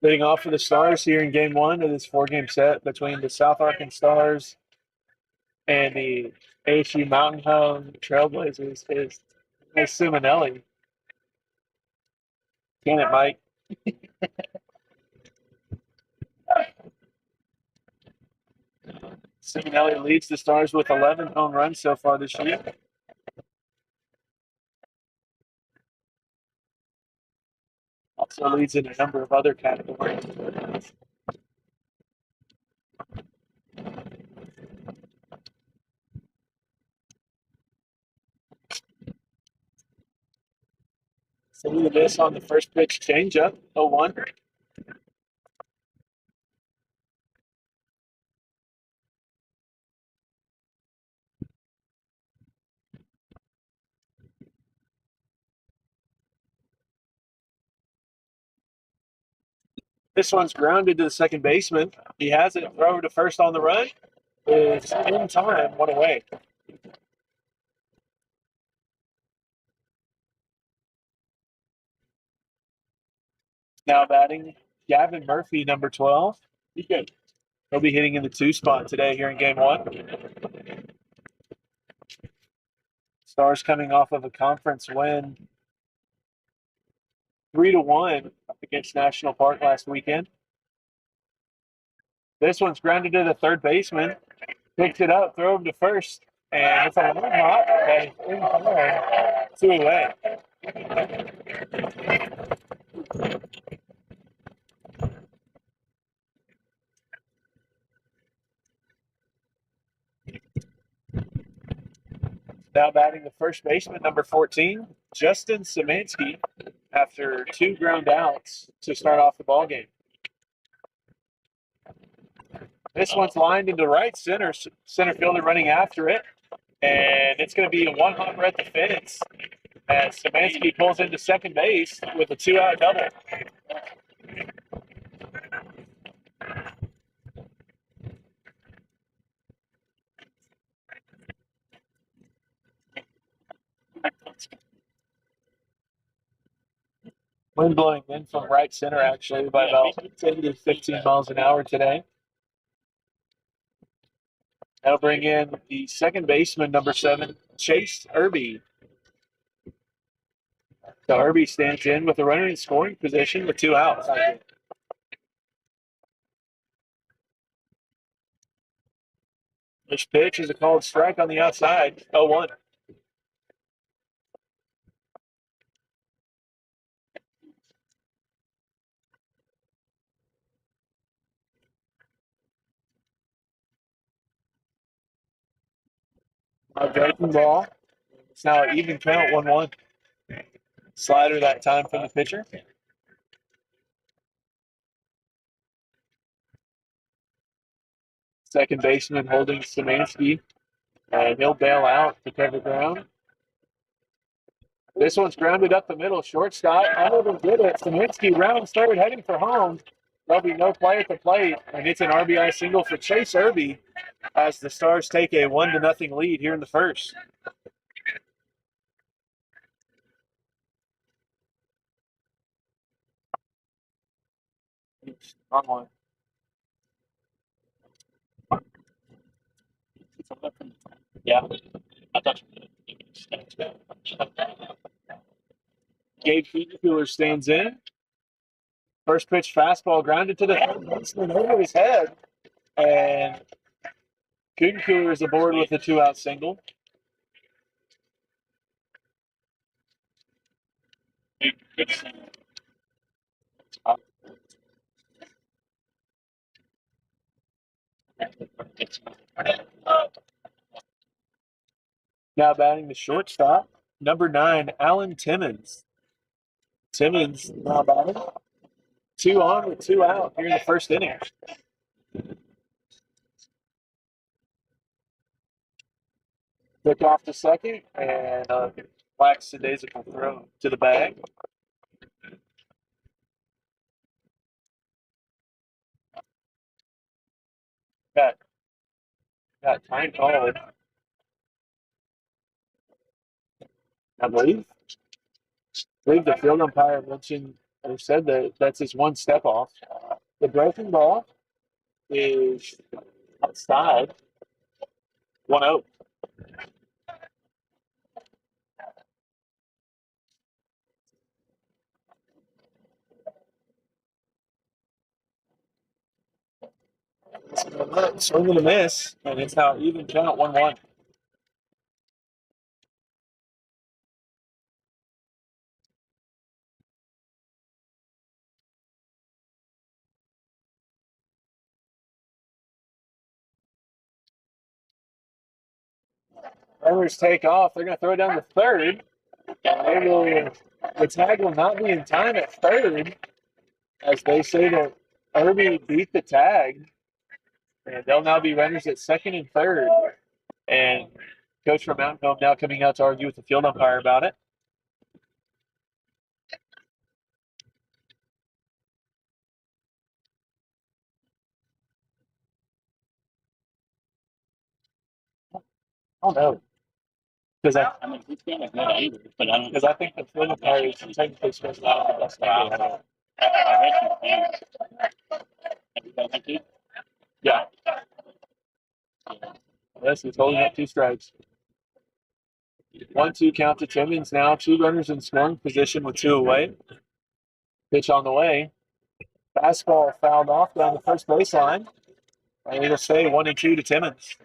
Leading off for the Stars here in Game 1 of this four-game set between the SouthArk and Stars and the ASU Mountain Home Trailblazers is Simonelli. Can it, Mike? Simonelli leads the Stars with 11 home runs so far this year. Also leads in a number of other categories. So look at this on the first pitch changeup, 0-1. This one's grounded to the second baseman. He has it, throw to first on the run. It's in time, one away. Now batting, Gavin Murphy, number 12. He'll be hitting in the 2 spot today here in Game 1. Stars coming off of a conference win 3-1 against National Park last weekend. This one's grounded to the third baseman. Picks it up, throw him to first, and it's a long hop that is in time, 2 away. Now batting the first baseman, number 14, Justin Szymanski, after 2 ground outs to start off the ball game. This one's lined into right center. Center fielder running after it, and it's going to be a one-hopper at the fence as Szymanski pulls into second base with a 2-out double. Wind blowing in from right center, actually, by about 10 to 15 miles an hour today. That'll bring in the second baseman, number 7, Chase Irby. So Irby stands in with a runner in scoring position with 2 outs. This pitch is a called strike on the outside, 0-1. A breaking ball. It's now an even count, 1-1. Slider that time from the pitcher. Second baseman holding Szymanski, and he'll bail out to cover ground. This one's grounded up the middle. Shortstop, unable to get it. Szymanski rounds third, heading for home. There'll be no play at the plate, and it's an RBI single for Chase Irby as the Stars take a 1-0 lead here in the first. Wrong one. Yeah. Gabe Cooler stands in. First pitch fastball grounded to the third baseman over his head. And Cooler is aboard with a 2-out single. Now batting the shortstop, number 9, Alan Timmons. Timmons now batting. 2 on with 2 out here in the first inning. Pick off to second, and lackadaisical throw to the bag. Got time called. I believe the field umpire mentioned They said that that's just one step off. The breaking ball is outside 1-0. Swing and a miss, and it's now even count 1-1. Runners take off. They're going to throw it down to third. And the tag will not be in time at third, as they say that Irby beat the tag. And they'll now be runners at second and third. And Coach from Mountain Home now coming out to argue with the field umpire about it. Oh no. Because I mean, he's been a good either, but I don't. Because I think the field umpire is technically supposed to have the best number. Yeah. Yes, he's holding up 2 strikes. 1-2 count to Timmons now. 2 runners in scoring position with 2 away. Pitch on the way. Fastball fouled off down the first baseline. And it'll stay 1-2 to Timmons.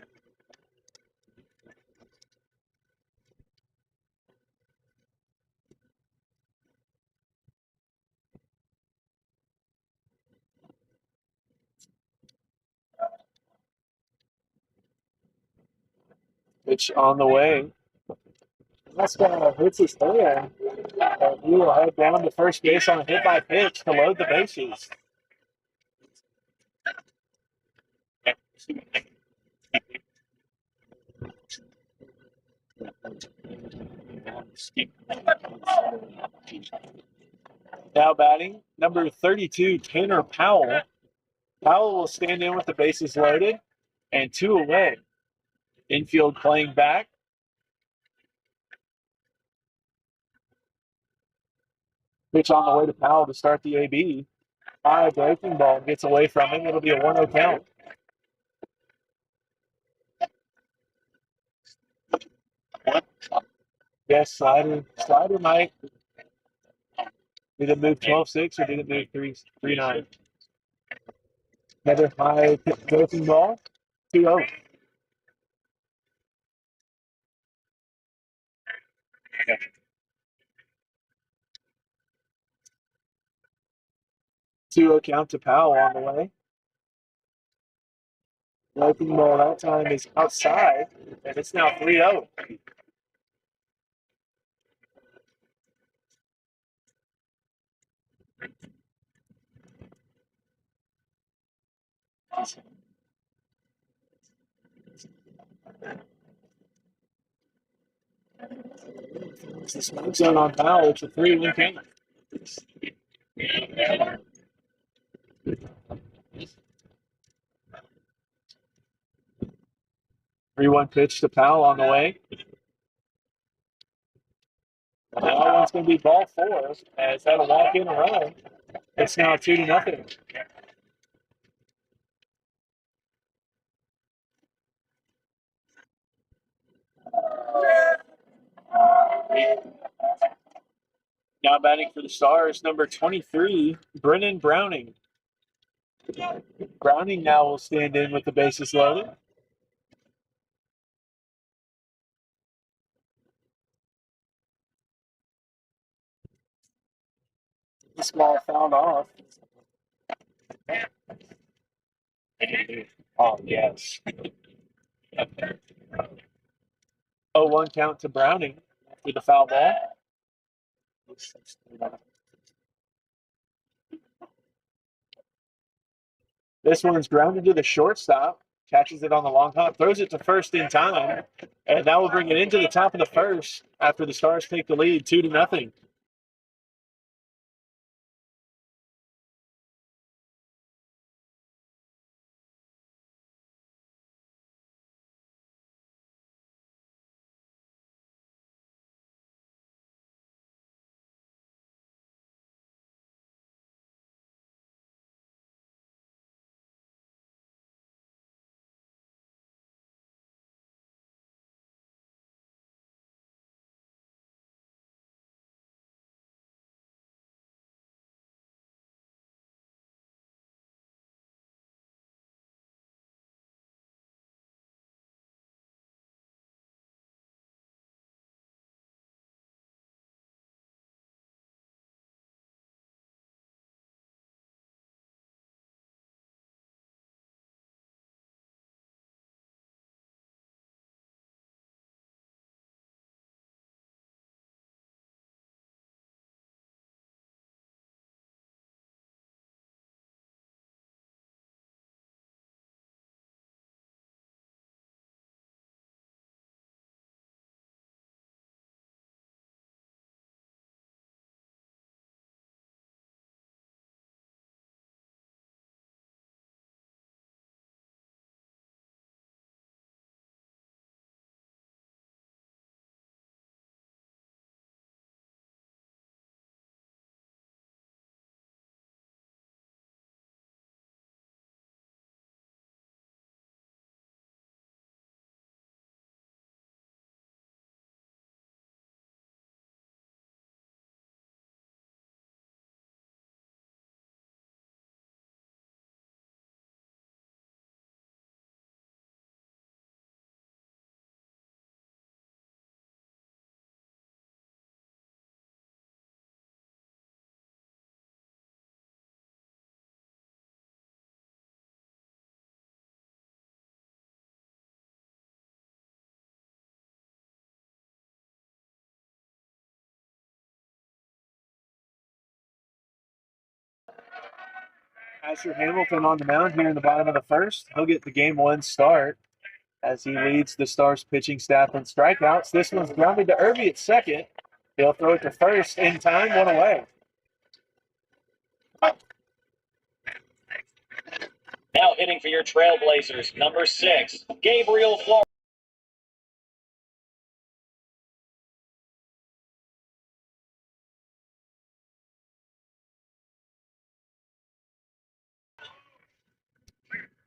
Pitch on the way. Fastball hits his hand. And he will head down to first base on a hit by pitch to load the bases. Now batting, number 32, Tanner Powell. Powell will stand in with the bases loaded and 2 away. Infield playing back. Pitch on the way to Powell to start the AB. High breaking ball gets away from him. It'll be a 1-0 count. Yes, slider. Slider might. Did it move 12-6 or did it move 3-9? Another high breaking ball. 2-0. Two count to Powell on the way. Breaking ball that time is outside, and it's now 3-0. It's the smoke zone on Powell. It's a 3-1 count. 3-1 pitch to Powell on the way. That one's going to be ball 4 as that'll walk in a run. It's now 2-0. Now batting for the Stars, number 23, Brennan Browning. Browning now will stand in with the bases loaded. This ball fouled off. Oh, yes. 0-1 count to Browning with the foul ball. This one's grounded to the shortstop. Catches it on the long hop, throws it to first in time, and that will bring it into the top of the first after the Stars take the lead 2-0. Asher Hamilton on the mound here in the bottom of the first. He'll get the game one start as he leads the Stars pitching staff in strikeouts. This one's grounded to Irby at second. He'll throw it to first in time, one away. Now hitting for your Trailblazers, number 6, Gabriel Flores.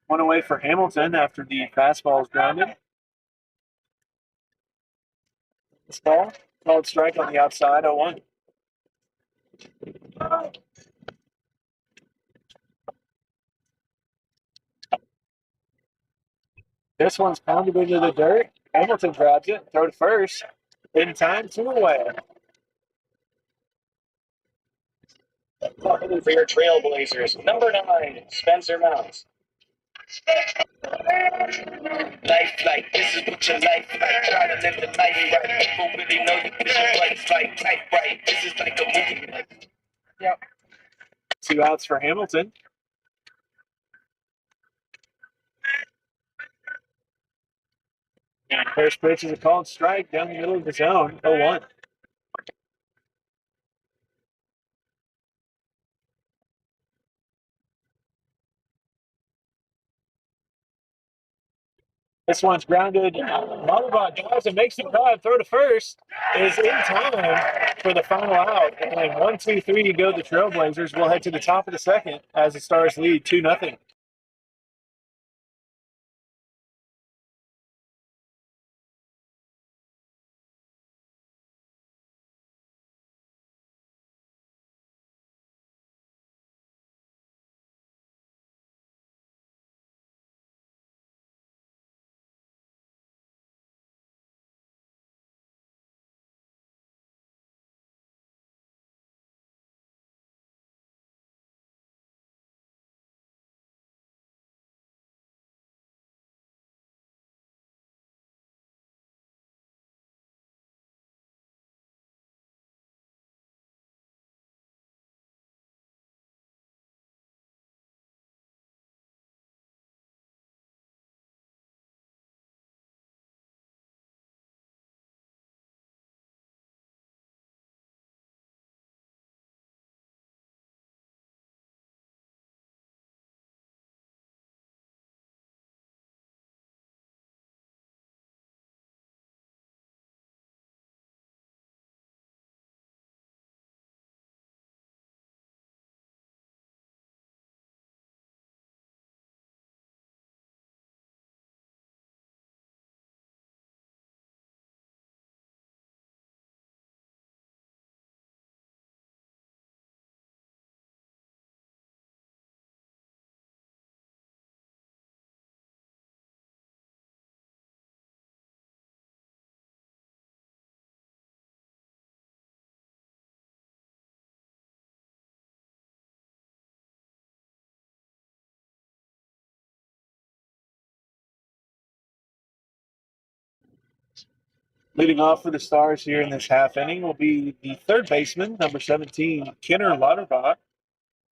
One away for Hamilton after the fastball is grounded. This ball, called strike on the outside, 0-1. This one's pounded into the dirt. Hamilton grabs it, throw to first. In time, 2 away. Now hitting for your Trailblazers, number 9, Spencer Mounts. Life like this is what your life like. Try to live the life right. People really know you push your life like type right. This is like a movie. Yep. 2 outs for Hamilton. First pitch is a called strike down the middle of the zone, 0-1. This one's grounded. Motterbot dives and makes the drive. Throw to first is in time for the final out. And 1-2-3 to go. The Trailblazers will head to the top of the second as the Stars lead 2-0. Leading off for the Stars here in this half inning will be the third baseman, number 17, Kenner Lauterbach.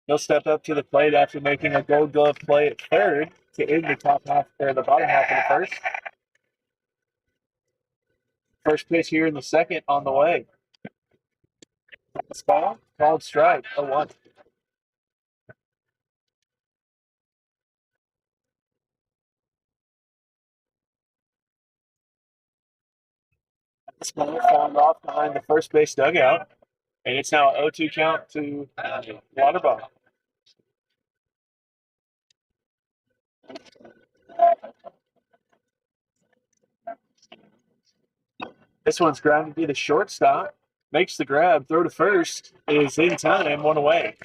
He'll step up to the plate after making a Gold Glove play at third to end the top half or the bottom half of the first. First pitch here in the second on the way. This ball called strike, 0-1. This ball fouled off behind the first base dugout, and it's now an 0-2 count to Lauterbach. This one's grounded to the shortstop. Makes the grab, throw to first, is in time, 1 away.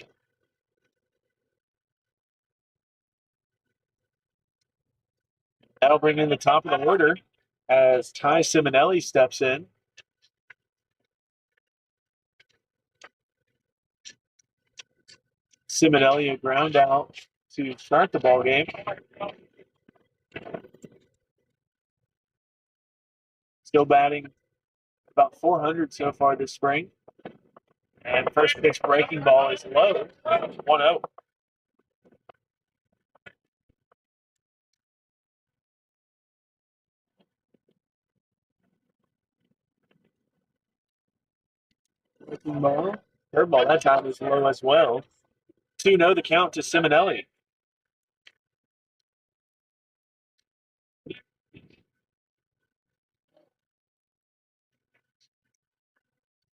That'll bring in the top of the order as Ty Simonelli steps in. Simonelli a ground out to start the ball game. Still batting about 400 so far this spring. And first pitch breaking ball is low, 1-0. Breaking ball. Curveball that time was low as well. 2-0 the count to Simonelli.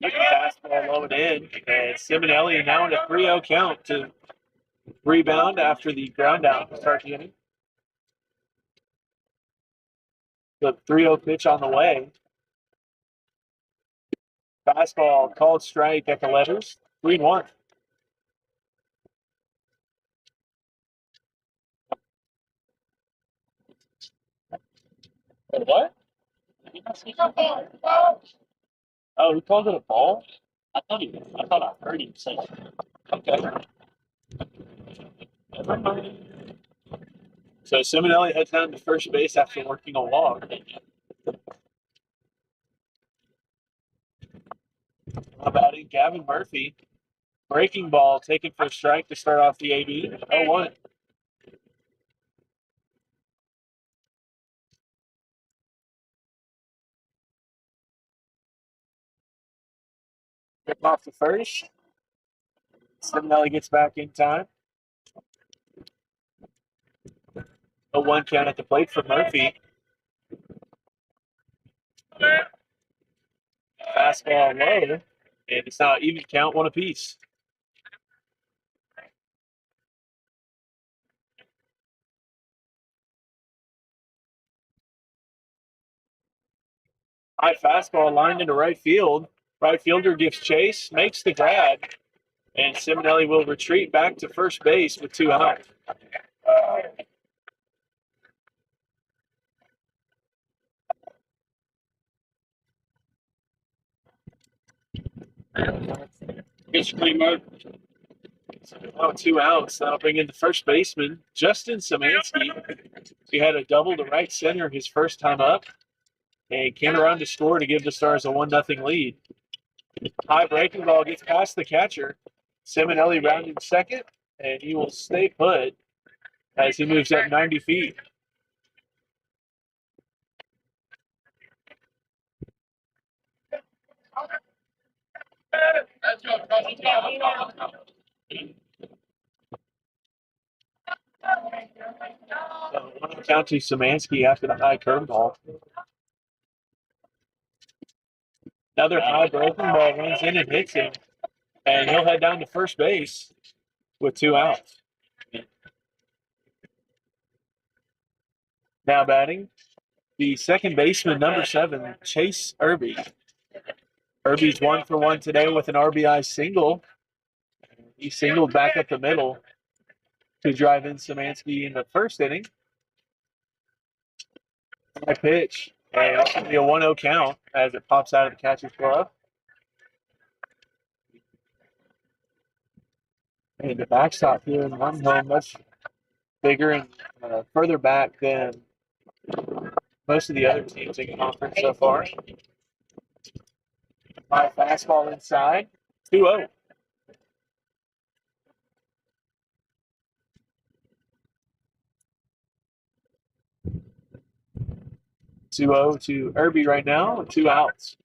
Fastball low and in. And Simonelli now in a 3-0 count to rebound after the ground out to start the inning. The 3-0 pitch on the way. Fastball called strike at the letters. 3-1. What? Oh, he called it a ball? I thought I heard him say that. Okay. Never mind. So Simonelli heads down to first base after working a walk. How about it? Gavin Murphy. Breaking ball taken for a strike to start off the AB. 0-1. Rip off the first. Simonelli gets back in time. A 1 count at the plate for Murphy. Fastball low. And it's now even count, 1 apiece. High fastball lined into right field. Right fielder gives chase, makes the grab, and Simonelli will retreat back to first base with 2 out. Good screen mode. Now 2 outs. That'll bring in the first baseman, Justin Szymanski. He had a double to right center his first time up, and came around to score to give the Stars a 1-0 lead. High breaking ball gets past the catcher. Simonelli rounded second, and he will stay put as he moves up 90 feet. So 1 count to Szymanski after the high curveball. Another high breaking ball runs in and hits him, and he'll head down to first base with 2 outs. Now batting, the second baseman, number 7, Chase Irby. Irby's 1 for 1 today with an RBI single. He singled back up the middle to drive in Szymanski in the first inning. High pitch, and it's going to be a 1-0 count as it pops out of the catcher's glove. And the backstop here in one home, much bigger and further back than most of the other teams in conference so far. High fastball inside, 2-0. 2-0 to Irby right now with 2 outs.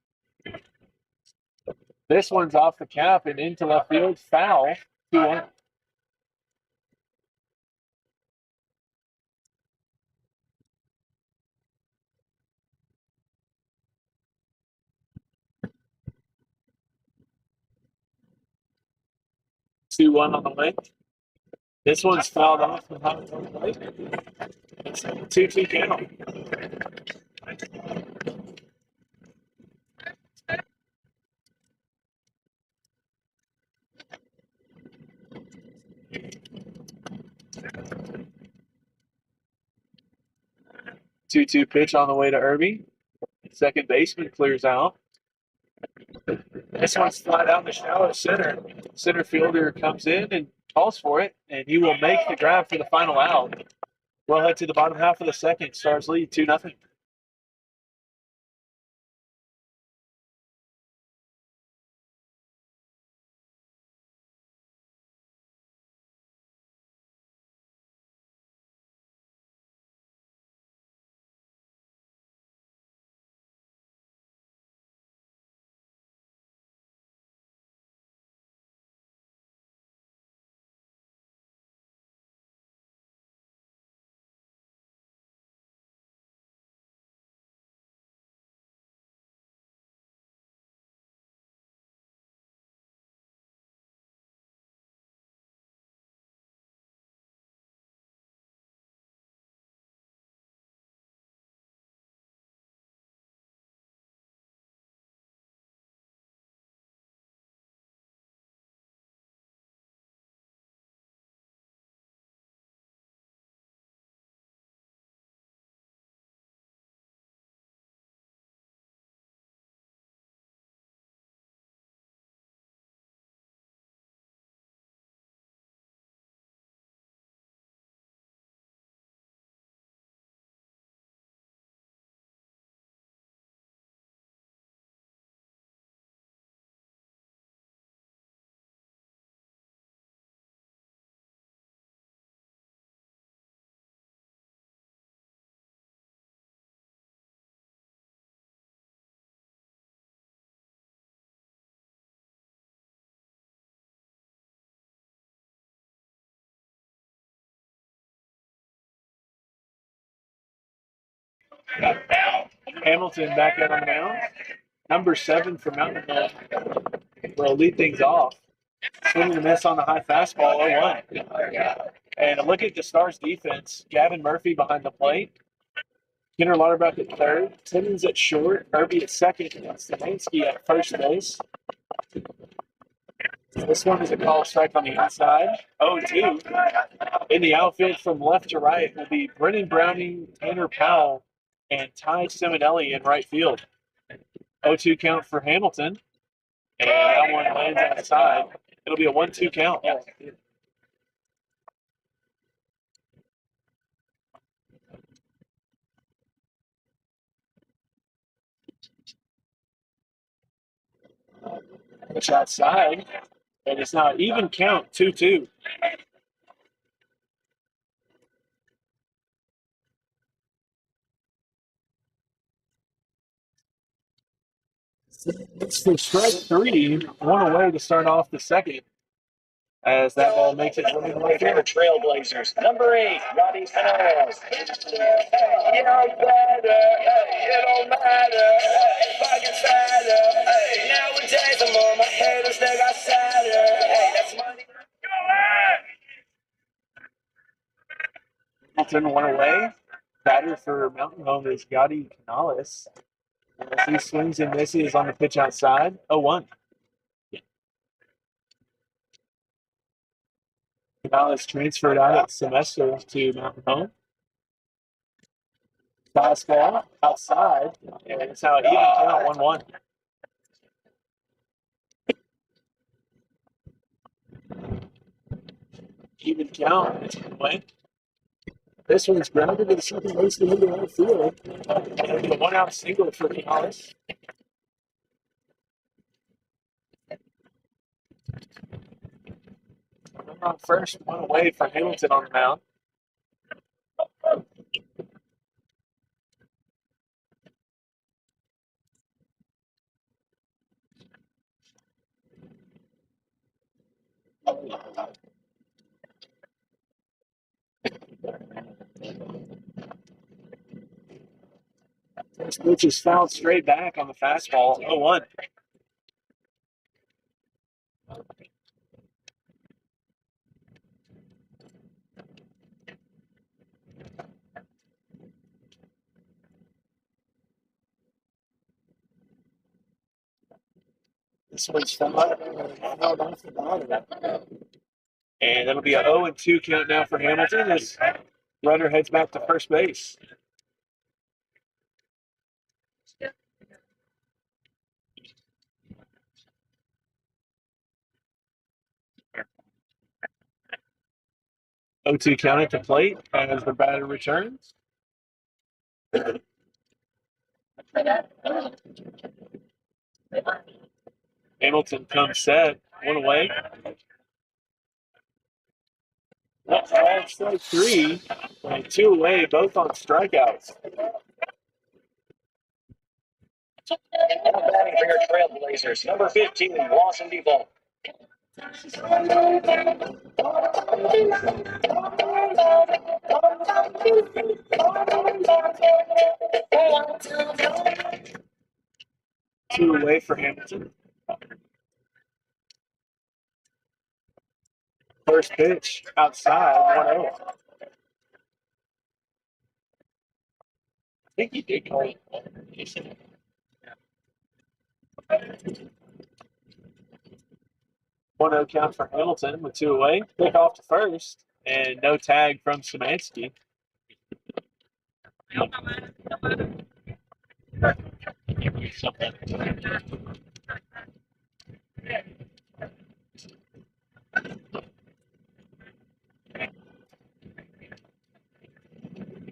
This one's off the cap and into left field, foul, 2-1. On the way. This one's fouled off from high on the way. It's a 2-2 count. 2-2 pitch on the way to Irby. Second baseman clears out. This one's flat out in the shallow center. Center fielder comes in and calls for it, and he will make the grab for the final out. We'll head to the bottom half of the second. Stars lead 2-0. Hamilton back out on the mound. Number 7 for Mountain Home will lead things off. Swinging a miss on the high fastball, 0-1. And a look at the Stars defense. Gavin Murphy behind the plate. Kenner Lauterbach at third. Timmons at short. Irby at second. And Stemansky at first base. This one is a call strike on the inside. 0-2. In the outfield from left to right will be Brennan Browning, Tanner Powell, and Ty Simonelli in right field. 0-2 count for Hamilton. And that one lands outside. It'll be a 1-2 count. Pitch outside. And it's now even count, 2-2. It's for strike 3, one away to start off the second. As that ball makes it running My right favorite there. Trailblazers. Number 8, Robbie Pinellas. You know better, it don't matter. Fucking sadder. Nowadays I'm on my haters, they got sadder. That's money. Hamilton one away. Batter for Mountain Home is Gotti Canales. As he swings and misses on the pitch outside. 0-1. Canales transferred out at semester to Mountain Home. Fastball outside. And it's now even count, 1-1. Even count. It's away. This one's grounded to the second baseman into right field. And a 1-out single for Canales. On first, one away for Hamilton on the mound. First pitch is fouled straight back on the fastball, 0-1. This one's fouled off the bottom. And that'll be a 0-2 count now for Hamilton as runner heads back to first base. O2 count at the plate as the batter returns. Hamilton comes set, one away. That's all strike 3, and 2 away, both on strikeouts. Now batting for your Trailblazers. Number 15, Lawson Default. Two away for Hamilton. First pitch outside, 1-0. I think he did call it. 1-0 count for Hamilton with 2 away. Pick off to first, and no tag from Szymanski.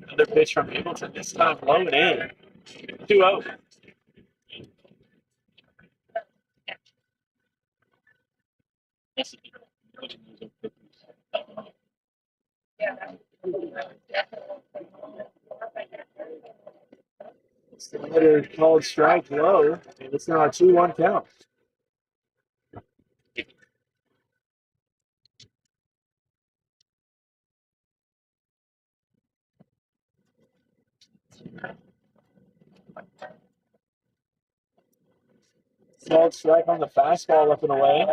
Another pitch from Hamilton, this time low and in. 2-0. Slider called strike low, and it's now a 2-1 count. Called strike on the fastball up and away.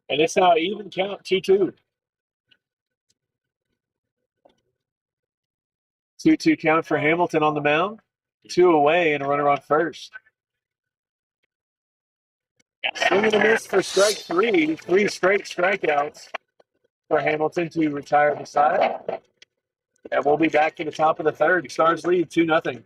And it's now even count 2-2. 2-2 count for Hamilton on the mound. 2 away and a runner on first. Swing and a miss for strike 3. 3 straight strikeouts for Hamilton to retire the side. And we'll be back to the top of the third. Stars lead 2-0.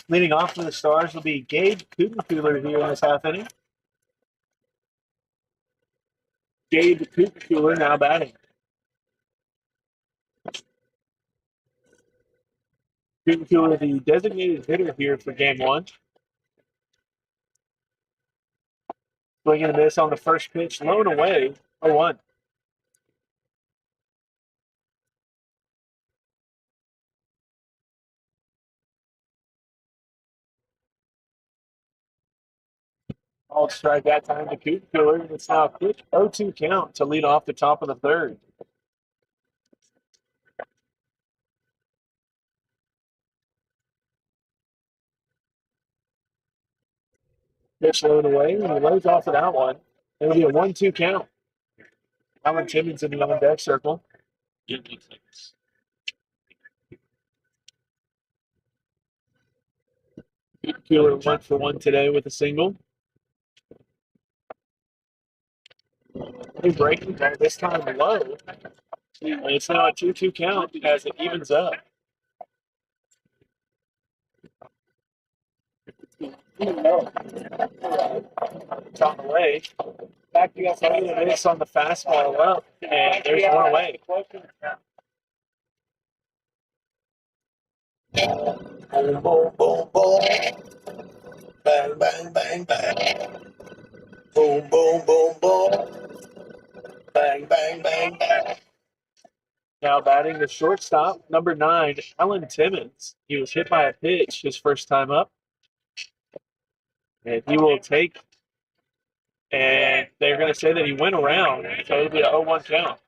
Leading off for the Stars will be Gabe Kutenkeuler here in this half inning. Gabe Kutenkeuler now batting. Kutenkeuler, the designated hitter here for game one. Swinging a miss on the first pitch, low and away, 0-1. Called strike that time to Kutenkeuler. It's now a quick 0-2 count to lead off the top of the third. Pitch low and away, and he lays off of that one. It'll be a 1-2 count. Alan Timmons in the on deck circle. Kutenkeuler 1-for-1 today with a single. New breaking ball, this time low. And it's now a 2-2 count as it evens up. It's on the way. Back to get a miss on the fastball up, and there's one away. Boom, boom, boom, boom. Bang, bang, bang, bang. Boom, boom, boom, boom. Bang, bang, bang, bang. Now batting the shortstop, number 9, Alan Timmons. He was hit by a pitch his first time up. And he will take, and they're going to say that he went around, so it'll be a 0-1 count.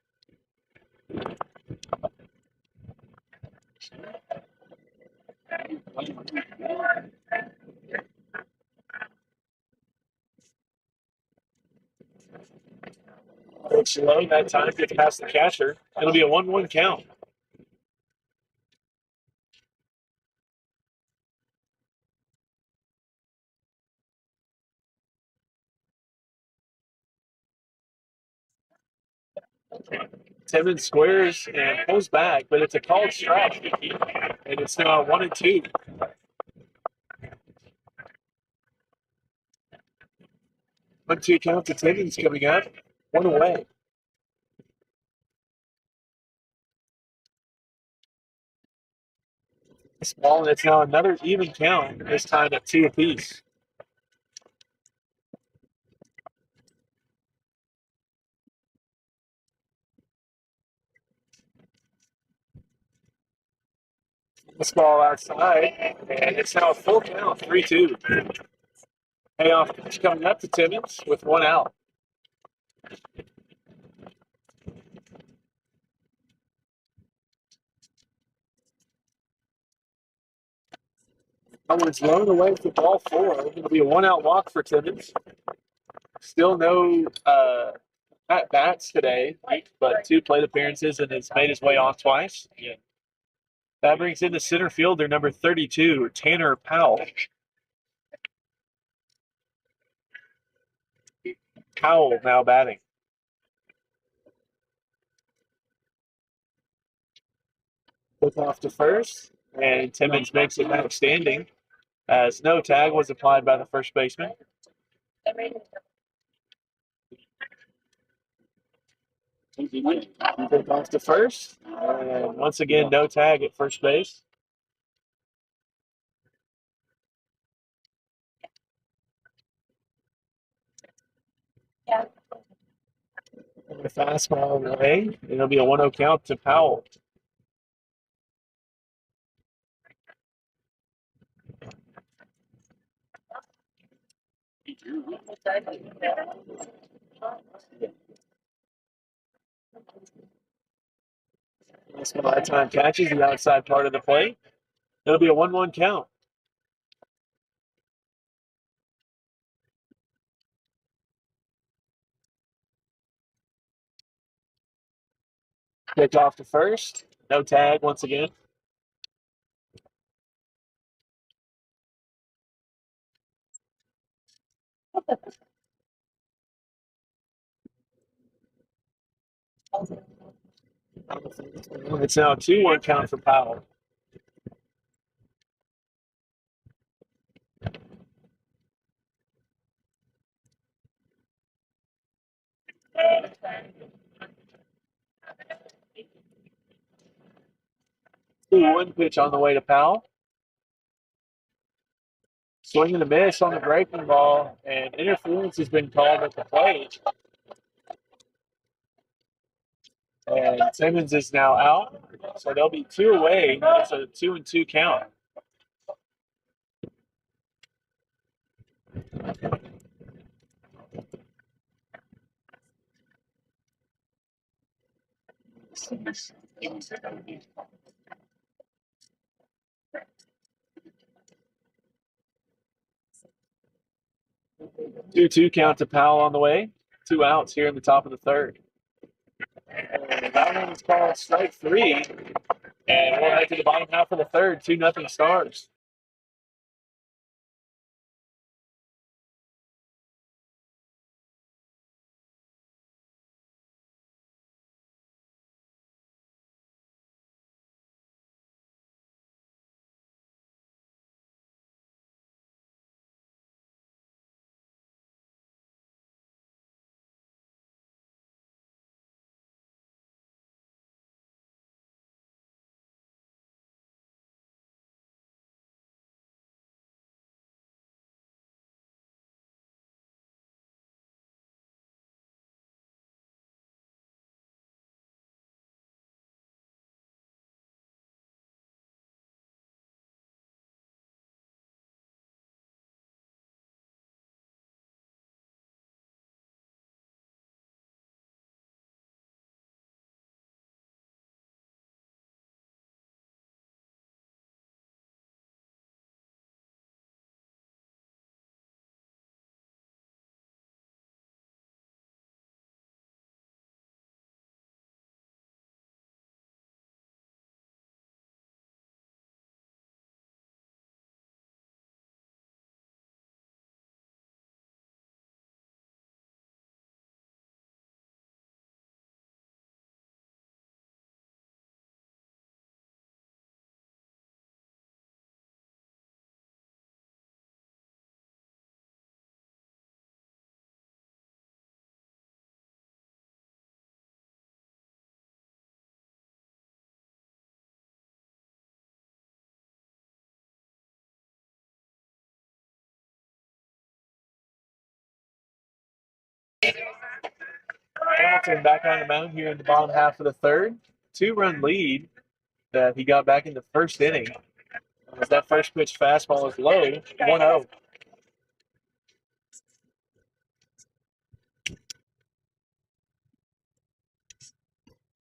Pitch low that time, gets past the catcher. It'll be a 1-1 count. Timmons squares and pulls back, but it's a called strike. And it's now 1-2. 1-2 count to Timmons coming up. One away. This ball, and it's now another even count, this time at 2 apiece. This ball outside, and it's now a full count, 3-2. Payoff pitch coming up to Timmons with 1 out. Someone's blown away for ball 4. It'll be a 1-out walk for Timmons. Still no at bats today, but 2 plate appearances and has made his way off twice. Yeah. That brings in the center fielder, number 32, Tanner Powell. Powell now batting. Look off to first, and Timmons makes it back standing as no tag was applied by the first baseman. Look off to first, and once again, no tag at first base. And the fastball away. It'll be a 1-0 count to Powell. Fastball that time catches the outside part of the plate. It'll be a 1-1 count. Pitch off to first. No tag once again. It's now a 2-1 count for Powell. One pitch on the way to Powell. Swing and a miss on the breaking ball, and interference has been called at the plate. And Simmons is now out, so they'll be 2 away. It's a 2-2 count. Two count to Powell on the way. 2 outs here in the top of the third. And that one's called strike 3. And we'll head to the bottom half of the third. 2-0 Stars. Hamilton back on the mound here in the bottom half of the third. 2-run lead that he got back in the first inning. As that first pitch fastball is low, 1-0.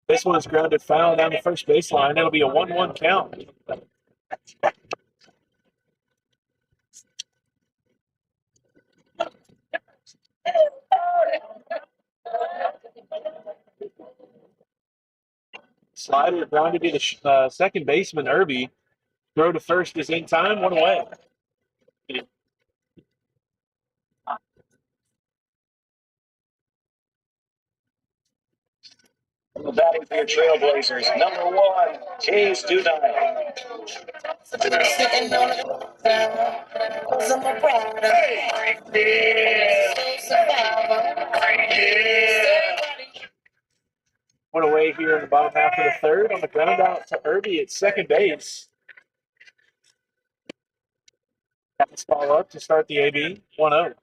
This one's grounded foul down the first baseline. It'll be a 1-1 count. Slider grounded to the second baseman, Irby. Throw to first is in time, 1 away. Batting for your Trailblazers, number 1, Jays Dudine. Sitting on the cause I'm a rider. Survivor. 1 away here in the bottom half of the third. On the ground out to Irby at second base. Fastball up to start the AB, 1-0.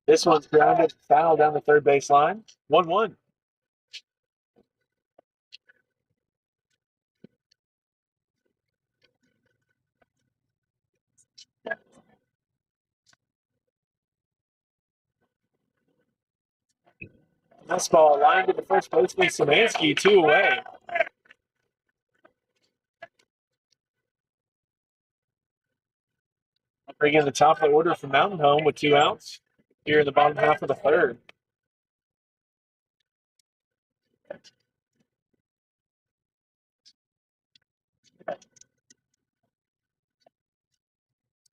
This one's grounded foul down the third baseline, 1-1. Fastball lined to the first baseman, Szymanski, 2 away. Bring in the top of the order from Mountain Home with 2 outs here in the bottom half of the third.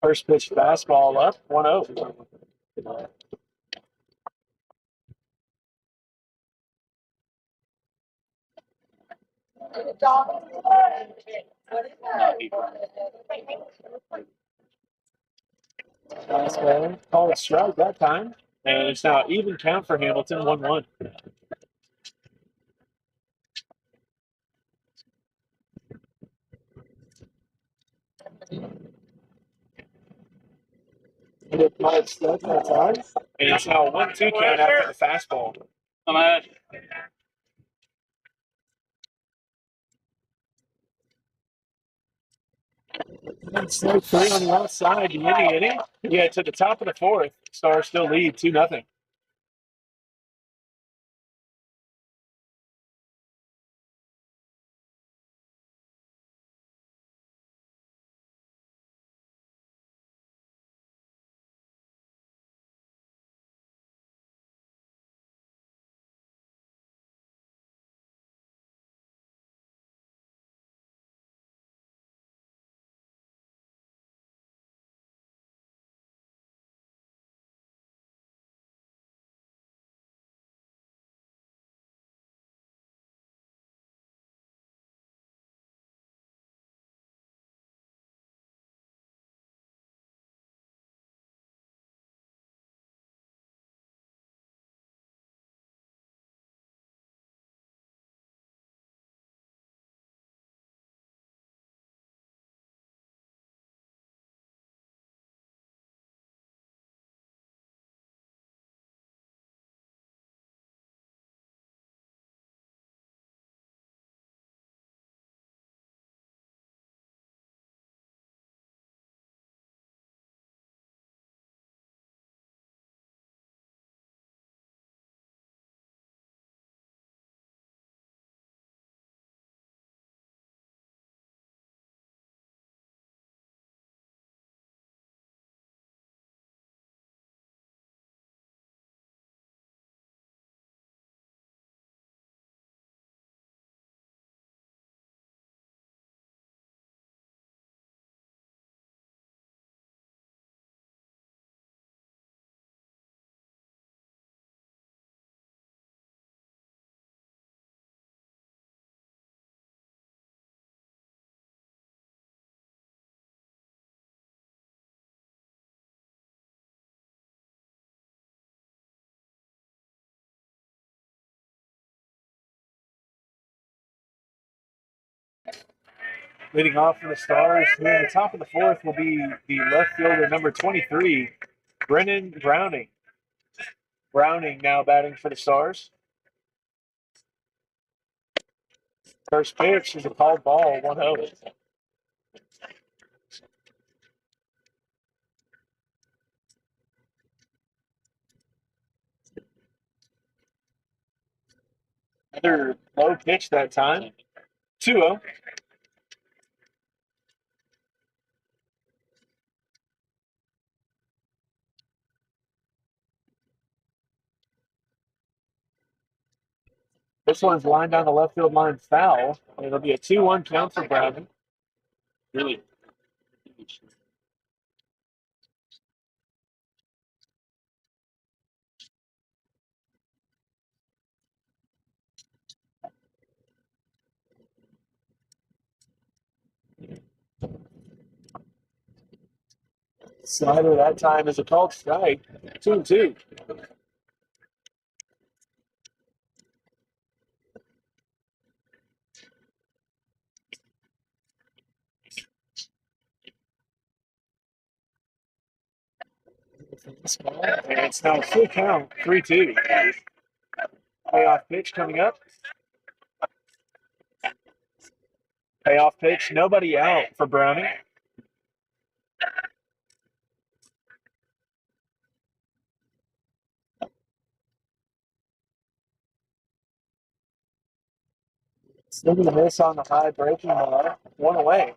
First pitch fastball up, 1-0. Fastball called strike that time, and it's now even count for Hamilton, 1-1. And it might stuck that time, and it's now a 1-2 count after the fastball. Come on. Slow 3 on the outside, the inning. Yeah, to the top of the fourth. Stars still lead 2-0. Leading off for the Stars here in the top of the fourth will be the left fielder number 23, Brennan Browning. Browning now batting for the Stars. First pitch is a called ball, 1-0. Another low pitch that time, 2-0. This one's lined down the left field line foul. It'll be a 2-1 count for Browning. Really? Slider that time is a called strike, 2-2. And it's now full count, 3-2. Payoff pitch coming up. Payoff pitch, nobody out for Browning. Swinging a miss on the high breaking ball, 1 away.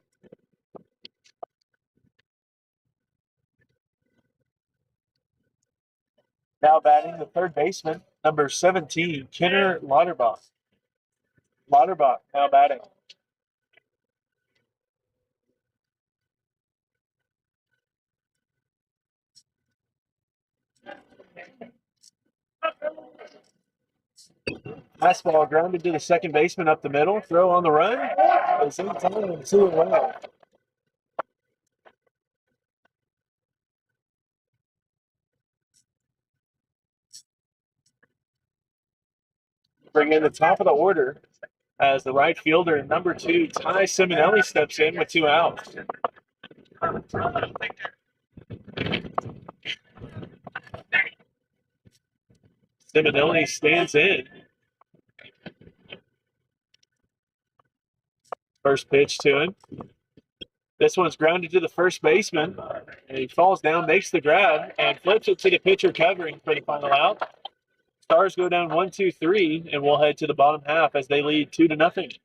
Now batting the third baseman, number 17, Kenner Lauterbach. Lauterbach now batting. Fastball grounded to the second baseman up the middle. Throw on the run. At the same time, 2 away. Bring in the top of the order as the right fielder, number 2, Ty Simonelli, steps in with 2 outs. Simonelli stands in. First pitch to him. This one's grounded to the first baseman, and he falls down, makes the grab, and flips it to the pitcher covering for the final out. Stars go down 1-2-3, and we'll head to the bottom half as they lead 2-0.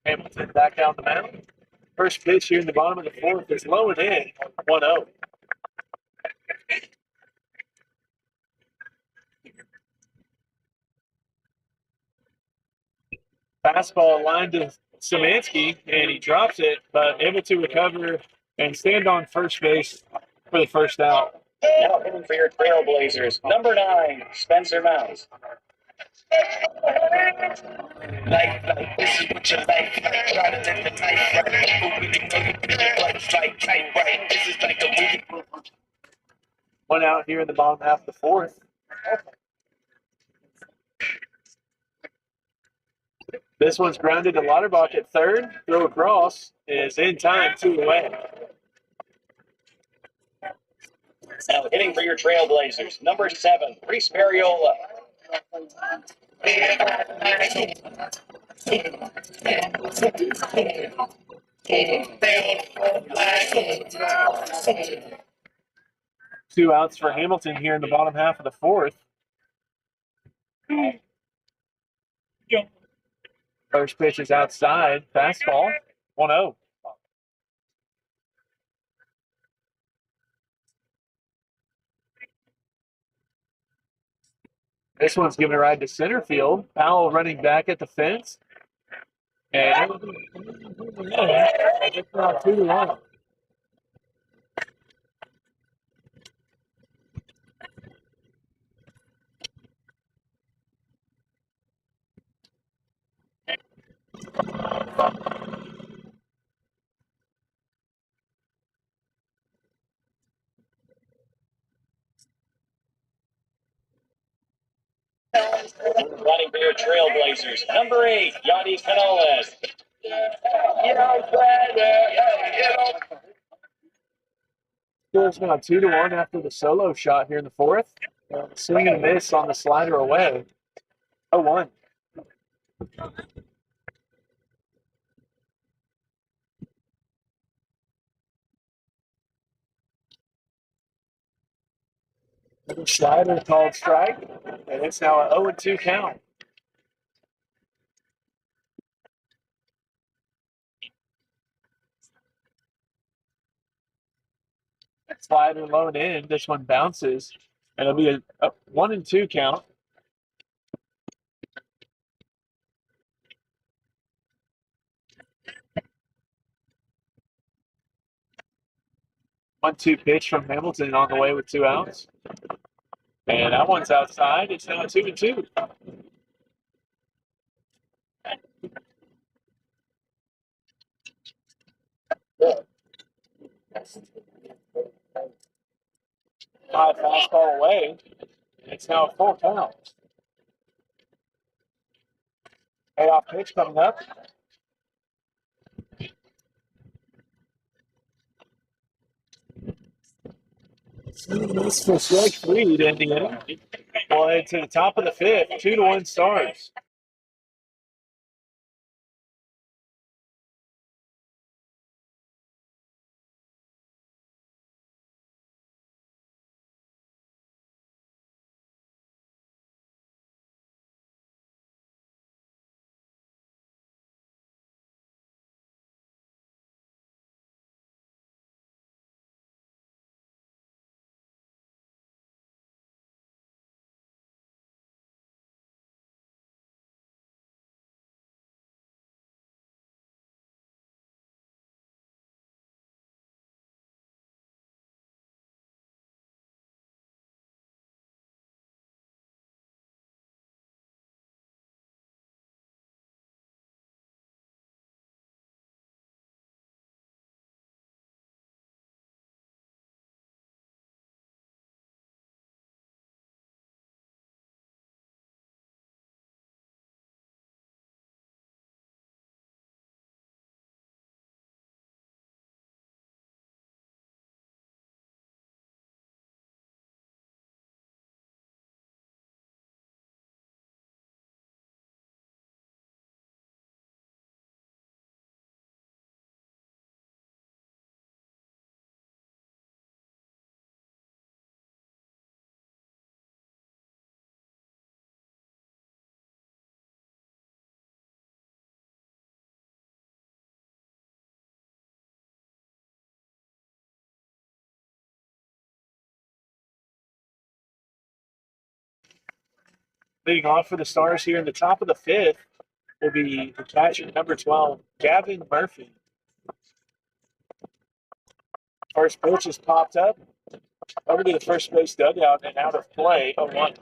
Hamilton back down the mound. First pitch here in the bottom of the fourth is low and in, 1-0. Fastball lined to Szymanski, and he drops it, but able to recover and stand on first base for the first out. Now hitting for your Trailblazers, number 9, Spencer Mounds. Life, this is what your life like. Try to live the life right. People really know you feel your blood's like tight, right? This is like a movie. One out here in the bottom half of the fourth. This one's grounded to Lauterbach at third. Throw across is in time, 2 away. Now hitting for your Trailblazers, number 7, Reese Mariola. Two outs for Hamilton here in the bottom half of the fourth. First pitch is outside. Fastball, 1-0. This one's giving a ride to center field. Powell running back at the fence. And it's now 2-1. Running for your Trailblazers, number 8, Yadi Canales. Score's now 2-1 after the solo shot here in the fourth. Swing and a miss on the slider away. 0-1. Slider called strike, and it's now an 0-2 count. Slider low and in. This one bounces, and it'll be a 1-2 count. One-two pitch from Hamilton on the way with 2 outs. And that one's outside. It's now 2-2. High fastball away. It's now a 4 count. Payoff pitch coming up. This for strike 3 to Indiana. Well, head to the top of the fifth. 2-1 Stars. Leading off for the Stars here in the top of the fifth will be the catcher, number 12, Gavin Murphy. First pitch is popped up over to the first base dugout and out of play. 0-1.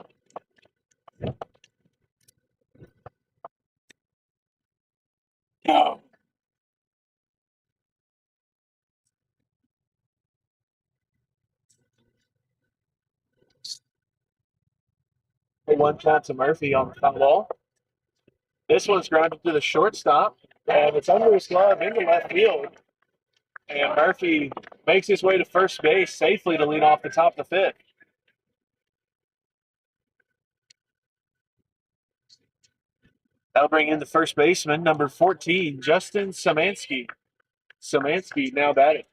No. A 1 count to Murphy on the foul ball. This one's grounded to the shortstop, and it's under his glove into left field. And Murphy makes his way to first base safely to lead off the top of the fifth. That'll bring in the first baseman, number 14, Justin Szymanski. Szymanski now batting.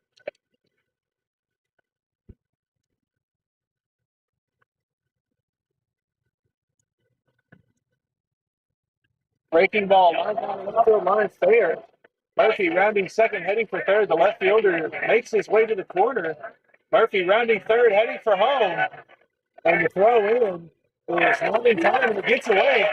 Breaking ball, another line fair. Murphy rounding second, heading for third. The left fielder makes his way to the corner. Murphy rounding third, heading for home. And the throw in is not in time, and it gets away.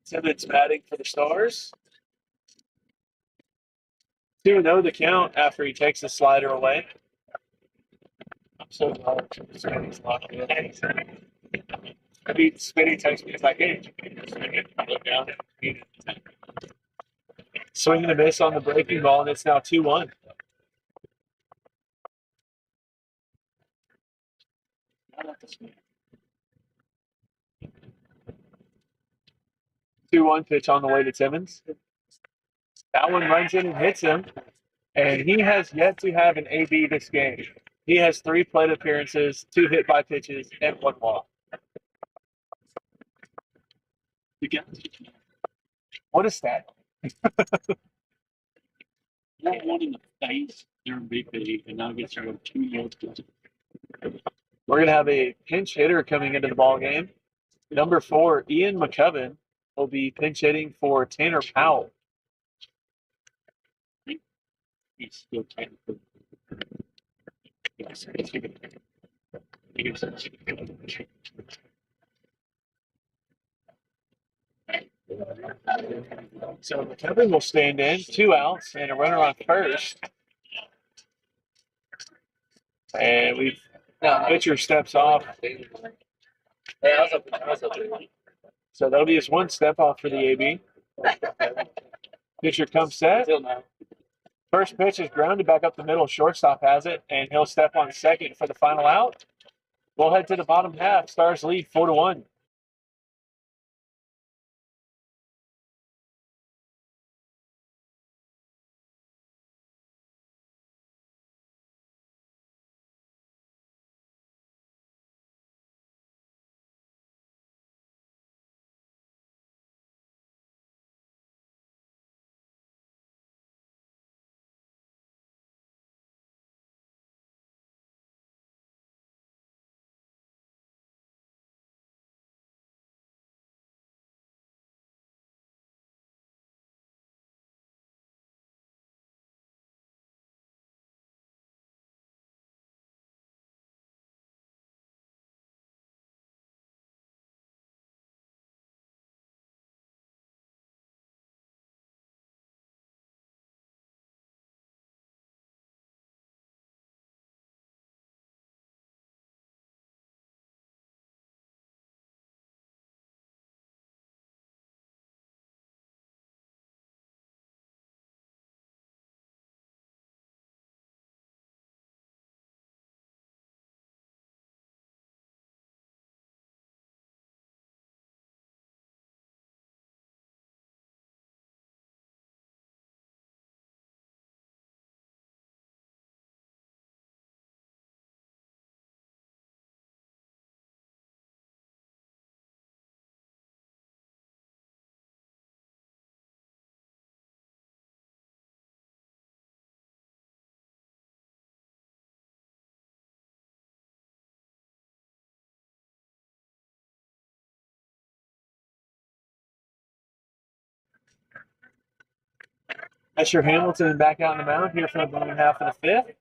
Simmons batting for the Stars. 2-0 the count after he takes the slider away. I'm so glad Spinny's locked in. I mean, Spinny texts me, it's like, hey, I look down and swing and a miss on the breaking ball, and it's now 2-1. Two-one pitch on the way to Timmons. That one runs in and hits him, and he has yet to have an AB this game. He has 3 plate appearances, 2 hit by pitches, and 1 walk. What a stat! One in the face during BP, and now gets her 2 yards. We're going to have a pinch hitter coming into the ball game. Number 4, Ian McCubbin, will be pinch hitting for Tanner Powell. He's still technically. So McCubbin will stand in, 2 outs, and a runner on first. And pitcher steps off. So that'll be his 1 step off for the AB. Pitcher comes set. First pitch is grounded back up the middle. Shortstop has it, and he'll step on second for the final out. We'll head to the bottom half. Stars lead 4-1. Escher Hamilton back out on the mound here for the bottom half of the 5th.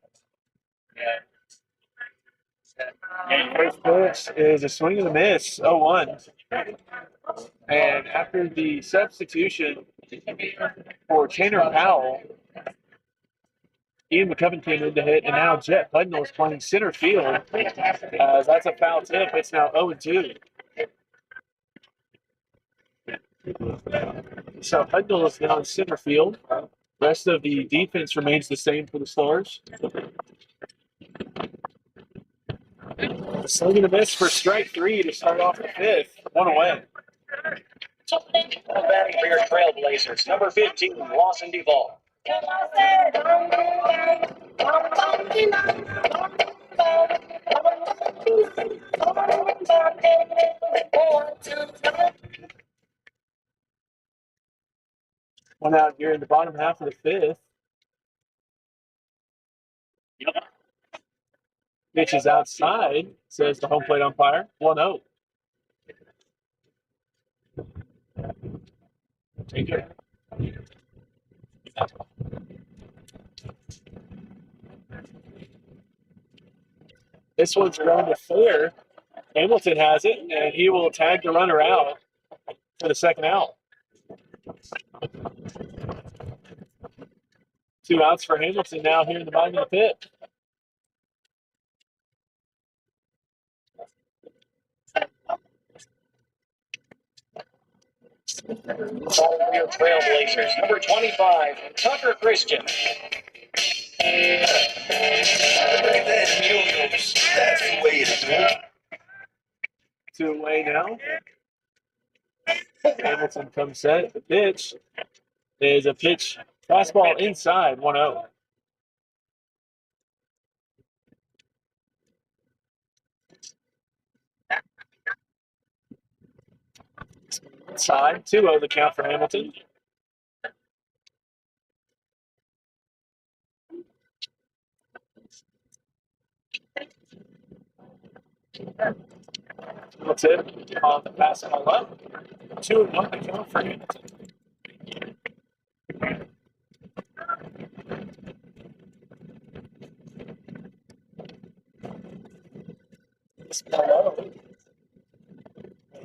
And first pitch is a swing and a miss, 0-1. And after the substitution for Tanner Powell, Ian McCubbin came in to hit, and now Jet Hudnall is playing center field. That's a foul tip. It's now 0-2. So Hudnall is now in center field. Rest of the defense remains the same for the Stars. Swing and a miss for strike 3 to start off the 5th. 1 away. Batting for your Trailblazers, number 15, Lawson Duvall. One out here in the bottom half of the 5th. Pitch is outside, says the home plate umpire. 1-0. Take it. This one's going to fair. Hamilton has it, and he will tag the runner out for the second out. 2 outs for Hamilton now here in the bottom of the pit. Your Trailblazers, number 25, Tucker Christian. Look at that, Mules. That's the way to do it. 2 away now. Hamilton comes set. The pitch is a pitch. Fastball inside, 1-0. Inside, 2-0 the count for Hamilton. That's it. On the fastball up. 2-1 the count for Hamilton.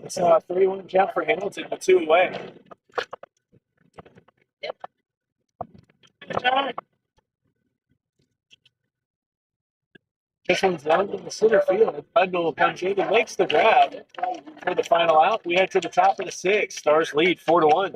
It's a 3-1 count for Hamilton with 2 away. This one's down in the center field. Budnell comes in and makes the grab for the final out. We head to the top of the 6th. Stars lead 4-1.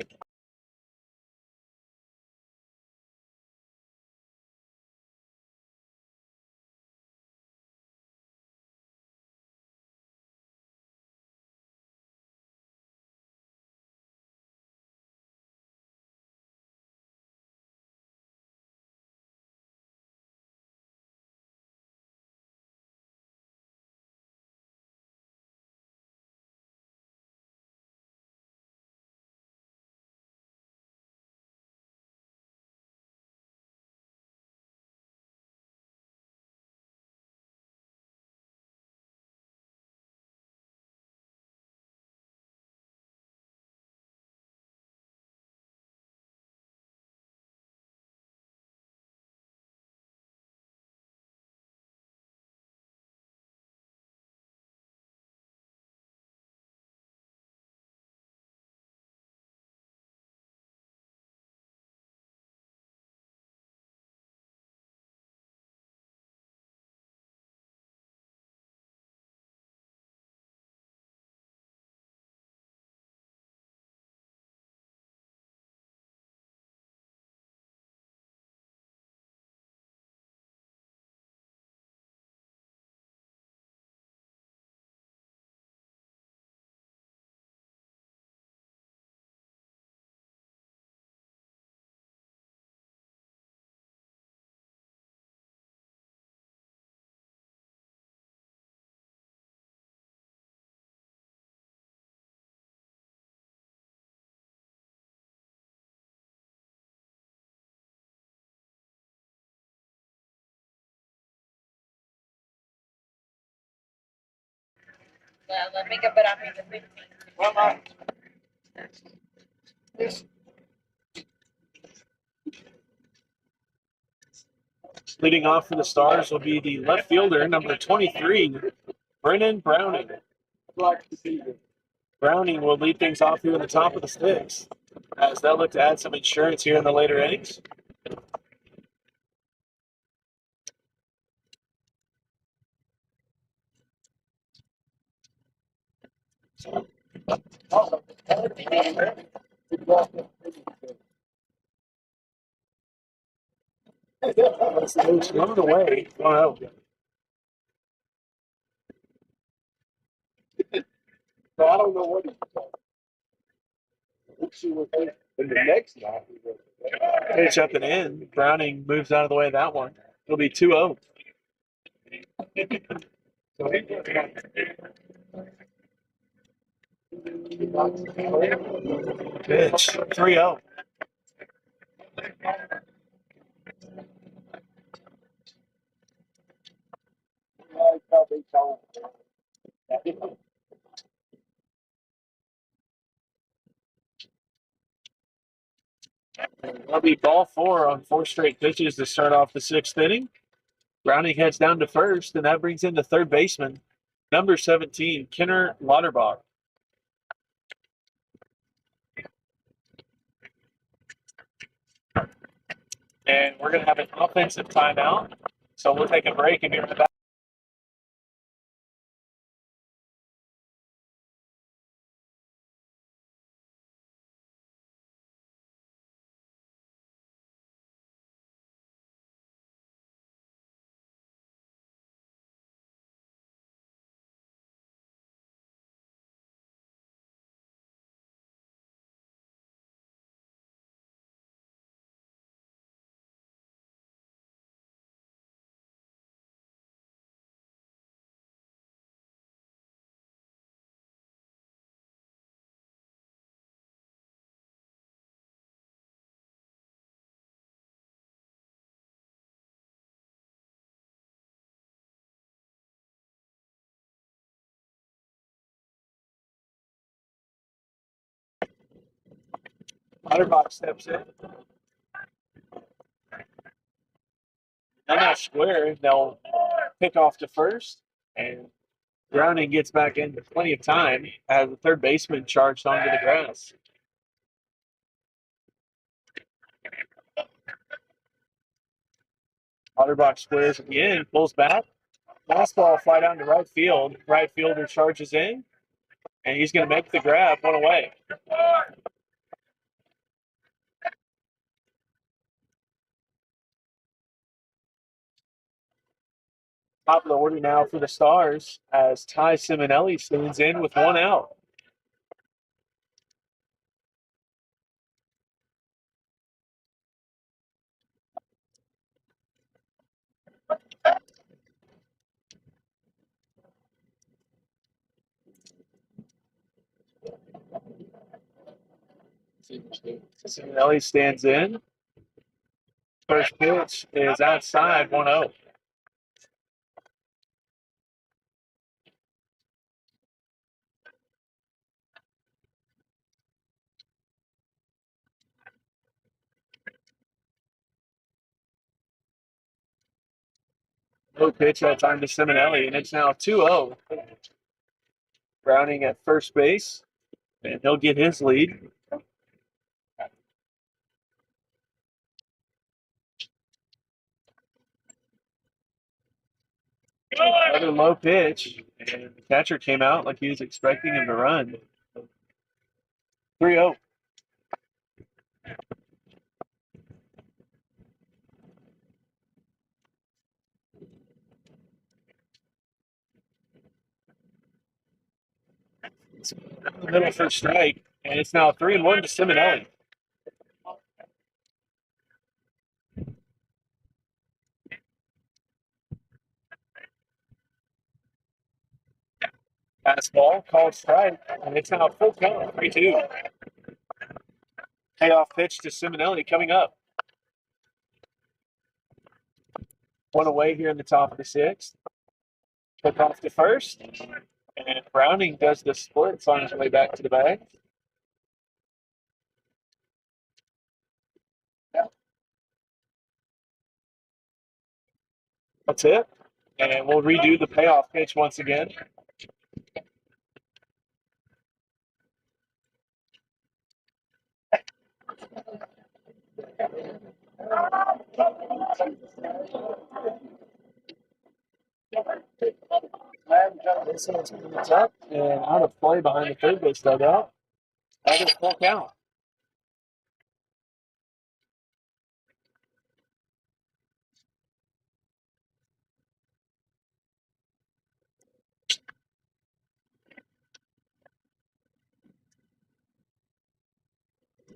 Leading off for the Stars will be the left fielder, number 23, Brennan Browning. Browning will lead things off here in the top of the 6th as they'll look to add some insurance here in the later innings. It's running away. Oh, no. So I don't know what he's doing. Let's see what they, in the next night. Pitch up and in. Browning moves out of the way of that one. It'll be 2-0. Pitch 3-0. That'll be ball 4 on 4 straight pitches to start off the 6th inning. Browning heads down to first, and that brings in the third baseman, number 17, Kenner Lauterbach. And we're going to have an offensive timeout. So we'll take a break and be right back. Lauterbach steps in. On that square, they'll pick off to first, and Browning gets back into plenty of time as the third baseman charged onto the grass. Lauterbach squares again, pulls back. Fastball fly down to right field. Right fielder charges in, and he's going to make the grab one away. Top of the order now for the Stars as Ty Simonelli stands in with one out. Simonelli stands in. First pitch is outside, 1-0. No pitch that time to Simonelli, and it's now 2-0. Browning at first base, and he'll get his lead. Another low pitch, and the catcher came out like he was expecting him to run. 3-0. Middle for strike, and it's now 3-1 to Simonelli. Fastball, called strike, and it's now full count, 3-2. Payoff pitch to Simonelli coming up. One away here in the top of the sixth. Took off to first, and Browning does the splits on his way back to the bag. That's it. And we'll redo the payoff pitch once again. This one's up and out of play behind the third base dugout. Another full count.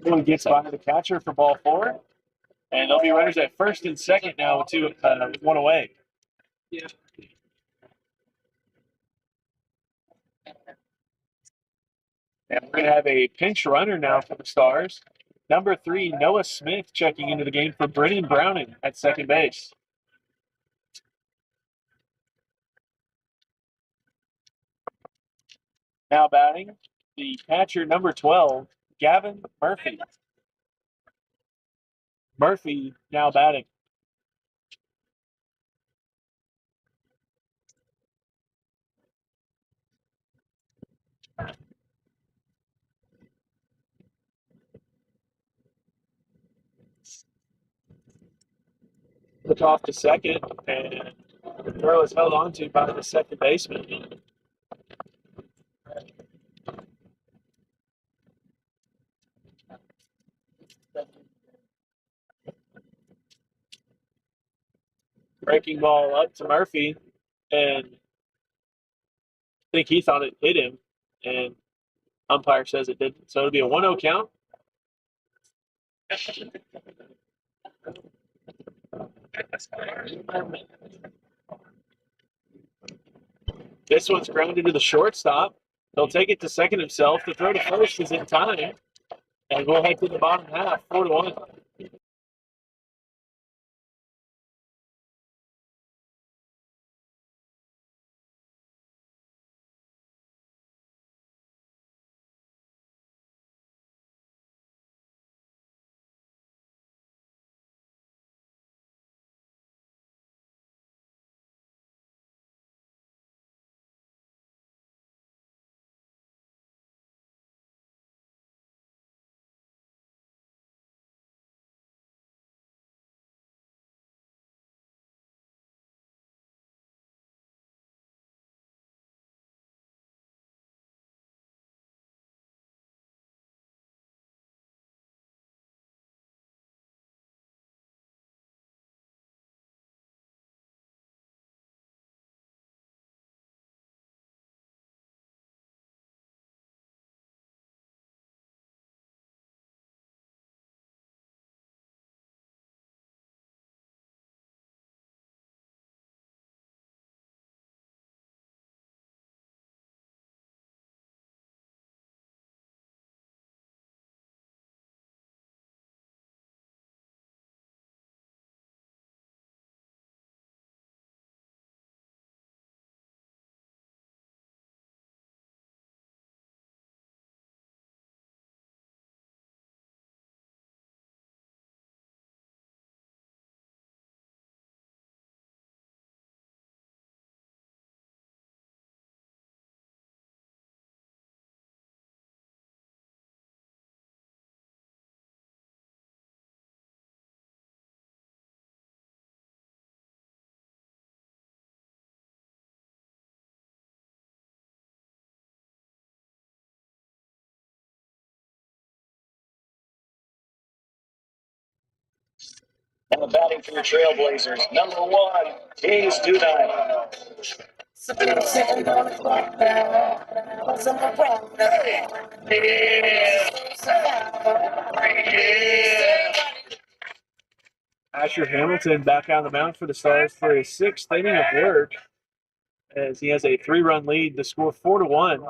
He gets by the catcher for ball four. And there'll be runners at first and second now with one away. Yeah. And we're going to have a pinch runner now for the Stars. Number 3, Noah Smith checking into the game for Brennan Browning at second base. Now batting, the catcher, number 12, Gavin Murphy. Murphy now batting. Look off to second, and the throw is held on to by the second baseman. Breaking ball up to Murphy, and I think he thought it hit him, and umpire says it didn't. So it'll be a 1-0 count. This one's grounded to the shortstop. He'll take it to second himself. The throw to first is in time, and we'll head to the bottom half, 4-1. And the batting for your Trailblazers, number 1, Hayes Dudine. Sitting on the clock now. What's my problem? Asher Hamilton back on the mound for the Stars for his 6th inning of work, as he has a 3-run lead to score 4-1.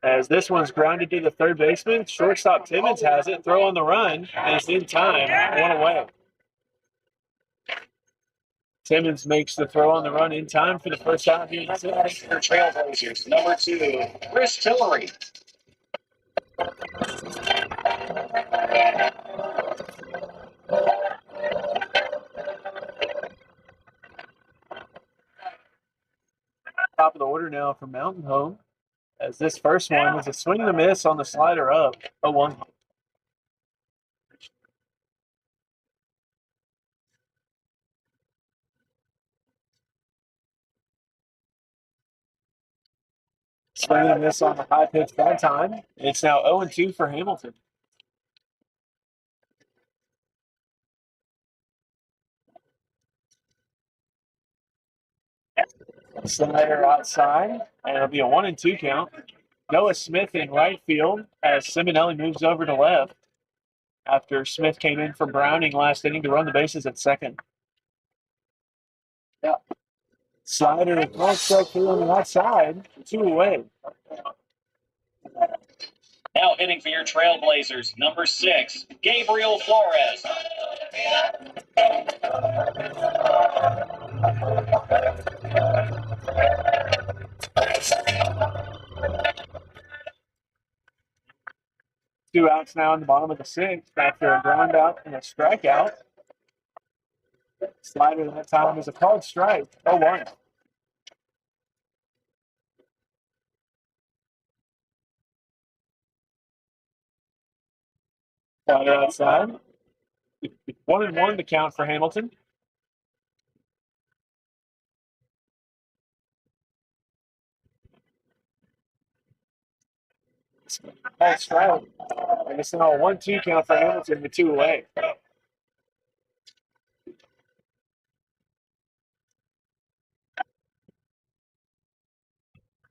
As this one's grounded to the third baseman, shortstop Timmons has it, throw on the run, and it's in time, 1 away. Timmons makes the throw on the run in time for the first out here in the 6th. Your Trailblazers, number 2, Chris Tillery. Top of the order now for Mountain Home, as this first one is a swing and a miss on the slider up, 0-1. Swing and a miss on the high pitch that time. It's now 0-2 for Hamilton. Slider outside, and it'll be a 1-2 count. Noah Smith in right field as Simonelli moves over to left after Smith came in for Browning last inning to run the bases at second. Yeah. Slider across strike through on the outside, 2 away. Now hitting for your Trailblazers, number 6, Gabriel Flores. 2 outs now in the bottom of the 6th after a ground out and a strikeout. Slider that time is a called strike, 0-1. Got it outside. 1-1 to count for Hamilton. Ball strike. And it's now a 1-2 count for Hamilton with 2 away.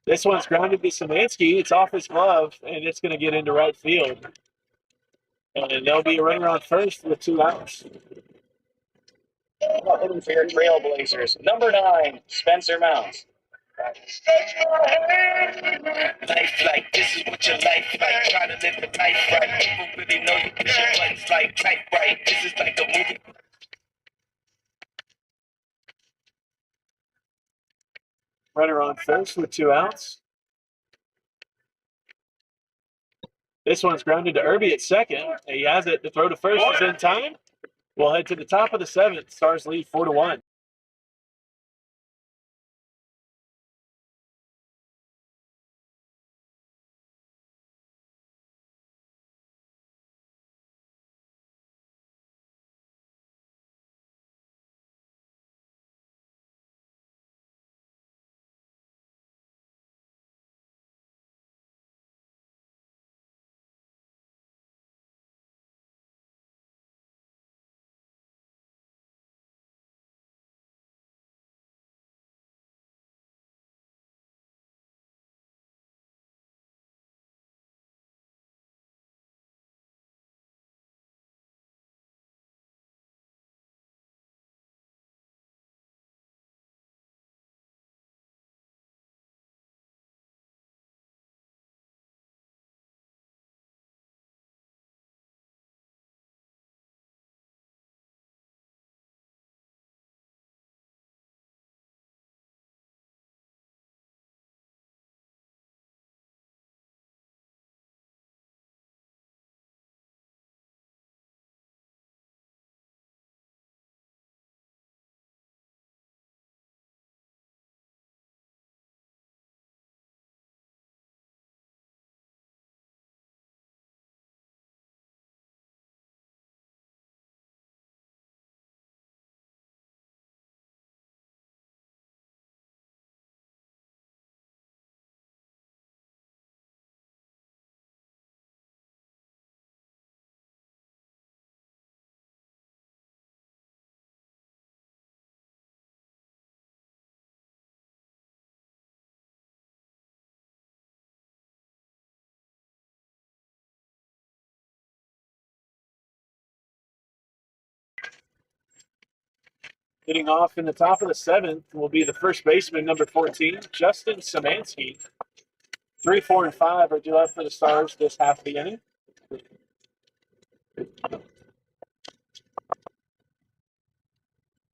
This one's grounded to Szymanski. It's off his glove, and it's going to get into right field. And there'll be a runner on first with 2 outs. Hitting for your Trailblazers. Number 9, Spencer Mounds. Life like this is what your life like. Try to live the life right. People really know you push your buttons like type right. This is like a movie. Runner on first with 2 outs. This one's grounded to Irby at second. He has it. The throw to first is in time. We'll head to the top of the 7th. Stars lead 4-1. Hitting off in the top of the 7th will be the first baseman, number 14, Justin Szymanski. 3, 4, and 5 are due up for the Stars this half of the inning.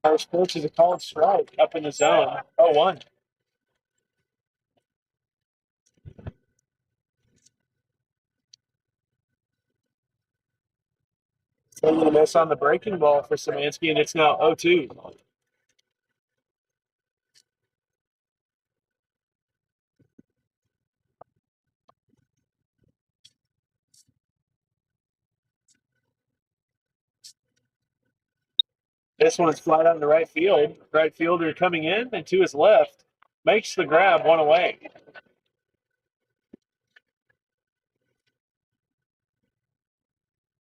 First pitch is a called strike up in the zone. 0-1. A little miss on the breaking ball for Szymanski, and it's now 0-2. This one's flat out in the right field. Right fielder coming in and to his left makes the grab, 1 away.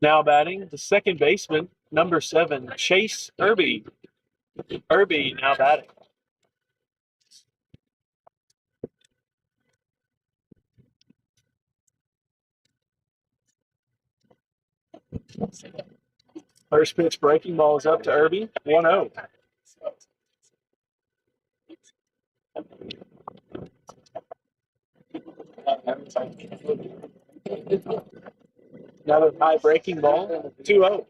Now batting the second baseman, number 7, Chase Irby. Irby now batting. First pitch breaking ball is up to Irby, 1-0. Another high breaking ball, 2-0.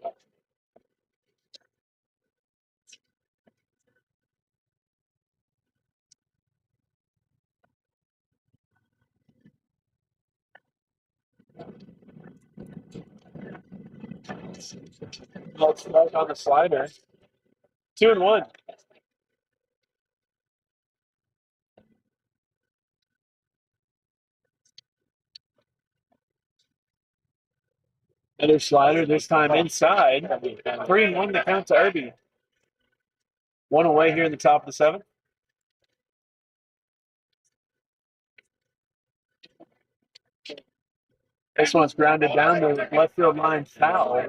Let's strike on the slider. 2-1. Another slider, this time inside. 3-1 the count to Irby. One away here in the top of the seventh. This one's grounded down the left field line foul.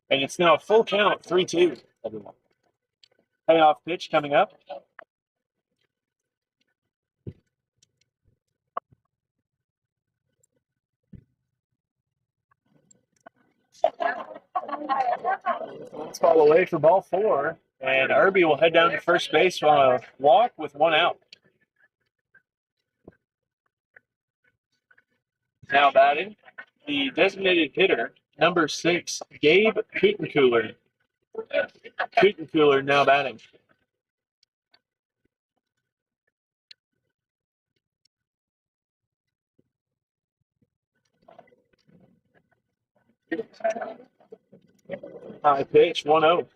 And it's now a full count, 3-2. Payoff pitch coming up. Let's fall away for ball 4. And Irby will head down to first base on a walk with 1 out. Now batting, the designated hitter, number 6, Gabe Kutencooler. Kutencooler now batting. High pitch, 1-0.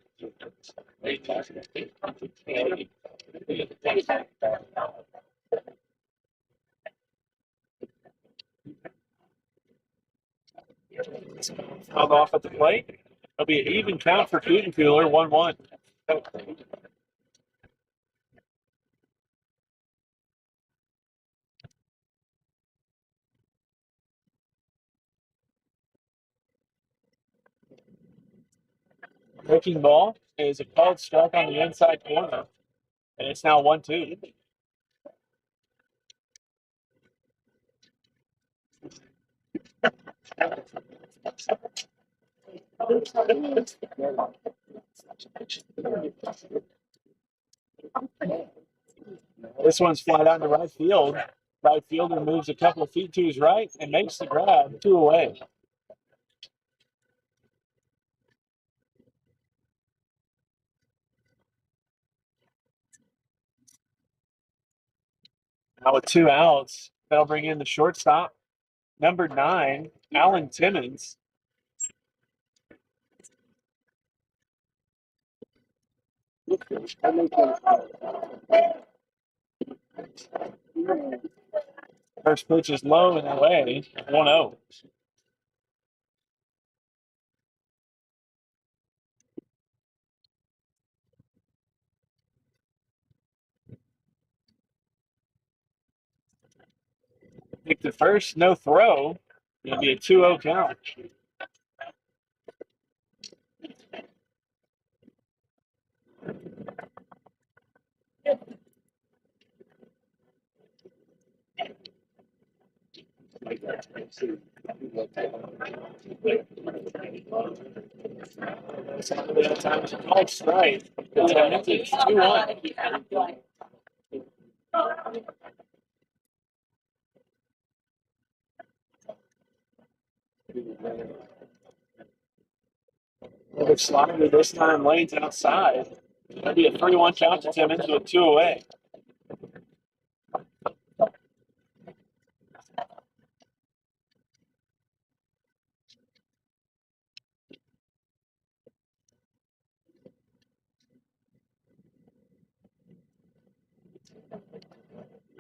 Fouled off at the plate. It'll be an even count for Kutencooler, 1-1. Breaking ball is a called strike on the inside corner, and it's now 1-2. This one's flat out into right field. Right fielder moves a couple of feet to his right and makes the grab, 2 away. Now with 2 outs, that'll bring in the shortstop, number 9, Alan Timmons. First pitch is low and away, 1-0. Pick the first, no throw. It'll be a 2-0 count. That time it's a called strike. It's 2-1. Another slider, this time lanes outside. It'll be a 3-1 count to Timmons with 2 away.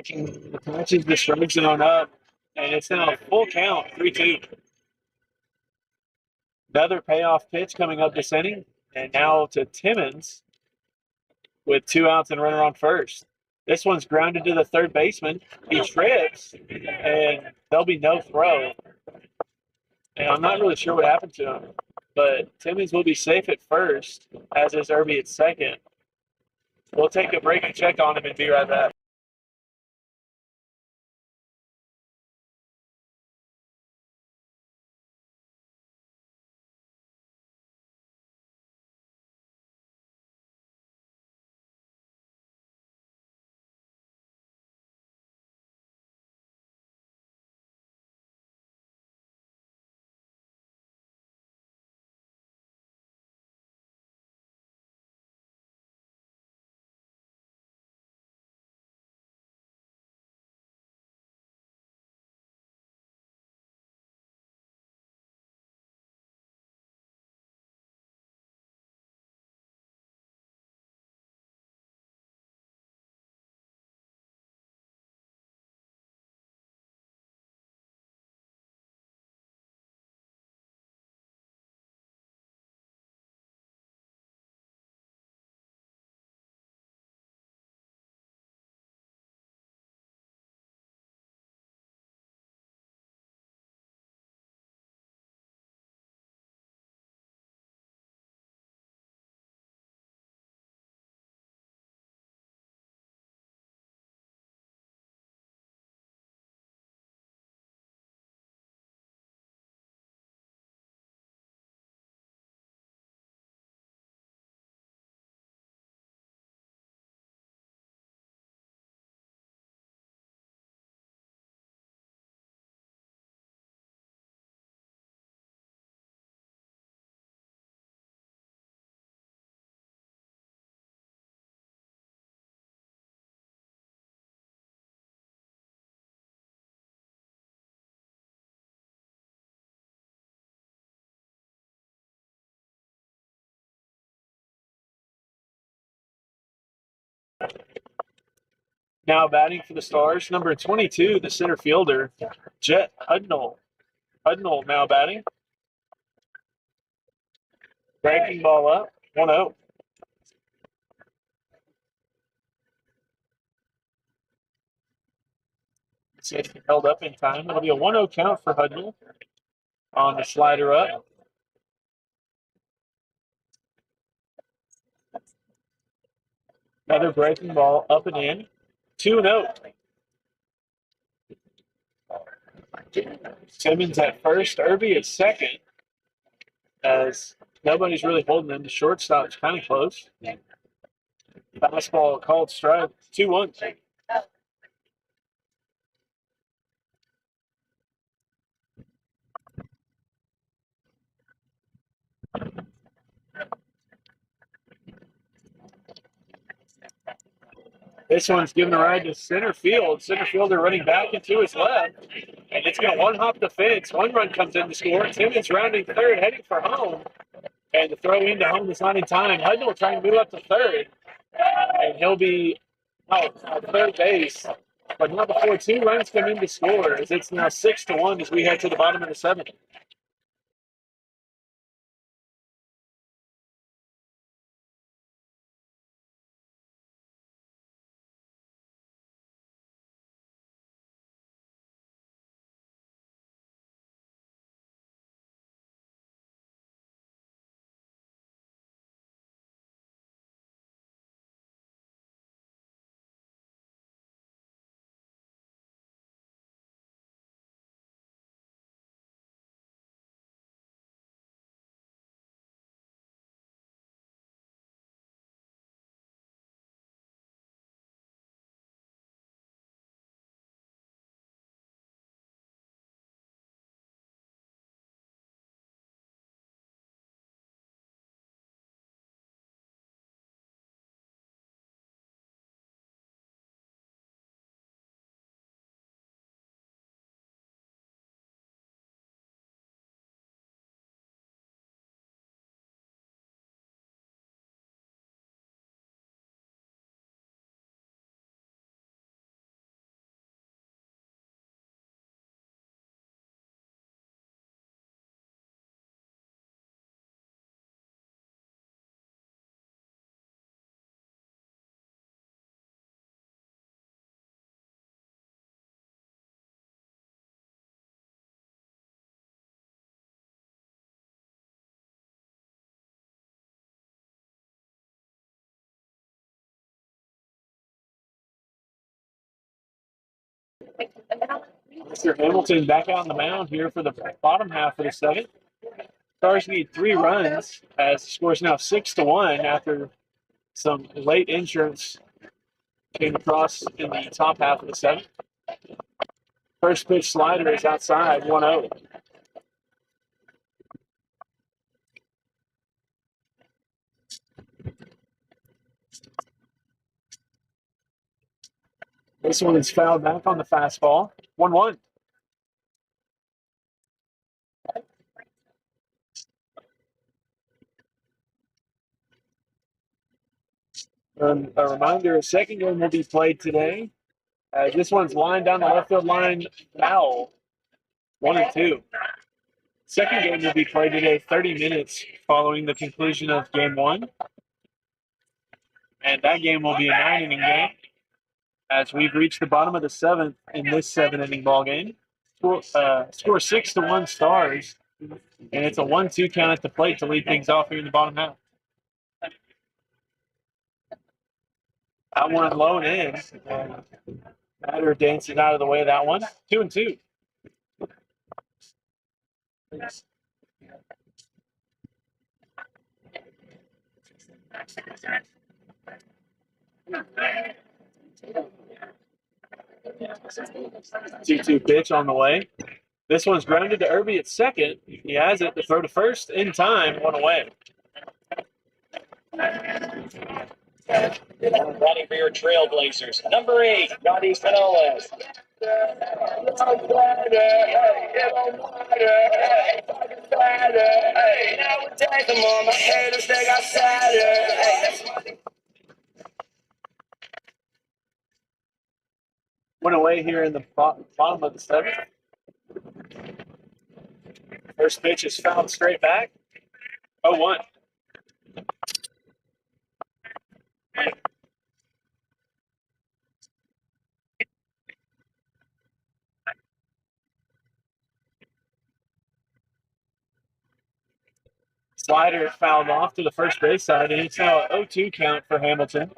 The catches the strike zone up, and it's now a full count, 3-2. Another payoff pitch coming up this inning, and now to Timmons with 2 outs and runner on first. This one's grounded to the third baseman. He trips, and there'll be no throw. And I'm not really sure what happened to him, but Timmons will be safe at first, as is Irby at second. We'll take a break and check on him and be right back. Now batting for the Stars, number 22, the center fielder, Jet Hudnall. Hudnall now batting. Breaking ball up, 1-0. See if it held up in time. It'll be a 1-0 count for Hudnall on the slider up. Another breaking ball up and in. 2-0. Simmons at first, Irby at second, as nobody's really holding him. The shortstop's kind of close. Fastball called strike, 2-1. This one's giving a ride to center field. Center fielder running back into his left. And it's going to one-hop the fence. One run comes in to score. Simmons rounding third, heading for home. And the throw into home is not in time. Hudnall trying to move up to third. And he'll be out at third base. But not before 2 runs come in to score, as it's now 6-1 as we head to the bottom of the 7th. Mr. Hamilton back out on the mound here for the bottom half of the 7th. Stars need 3 runs as the score is now 6-1 after some late insurance came across in the top half of the 7th. First pitch slider is outside, 1-0. This one is fouled back on the fastball, 1-1. A reminder, a second game will be played today. This one's lined down the left field line, foul, 1-2. Second game will be played today, 30 minutes following the conclusion of game 1. And that game will be a 9-inning game as we've reached the bottom of the 7th in this 7-inning ball game. Score 6-1 Stars, and it's a 1-2 count at the plate to lead things off here in the bottom half. That one low and in. Matter dances out of the way of that one. 2-2. Two pitch on the way. This one's grounded to Irby at second. He has it to throw to first in time, 1 away. Batting for your Trailblazers, number 8, Johnny Spinolas. It don't matter, hey, it don't matter, hey, fucking matter, hey, nowadays I'm on my haters, they got sadder, hey, that's money. Went away here in the bottom of the seventh. First pitch is fouled straight back. 0-1. Slider fouled off to the first base side, and it's now an 0-2 count for Hamilton.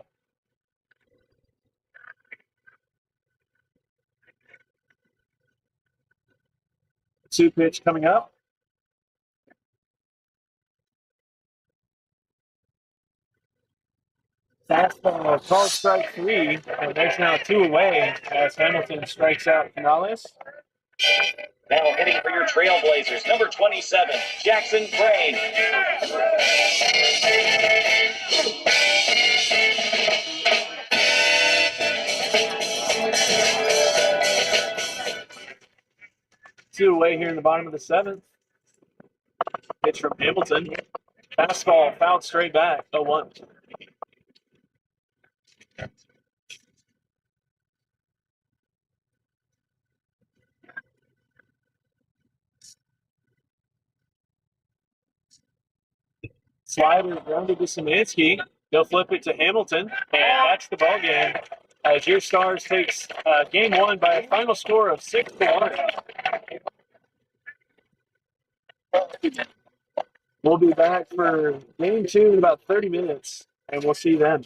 Two pitch coming up. Fastball called strike 3, and there's now 2 away as Hamilton strikes out Canales. Now hitting for your Trailblazers, number 27, Jackson Crane. Two away here in the bottom of the seventh. Pitch from Hamilton. Fastball fouled straight back. 0-1. Slider grounded to Szymanski. They'll flip it to Hamilton, and that's the ball game. As your Stars takes game 1 by a final score of 6-1. We'll be back for game 2 in about 30 minutes, and we'll see you then.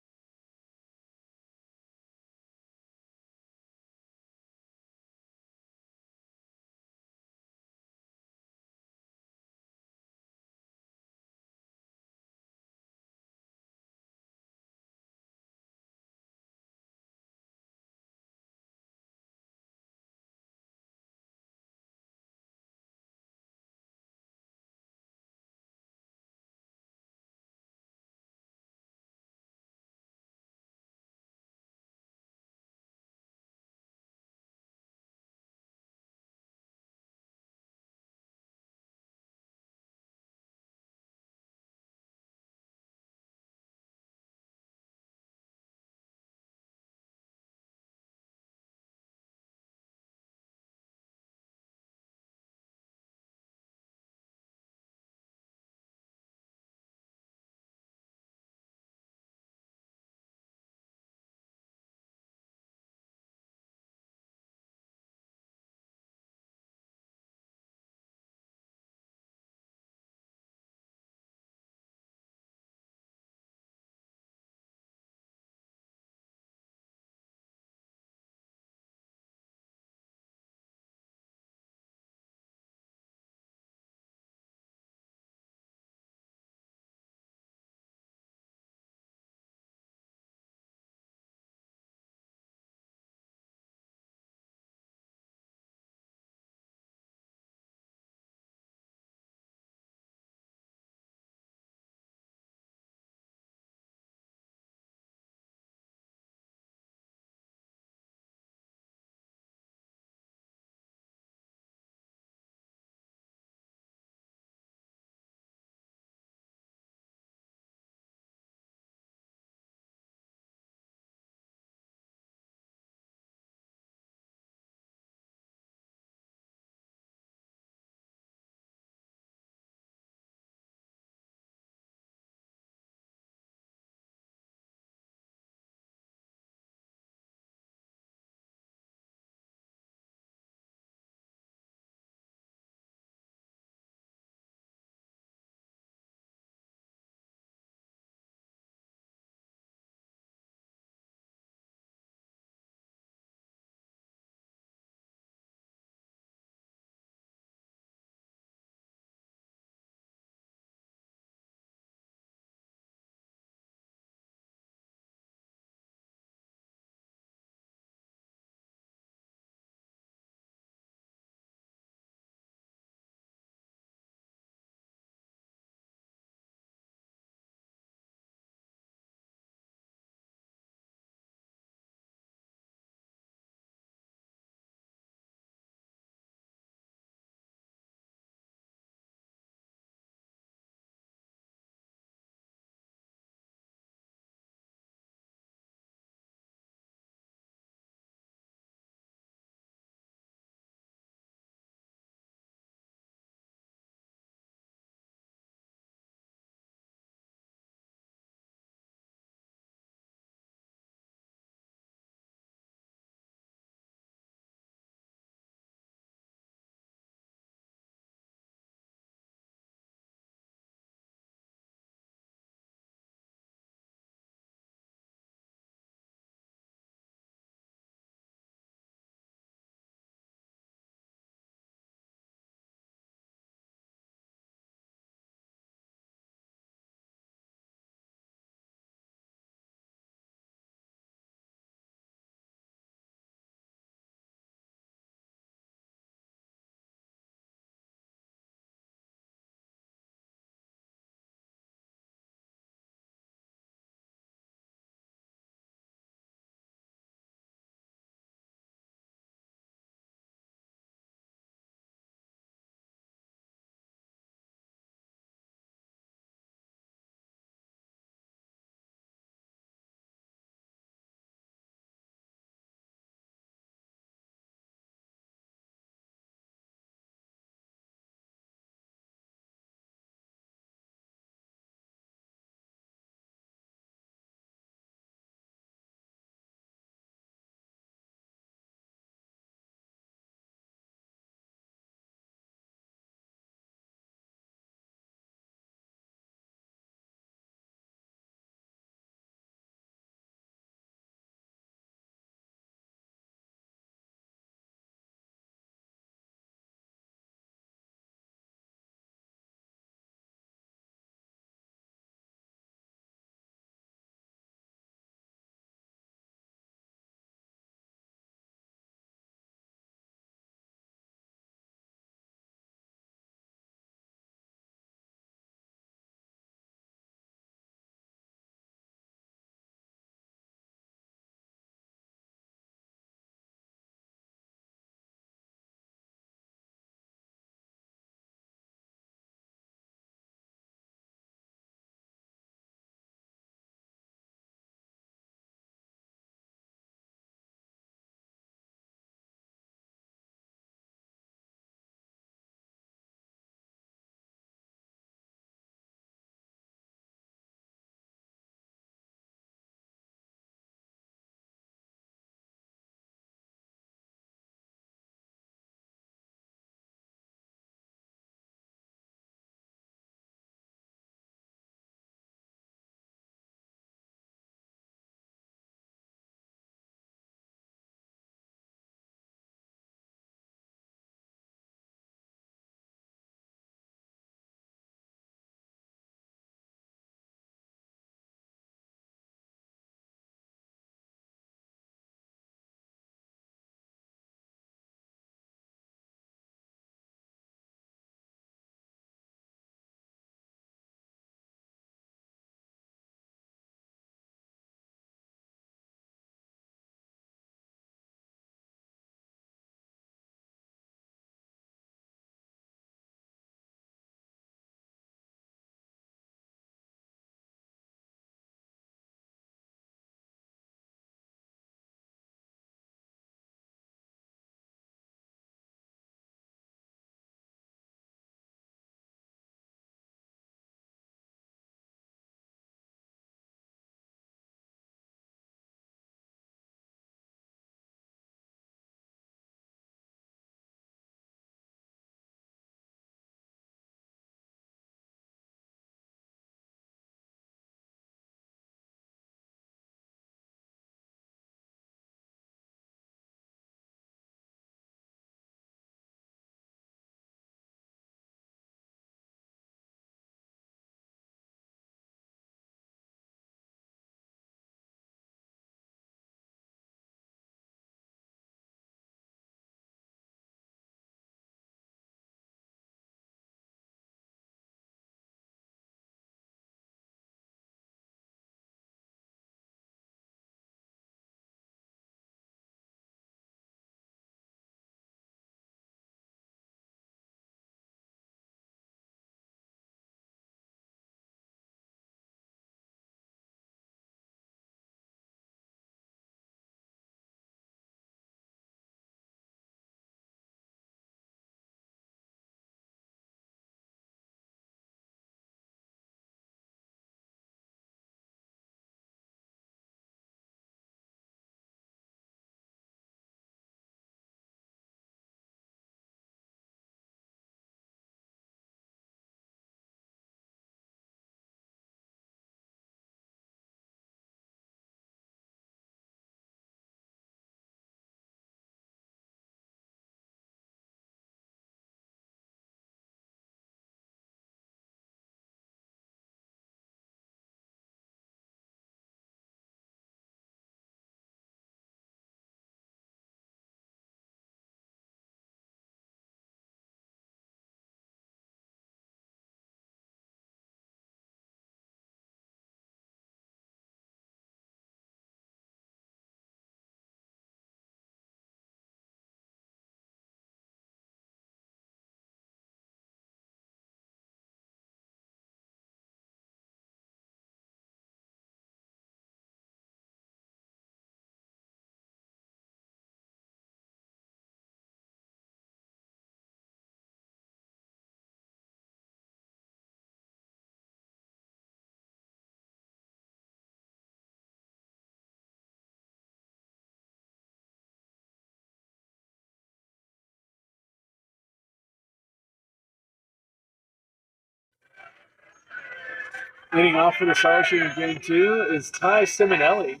Leading off for the Stars here in game 2 is Ty Simonelli.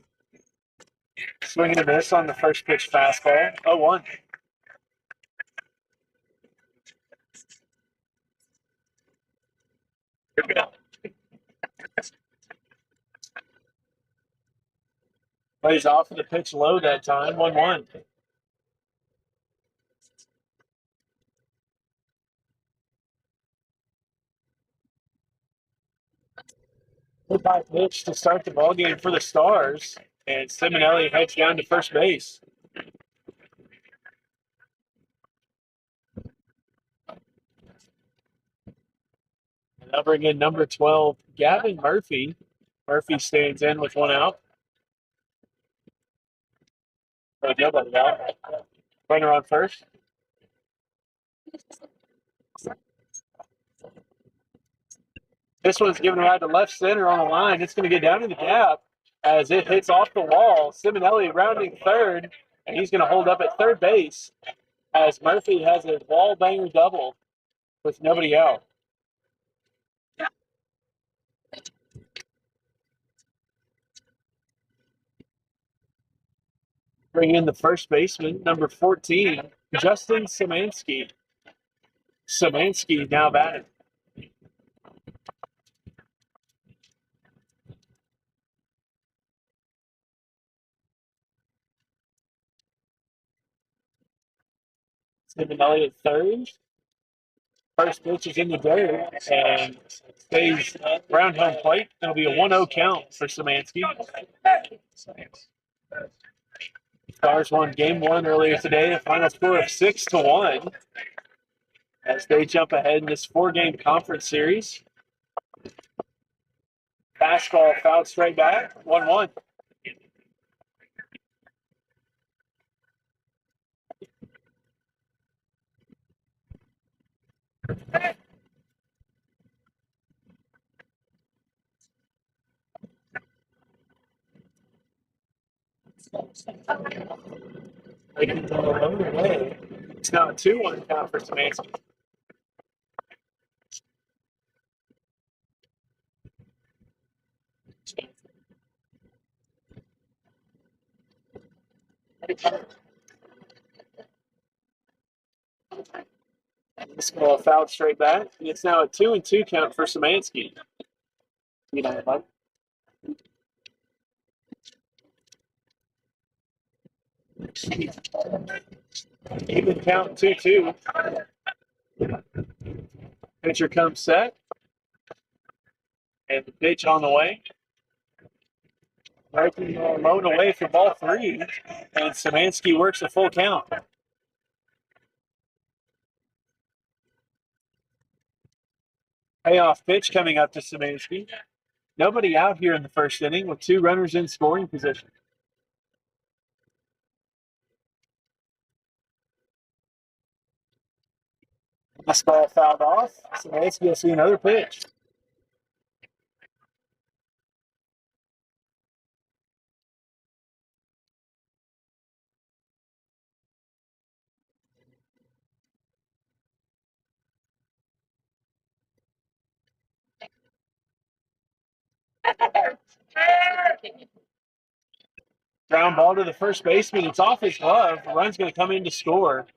Swinging a miss on the first pitch fastball. 0-1. Plays off of the pitch low that time. 1-1. Good high pitch to start the ball game for the Stars, and Simonelli heads down to first base. And they'll bring in number 12, Gavin Murphy. Murphy stands in with one out. Oh, nobody out. Runner on first. This one's given right to left center on the line. It's going to get down in the gap as it hits off the wall. Simonelli rounding third, and he's going to hold up at third base as Murphy has a wall banger double with nobody out. Bring in the first baseman, number 14, Justin Szymanski. Szymanski now batting. Simonelli at third. First pitch is in the dirt and stays around home plate. It'll be a 1-0 count for Szymanski. Stars won game 1 earlier today, a final score of 6-1 as they jump ahead in this 4-game conference series. Fastball fouled straight back, 1-1. It's now a 2-1 count for Szymanski. This ball fouled straight back, and it's now a 2-2 count for Szymanski. Even count 2-2. Pitcher comes set. And the pitch on the way. Murphy low and away for ball 3. And Szymanski works a full count. Payoff pitch coming up to Szymanski. Nobody out here in the first inning with 2 runners in scoring position. This ball fouled off. Szymanski will see another pitch. Ground ball to the first baseman. It's off his glove. The run's going to come in to score.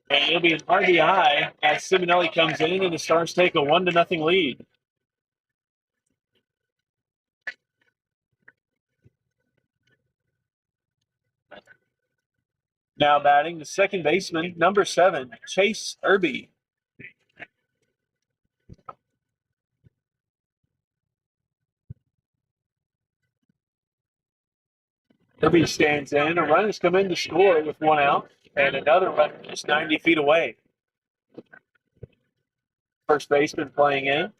And it'll be an RBI as Simonelli comes in and the Stars take a 1-0 lead. Now batting the second baseman, number 7, Chase Irby. Irby stands in. A run has come in to score with 1 out, and another run just 90 feet away. First baseman playing in.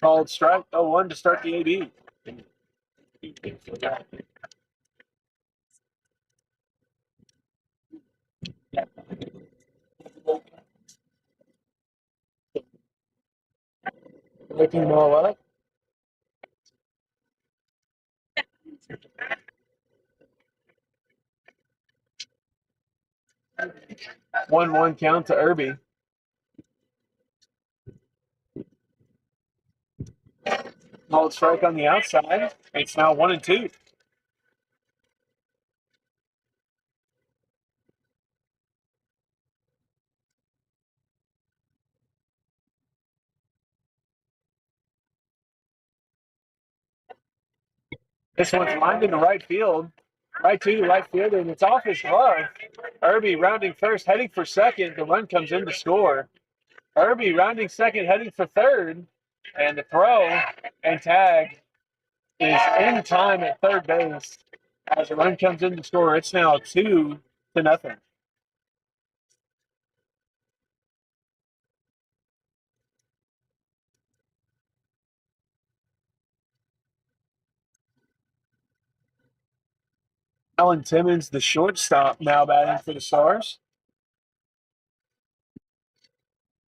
Called strike 0-1 to start the AB. Looking them all up. One count to Irby. Called strike on the outside. It's now 1-2. This one's lined into right field. Right to the right field, and it's off his glove. Irby rounding first, heading for second. The run comes in to score. Irby rounding second, heading for third. And the throw and tag is in time at third base. As the run comes in to score, it's now 2-0. Alan Timmons, the shortstop, now batting for the Stars.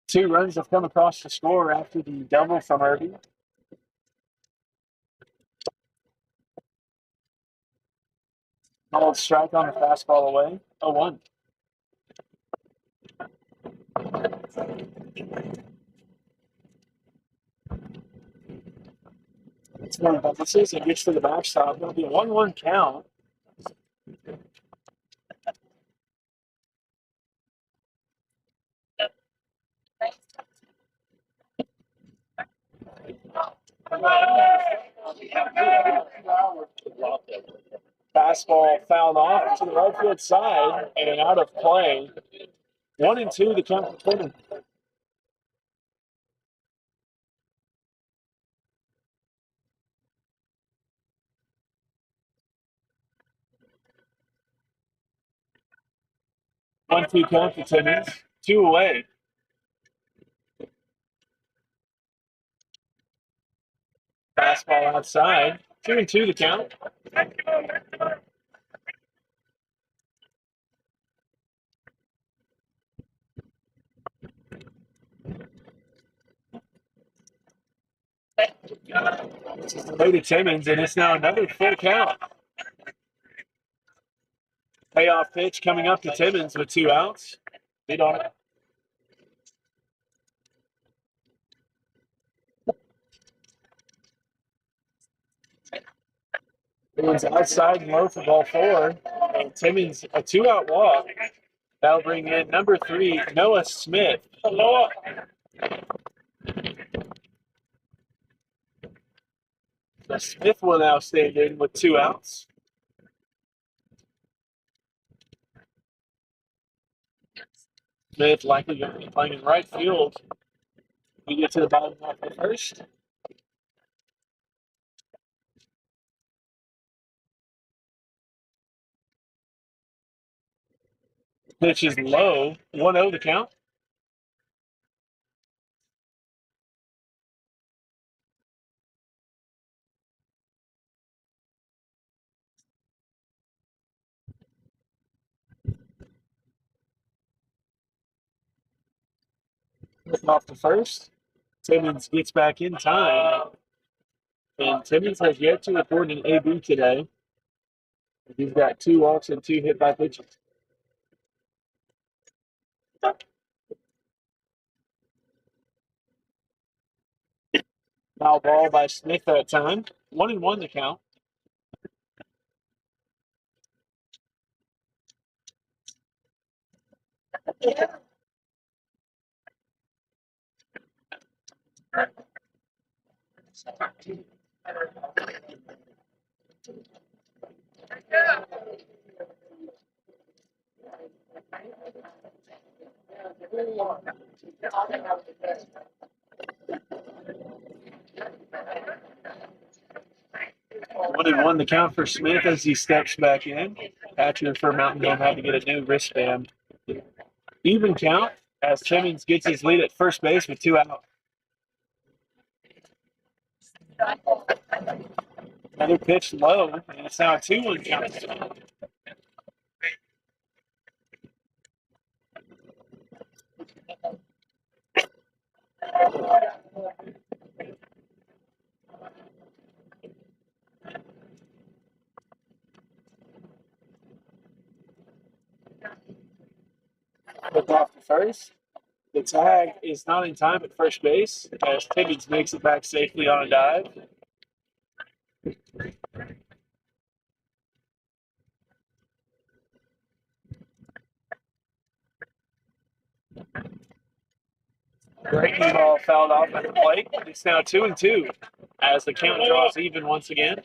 2 runs have come across the score after the double from Irby. Called strike on the fastball away. 0-1. It's one of the bounces. It gets to the backstop. It'll be a 1-1 count. Fastball fouled off to the right field side and out of play. 1-2 to count for Timmons. One-two count for Timmons. 2 away. Fastball outside. 2-2 to count. Way to Timmons, and it's now another full count. Payoff pitch coming up to Timmons with 2 outs. Lead on it. Timmons outside and low for ball 4. And Timmons a 2-out walk. That'll bring in number 3, Noah Smith. Noah. Smith will now stand in with 2 outs. Smith likely going to be playing in right field. We get to the bottom half of the first. Pitch is low. 1-0 to count. Off the first. Timmons gets back in time. And Timmons has yet to report an AB today. He's got 2 walks and 2 hit by pitches. Foul ball by Smith that time. 1-1 to count. One and one the count for Smith as he steps back in. Catcher for Mountain Home had to get a new wristband. Even count as Timmons gets his lead at first base with 2 out. Another pitch low, and it's now a 2-1 count. Look off the first. The tag is not in time at first base as Timmons makes it back safely on a dive. Breaking ball fouled off at the plate. It's now 2-2 as the count draws even once again.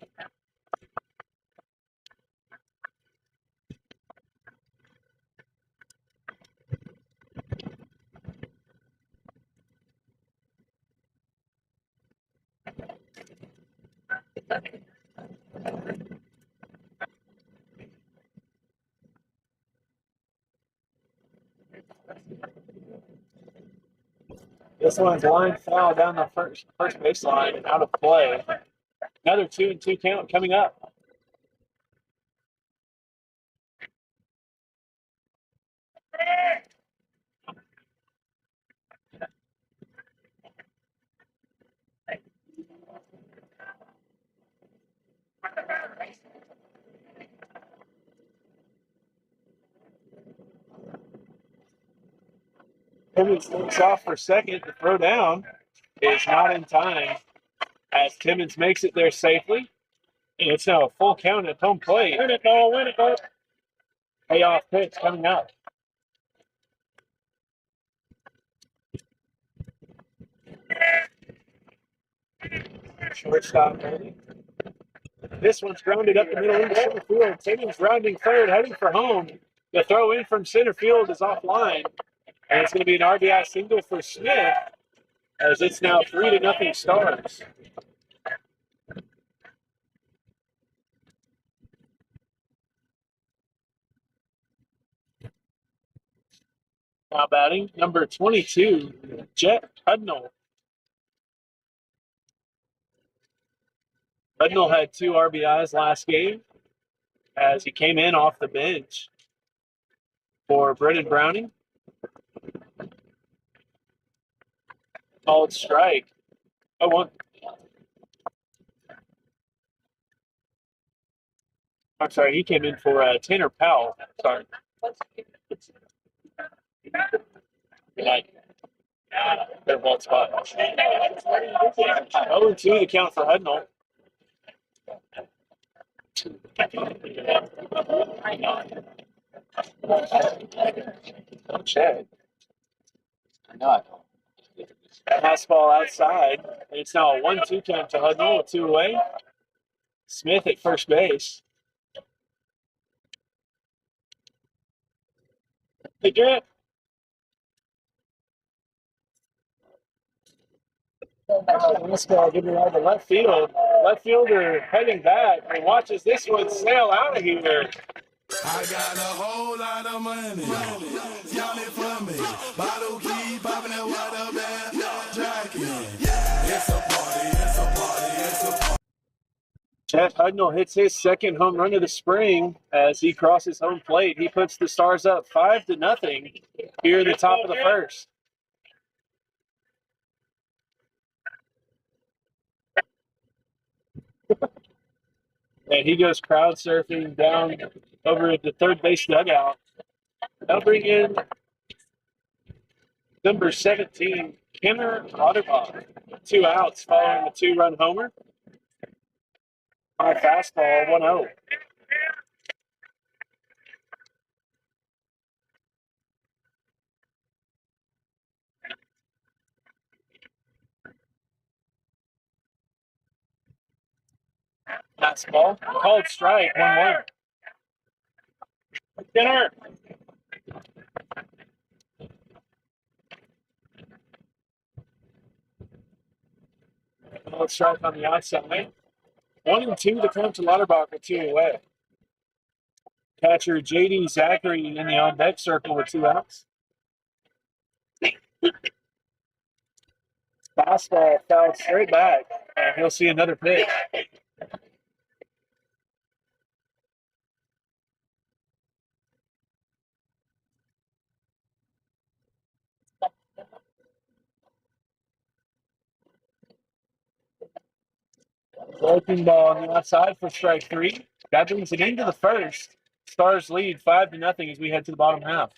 This one's line foul down the first baseline, out of play. Another 2-2 count coming up. Timmons looks off for second. The throw down is not in time as Timmons makes it there safely. And it's now a full count at home plate. Win it, Noel. Win it, Noel. Payoff pitch coming up. Shortstop ready. This one's grounded up the middle into center field. Timmons rounding third, heading for home. The throw in from center field is offline. And it's going to be an RBI single for Smith as it's now 3-0 Stars. Now batting, number 22, Jet Hudnall. Hudnall had 2 RBIs last game as he came in off the bench for Brennan Browning. Called strike. Oh, one. I'm sorry, he came in for Tanner Powell. Sorry. Good night. They're both spots. 0-2 to count for Hudnall. Check. Fastball outside. It's now a 1-2 count to Hudnall with 2 away. Smith at first base. Hey, Garrett. Fastball giving out to left field. Left fielder heading back and watches this one sail out of here. I got a whole lot of money. Y'all it for me. Bottle key popping that water bag. Jacking. It's a party, it's a party, it's a party. Jet Hudnall hits his second home run of the spring as he crosses home plate. He puts the Stars up 5-0 here in the top of the first. And he goes crowd surfing down over at the third base dugout. They'll bring in number 17, Kenner Lauterbach. 2 outs following the 2-run homer. On a fastball, 1-0. Fastball, called strike, 1-1. Kenner. Called strike on the outside. 1-2 to come to Lauterbach with 2 away. Catcher J.D. Zachary in the on-deck circle with 2 outs. Fastball fouled straight back, and he'll see another pitch. Breaking ball on the outside for strike 3. That brings it into the first. Stars lead 5-0 as we head to the bottom half.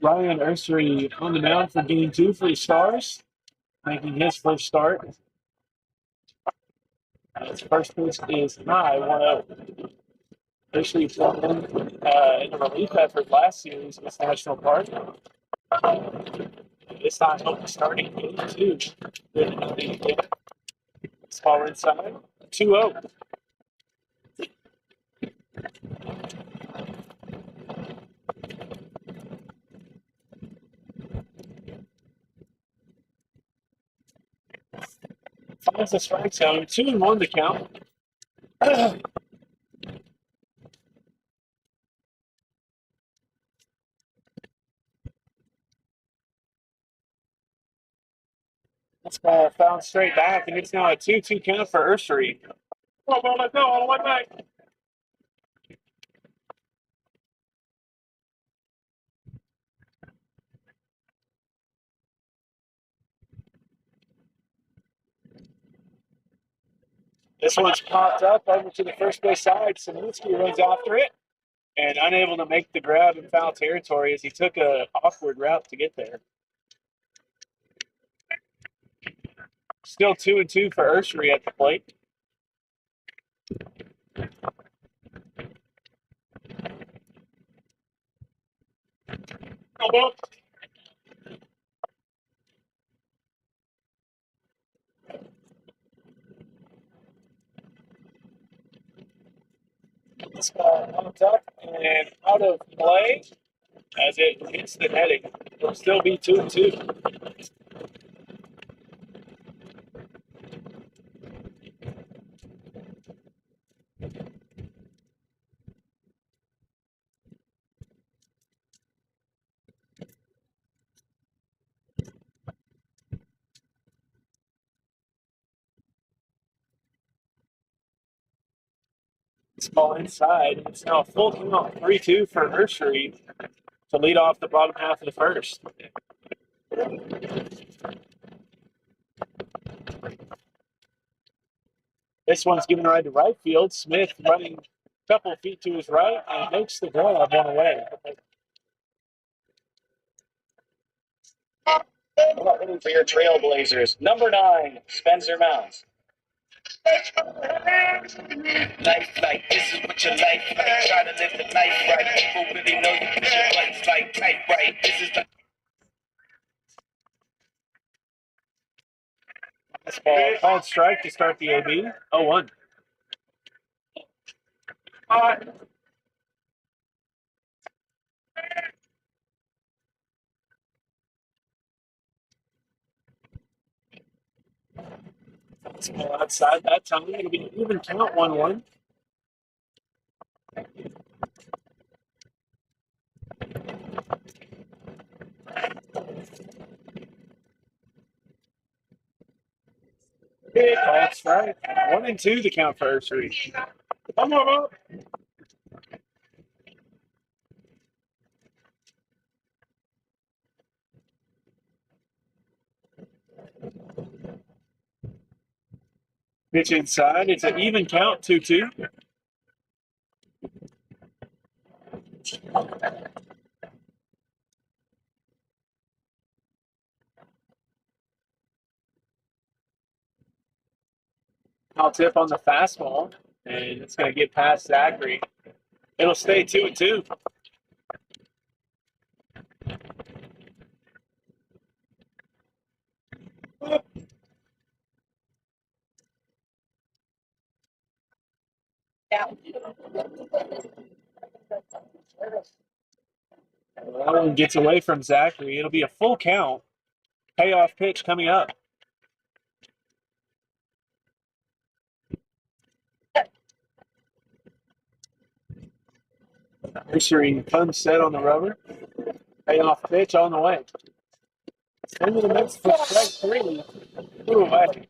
Ryan Ursery on the mound for game 2 for the Stars, making his first start. His first pitch is high, 1-0. Ursery filled in a relief effort last series against National Park. This time he'll be starting game 2. Small inside, 2-0. Finds the strike zone, 2-1 to count. This ball found straight back, and it's now a 2-2 count for Ursery. Oh, ball let go all the way back. This one's popped up over to the first base side. Saminsky runs after it and unable to make the grab in foul territory as he took an awkward route to get there. Still 2-2 for Ursery at the plate. This ball popped up and out of play as it hits the netting. It'll still be 2-2. This ball inside. It's now a full count, 3-2 for Ursery to lead off the bottom half of the first. This one's given right to right field. Smith running a couple feet to his right and makes the grab one away. Hitting for your Trailblazers, number 9, Spencer Mounds. Life like this is what your life like. Try to live the life right. People really know you put your life like tight right. This is the This ball called strike to start the AB. 0-1. This ball outside that time. It'll be an even count, 1-1. Called strike. 1-2 the count for Ursery. One more ball. Pitch inside. It's an even count, 2-2. I'll tip on the fastball, and it's going to get past Zachary. It'll stay 2-2. That one gets away from Zachary. It'll be a full count. Payoff pitch coming up. Ursery comes set on the rubber. Payoff pitch on the way. Into the mix for strike 3. Ooh, away.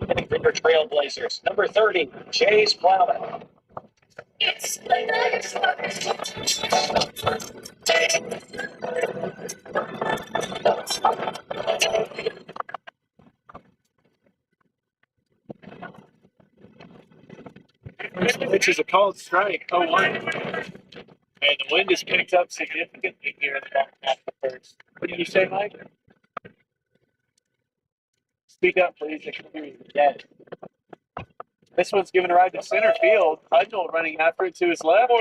Hitting for your Trailblazers, number 30, Chase Plowman. pitch is a called strike, 0-1. And the wind has picked up significantly here in the back half of the first. What did you say, Mike? Speak up, please. I can hear you. Yeah. This one's given a ride to center field. Hudnall running after it to his left.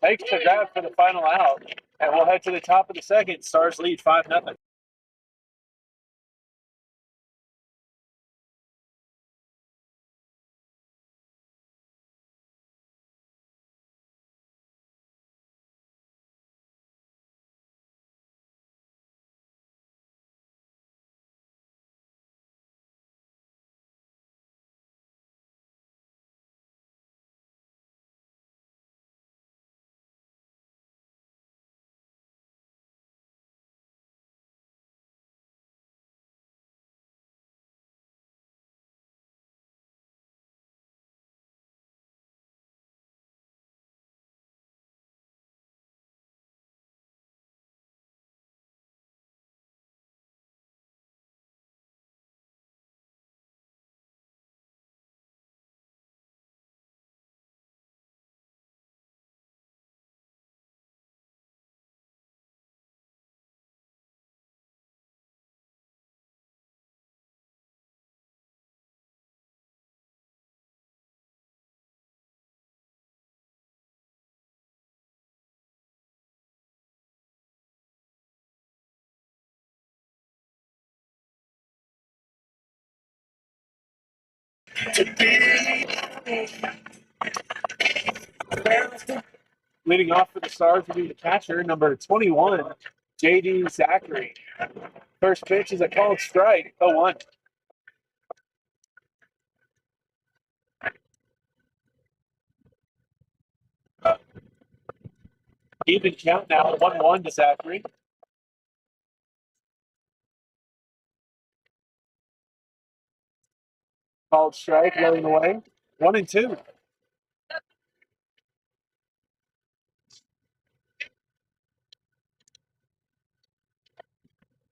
Makes the grab for the final out. And we'll head to the top of the second. Stars lead 5-0. Leading off for the Stars will be the catcher, number 21, J.D. Zachary. First pitch is a called strike, 0-1. Even count now, 1-1 to Zachary. Called strike, rolling away. 1-2.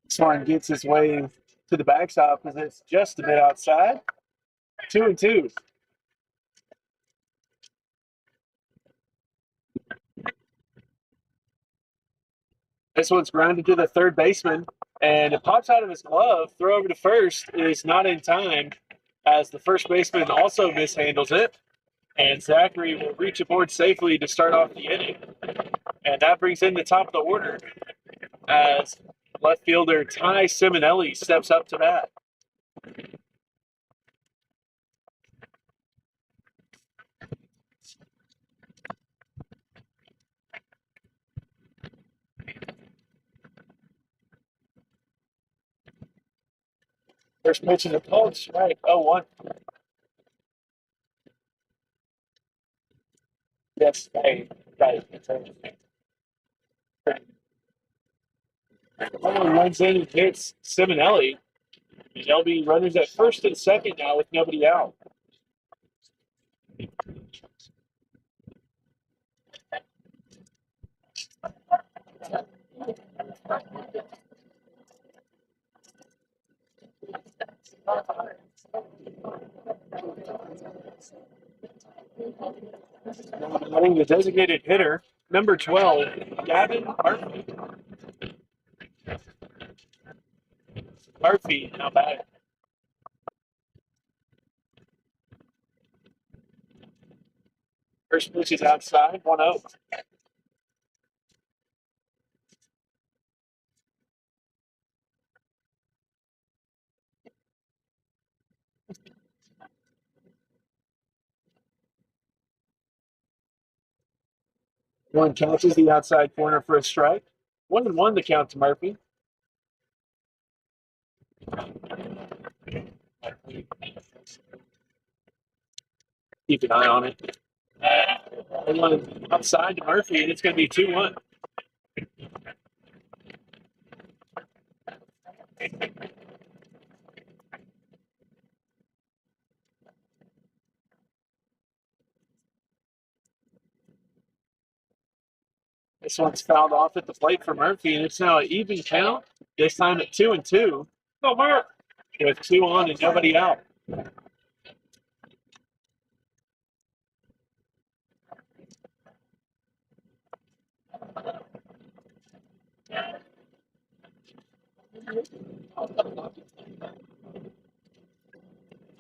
Swan gets his way to the backstop because it's just a bit outside. 2-2. This one's grounded to the third baseman, and it pops out of his glove. Throw over to first is not in time as the first baseman also mishandles it. And Zachary will reach aboard safely to start off the inning. And that brings in the top of the order as left fielder Ty Simonelli steps up to bat. First pitch is a called strike, 0-1. Yes, hey, right. Someone runs in and hits Simonelli. And there'll be runners at first and second now with nobody out. Running the designated hitter, number 12, Gavin Murphy. Murphy now batting. First pitch is outside, 1-0. One catches the outside corner for a strike. 1-1 to count to Murphy. Keep an eye on it. One outside to Murphy, and it's going to be 2-1. This one's fouled off at the plate for Murphy, and it's now an even count. This time at 2-2. Go Murph! With 2 on and nobody out.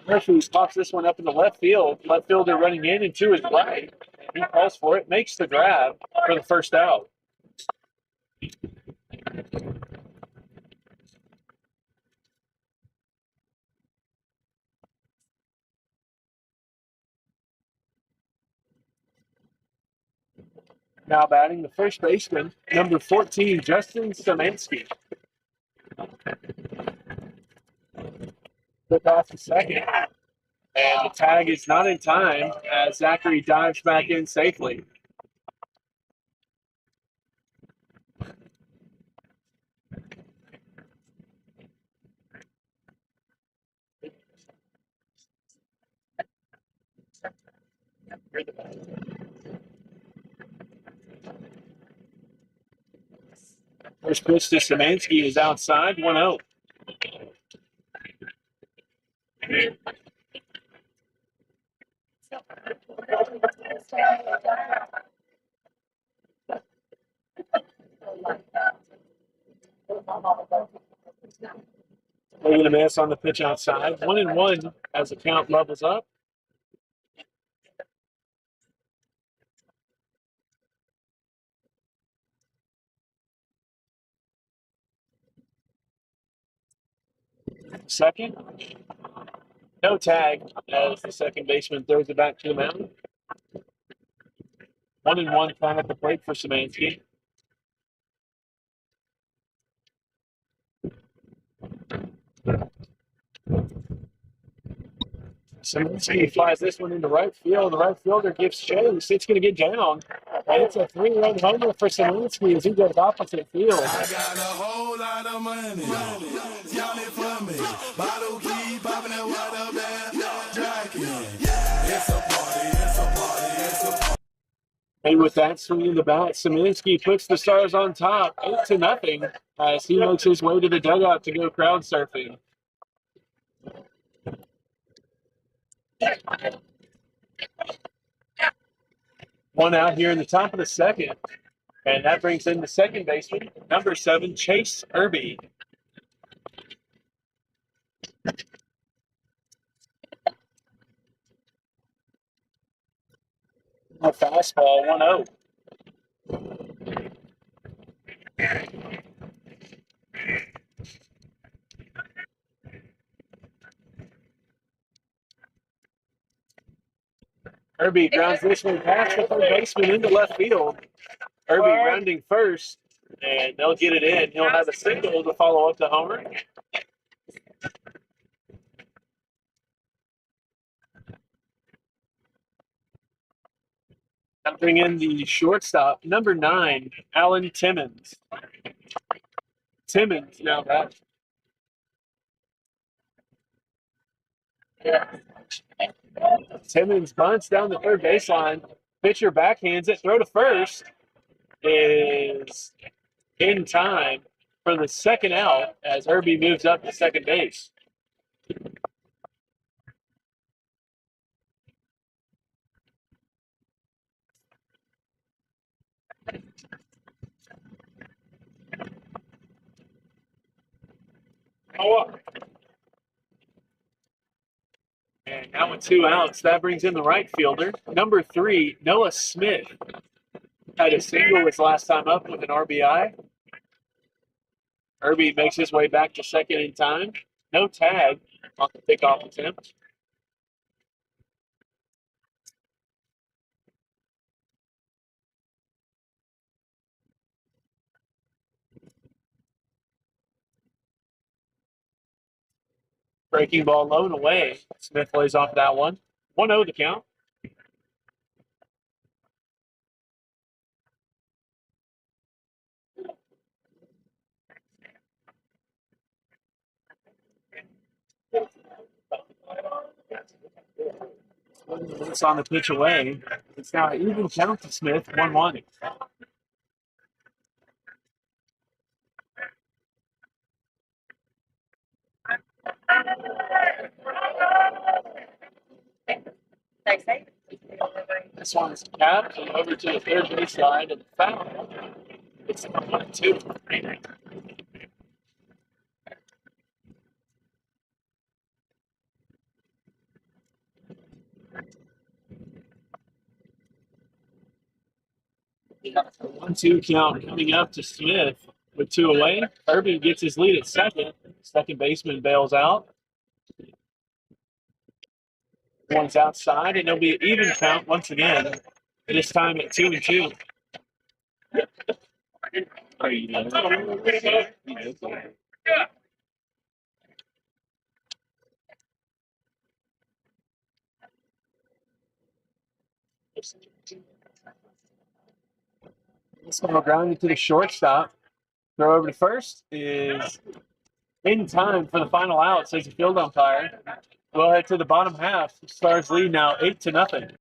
Murphy's pops this one up in the left field. Left fielder running in and to his right. He calls for it, makes the grab for the first out. Now batting the first baseman, number 14, Justin Szymanski. The pass to second. And the tag is not in time as Zachary dives back in safely. First pitch to Szymanski is outside, 1-0. Taking a miss on the pitch outside. 1-1 as the count levels up. Second. No tag as the second baseman throws it back to the mound. 1-1 count at the plate for Szymanski. Szymanski flies this one into right field. The right fielder gives chase. It's going to get down. And it's a 3-run homer for Szymanski as he goes opposite field. I got a whole lot of money. Y'all it for me. Bottle keep popping that water bag. Jacking. It's a party, it's a party, it's a party. And with that swing in the bat, Szymanski puts the Stars on top, 8-0, as he makes his way to the dugout to go crowd surfing. One out here in the top of the second, and that brings in the second baseman, number 7, Chase Irby. A fastball, 1-0. Irby grounds this one past the third baseman into left field. Irby rounding first, and they'll get it in. He'll have a single to follow up the homer. I'll bring in the shortstop, number 9, Alan Timmons. Timmons now back. Timmons bunts down the third baseline. Pitcher backhands it. Throw to first is in time for the second out as Irby moves up to second base. And now with 2 outs, that brings in the right fielder, number 3, Noah Smith. Had a single his last time up with an RBI. Irby makes his way back to second in time. No tag on the pickoff attempt. Breaking ball low and away. Smith lays off that one. 1-0 the count. It's on the pitch away. It's now an even count to Smith, 1-1. This one's capped and over to the third base side and foul. It's 1-2. 1-2 count coming up to Smith with 2 away. Irving gets his lead at second. Second baseman bails out. One's outside, and it'll be an even count once again. This time at 2-2. This one will ground it to the shortstop. Throw over to first is in time for the final out, says the field umpire. We'll head to the bottom half. Stars lead now 8-0.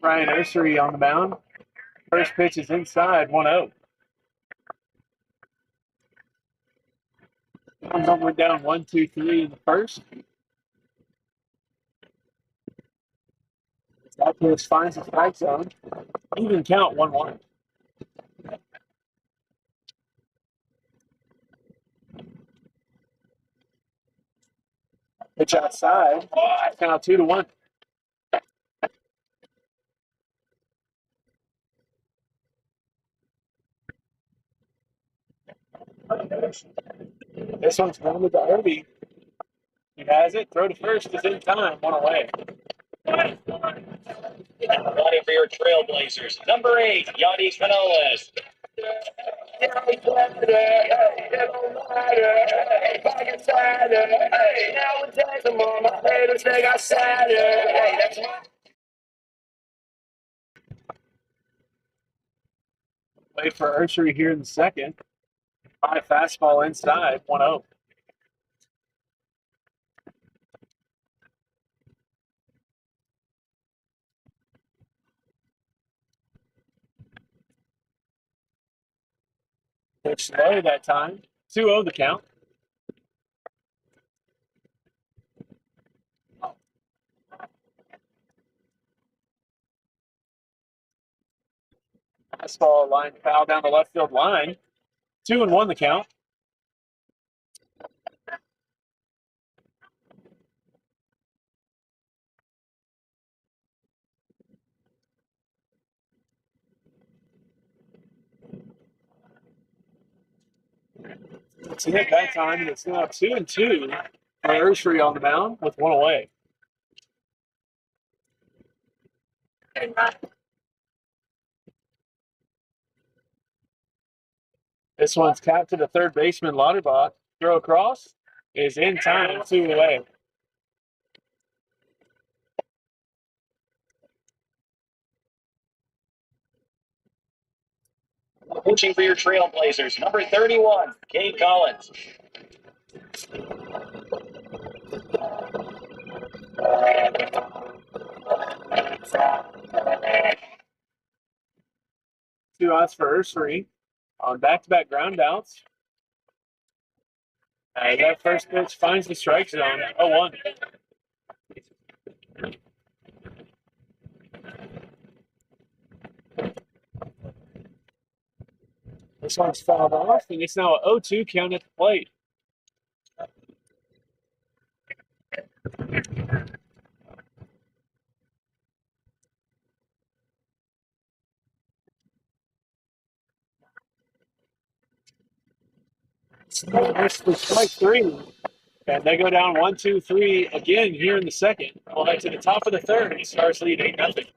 Ryan Ursery on the mound. First pitch is inside, 1-0. Went down 1-2-3 in the first. That pitch finds the strike zone. Even count 1-1. Pitch outside. Count 2-1. This one's grounded to Irby. He has it. Throw to first is in time. 1 away. Batting for your Trailblazers, number 8, Yadi's Manoles. It don't matter, hey, it don't matter, hey, pocket sadder, hey, nowadays I'm on my haters, they got sadder, hey, that's my Wait for Ursery here in the second. High fastball inside, 1-0. Pitch slow that time. 2-0 the count. Fastball line foul down the left field line. 2-1 the count. It's a hit that time, and it's now 2-2 for Ursery on the mound with 1 away. This one's capped to the third baseman, Lauterbach. Throw across is in time, 2 away. Pitching for your Trailblazers, number 31, Gabe Collins. Two outs for Ursery. on back-to-back ground outs. That first pitch finds the strike zone. 0-1. This one's fouled off, and it's now an 0-2 count at the plate. This was strike 3. And they go down 1-2-3 again here in the second. Well, to the top of the third, the Stars lead 8-0.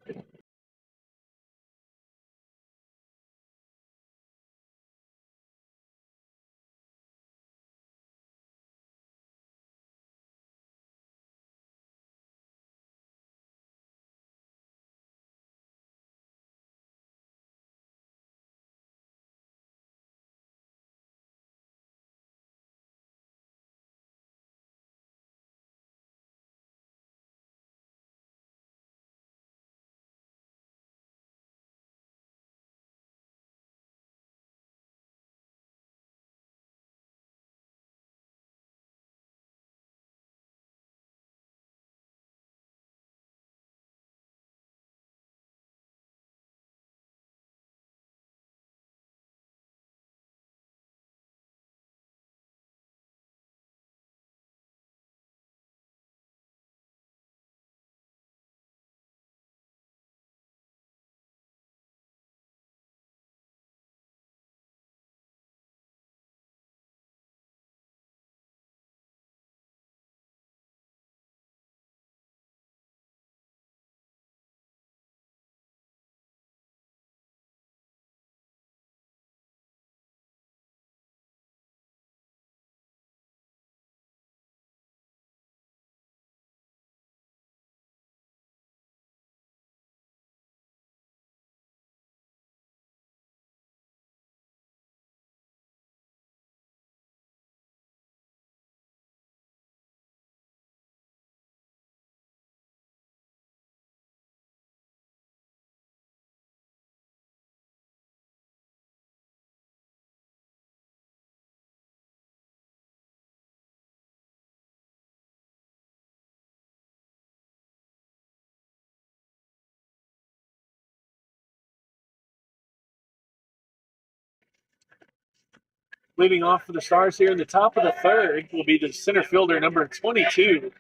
Leading off for the Stars here in the top of the third will be the center fielder, number 22,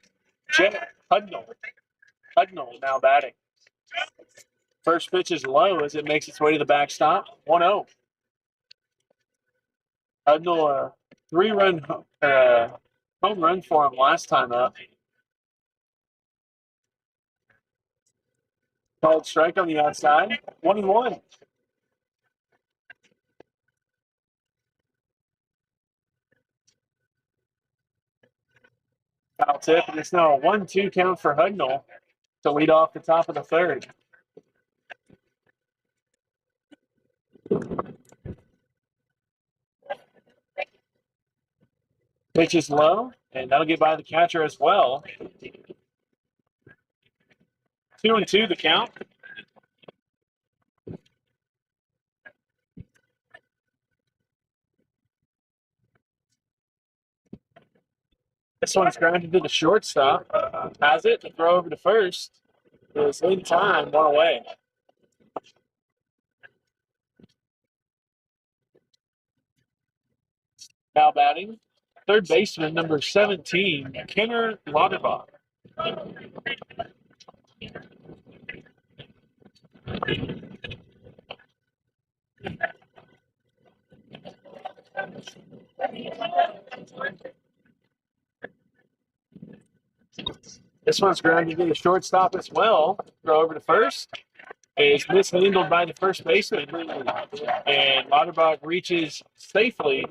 Jet Hudnall. Hudnall now batting. First pitch is low as it makes its way to the backstop. 1-0. Hudnall, a 3-run home run for him last time up. Called strike on the outside. 1-1. Foul tip, and it's now a 1-2 count for Hudnall to lead off the top of the third. Pitch is low, and that'll get by the catcher as well. 2-2 the count. This one's grounded to the shortstop. Has it. The throw over to first is in time, 1 away. Now batting, third baseman, number 17, Kenner Lauterbach. This one's grounded to the shortstop as well. Throw over to first is mishandled by the first baseman, and Lauterbach reaches safely.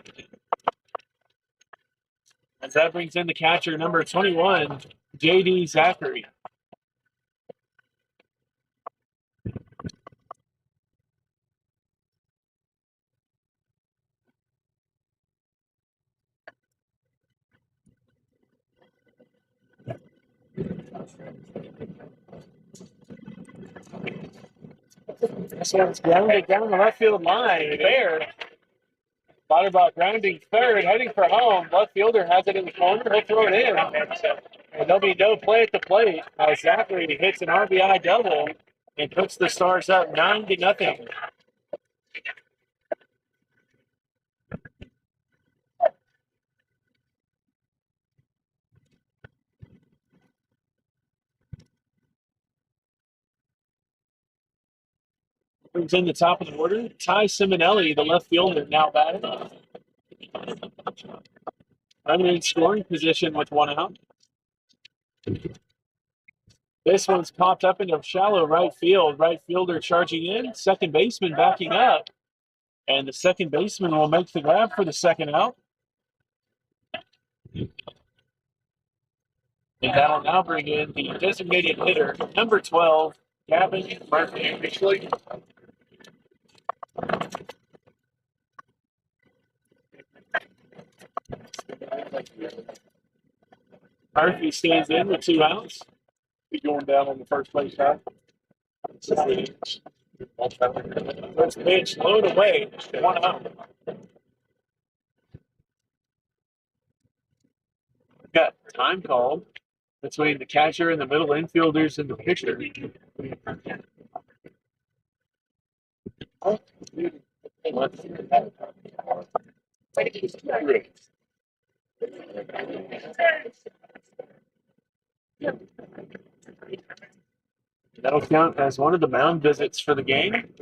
As that brings in the catcher, number 21, J.D. Zachary. This one's grounded down the left field line. There Lauterbach grounding third, heading for home. Left fielder has it in the corner. He'll throw it in. And there'll be no play at the plate as Zachary hits an RBI double and puts the Stars up 9-0. Brings in the top of the order. Ty Simonelli, the left fielder, now batting. Runner in scoring position with one out. This one's popped up into shallow right field. Right fielder charging in. Second baseman backing up. And the second baseman will make the grab for the second out. And that'll now bring in the designated hitter, number 12, Gavin Murphy. Murphy stands in with 2 outs. He going down on the first base side. Let's pitch low and away. 1 out. Got time called between the catcher and the middle infielders and the pitcher. That'll count as one of the mound visits for the game.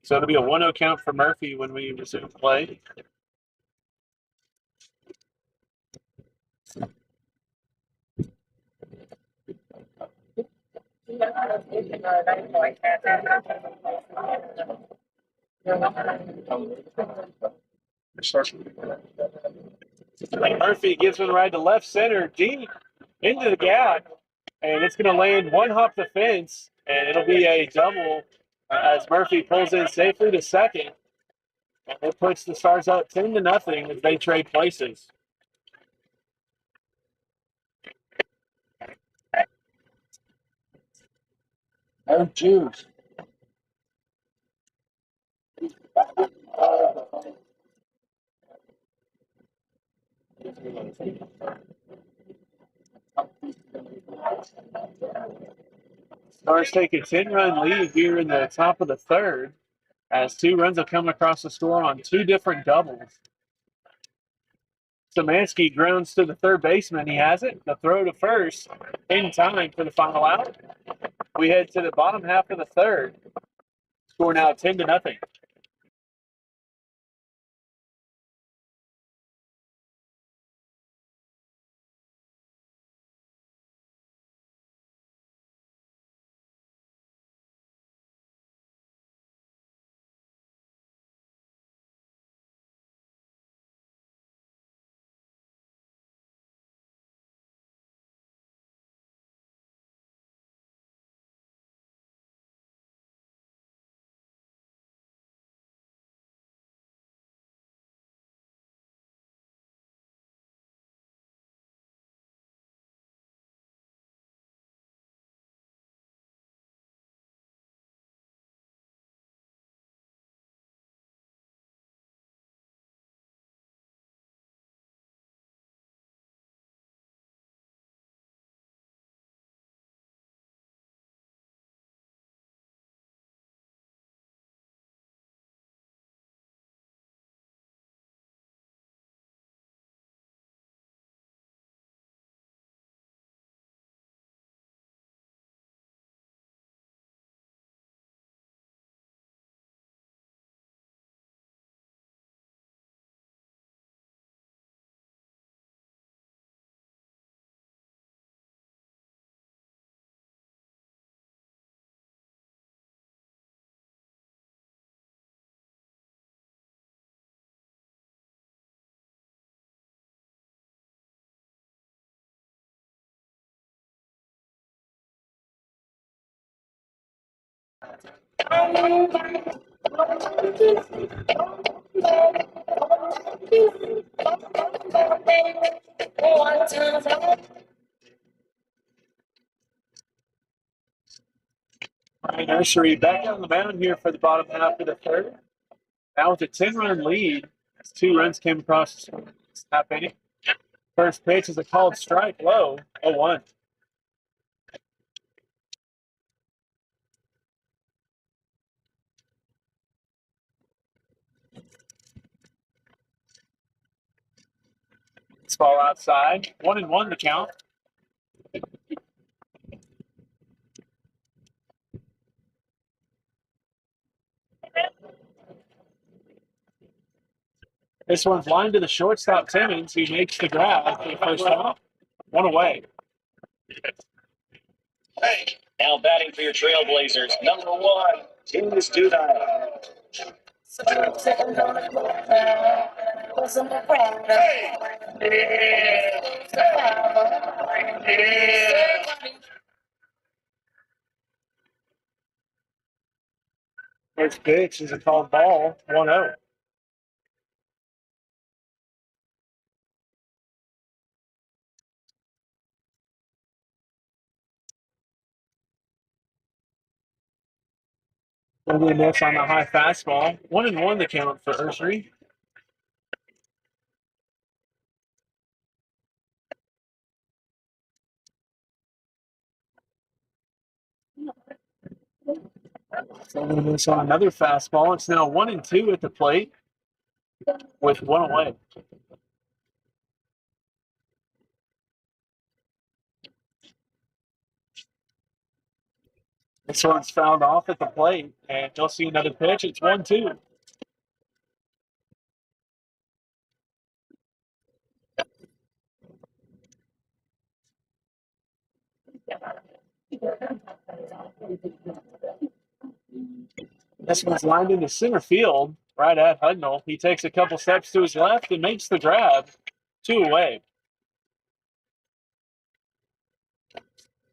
So it'll be a 1-0 count for Murphy when we resume play. Murphy gives one right to left center, deep into the gap, and it's going to land one hop the fence, and it'll be a double as Murphy pulls in safely to second. And it puts the Stars up 10-0 as they trade places. No juice. Stars take a 10-run lead here in the top of the third as 2 runs have come across the score on 2 different doubles. Szymanski grounds to the third baseman. He has it. The throw to first in time for the final out. We head to the bottom half of the third. Score now 10-0. Ryan Nursery back on the mound here for the bottom half of the third. Now with a 10-run lead, 2 runs came across the top inning. First pitch is a called strike low, 0-1. It's ball outside. 1-1 the count. This one's lined to the shortstop Timmons, who makes the grab for the first out. 1 away. Now batting for your Trailblazers, number 1, Tunis Dudai. First pitch is a called ball, 1-0. Only miss on the high fastball. 1-1 the count for Ursery. Only miss on another fastball. It's now 1-2 at the plate with 1 away. This one's fouled off at the plate, and you'll see another pitch. It's 1-2. This one's lined into center field, right at Hudnall. He takes a couple steps to his left and makes the grab. 2 away.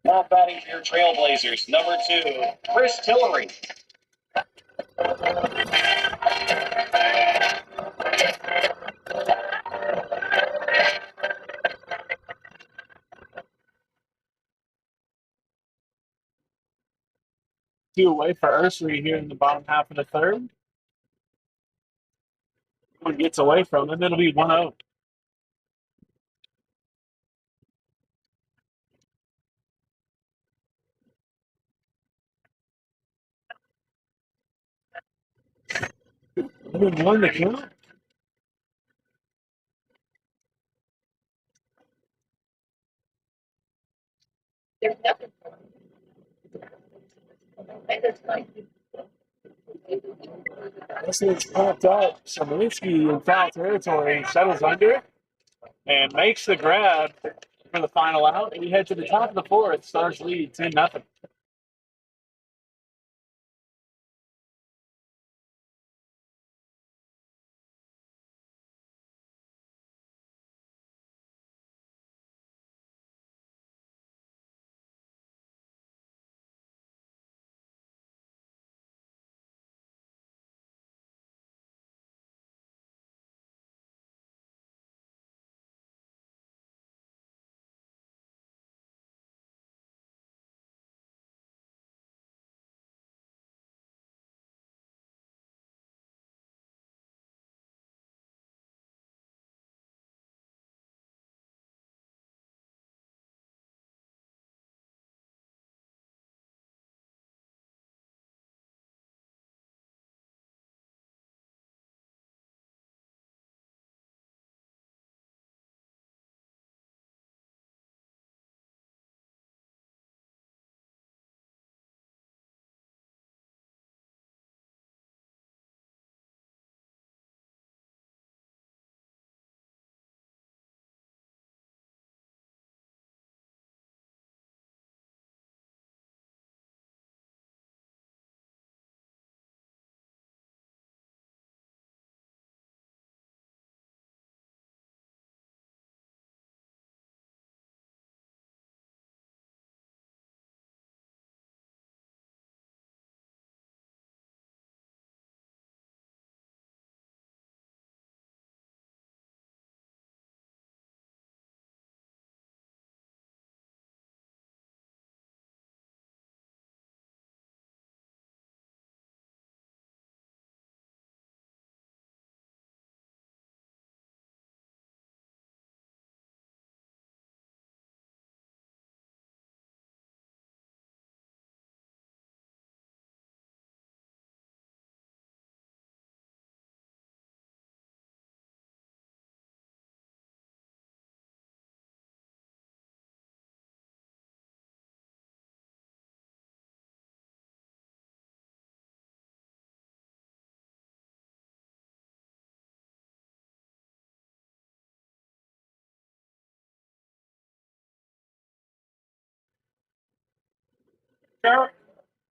Now batting for your Trailblazers, number 2, Chris Tillery. 2 away for Ursery here in the bottom half of the third. One gets away from him, it'll be 1-0. Won the count. This one's popped up. Smolinski in foul territory settles under and makes the grab for the final out. We head to the top of the fourth. Stars lead 10-0.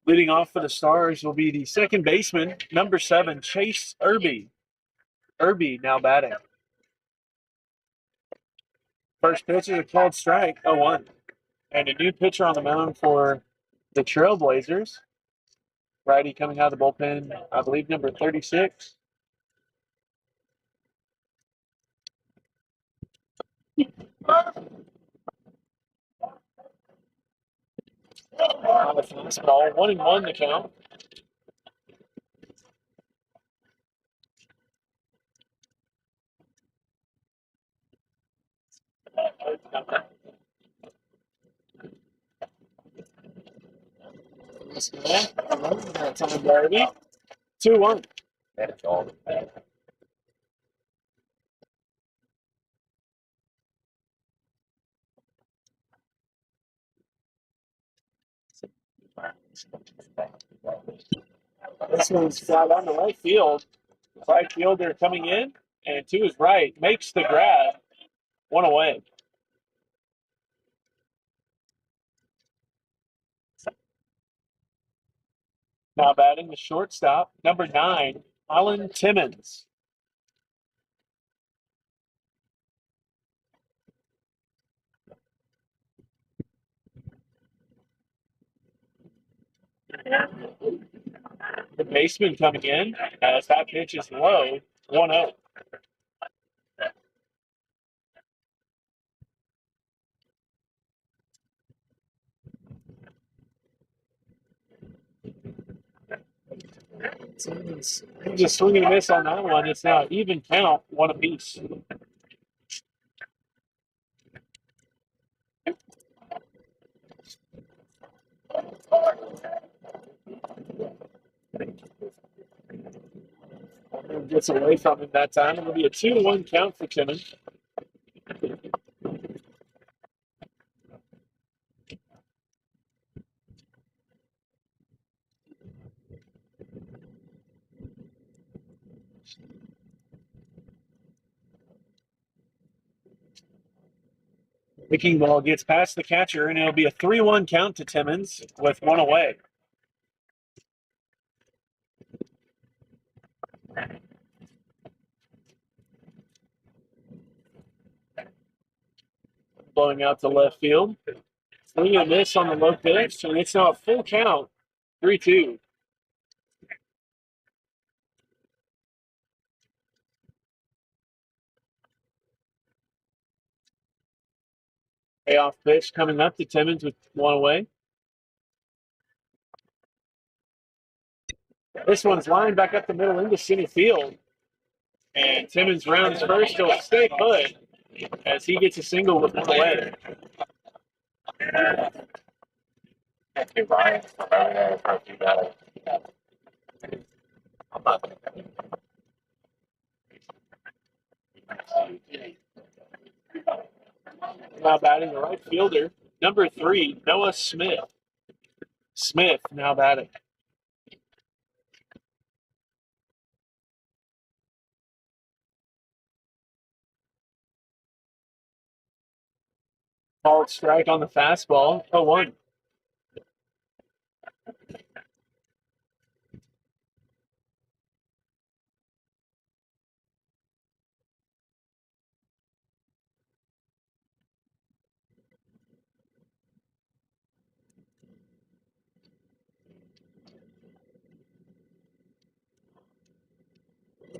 Leading off for the Stars will be the second baseman, number 7, Chase Irby. Irby now batting. First pitch is a called strike, 0-1. And a new pitcher on the mound for the Trailblazers. Righty coming out of the bullpen, I believe number 36. On the fastball, 1-1 the count. That's on Darby. 2-1. This one's flat on the right field. Right fielder coming in, and to his right makes the grab. 1 away. Now batting the shortstop, number 9, Alan Timmons. The baseman coming in as that pitch is low, 1-0. Just swinging a miss on that one. It's now even count, 1 apiece. Gets away from him that time. It'll be a 2-1 count for Timmons. Kicking ball gets past the catcher, and it'll be a 3-1 count to Timmons with 1 away. Blowing out to left field. Swing and miss on the low pitch, and it's now a full count, 3-2. Payoff pitch coming up to Timmons with 1 away. This one's lined back up the middle into center field. And Timmons rounds first. He'll stay put as he gets a single with 1 away. Now batting the right fielder, number 3, Noah Smith. Smith now batting. Called strike on the fastball, 0-1.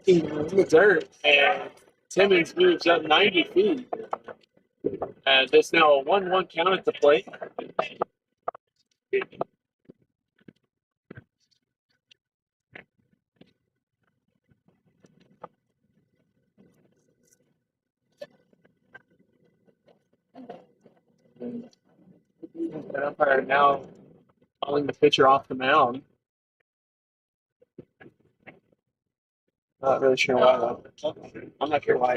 In the dirt, and Timmons moves up 90 feet. And it's now a 1-1 count at the plate. The umpire now calling the pitcher off the mound. Not really sure why though. I'm not sure why.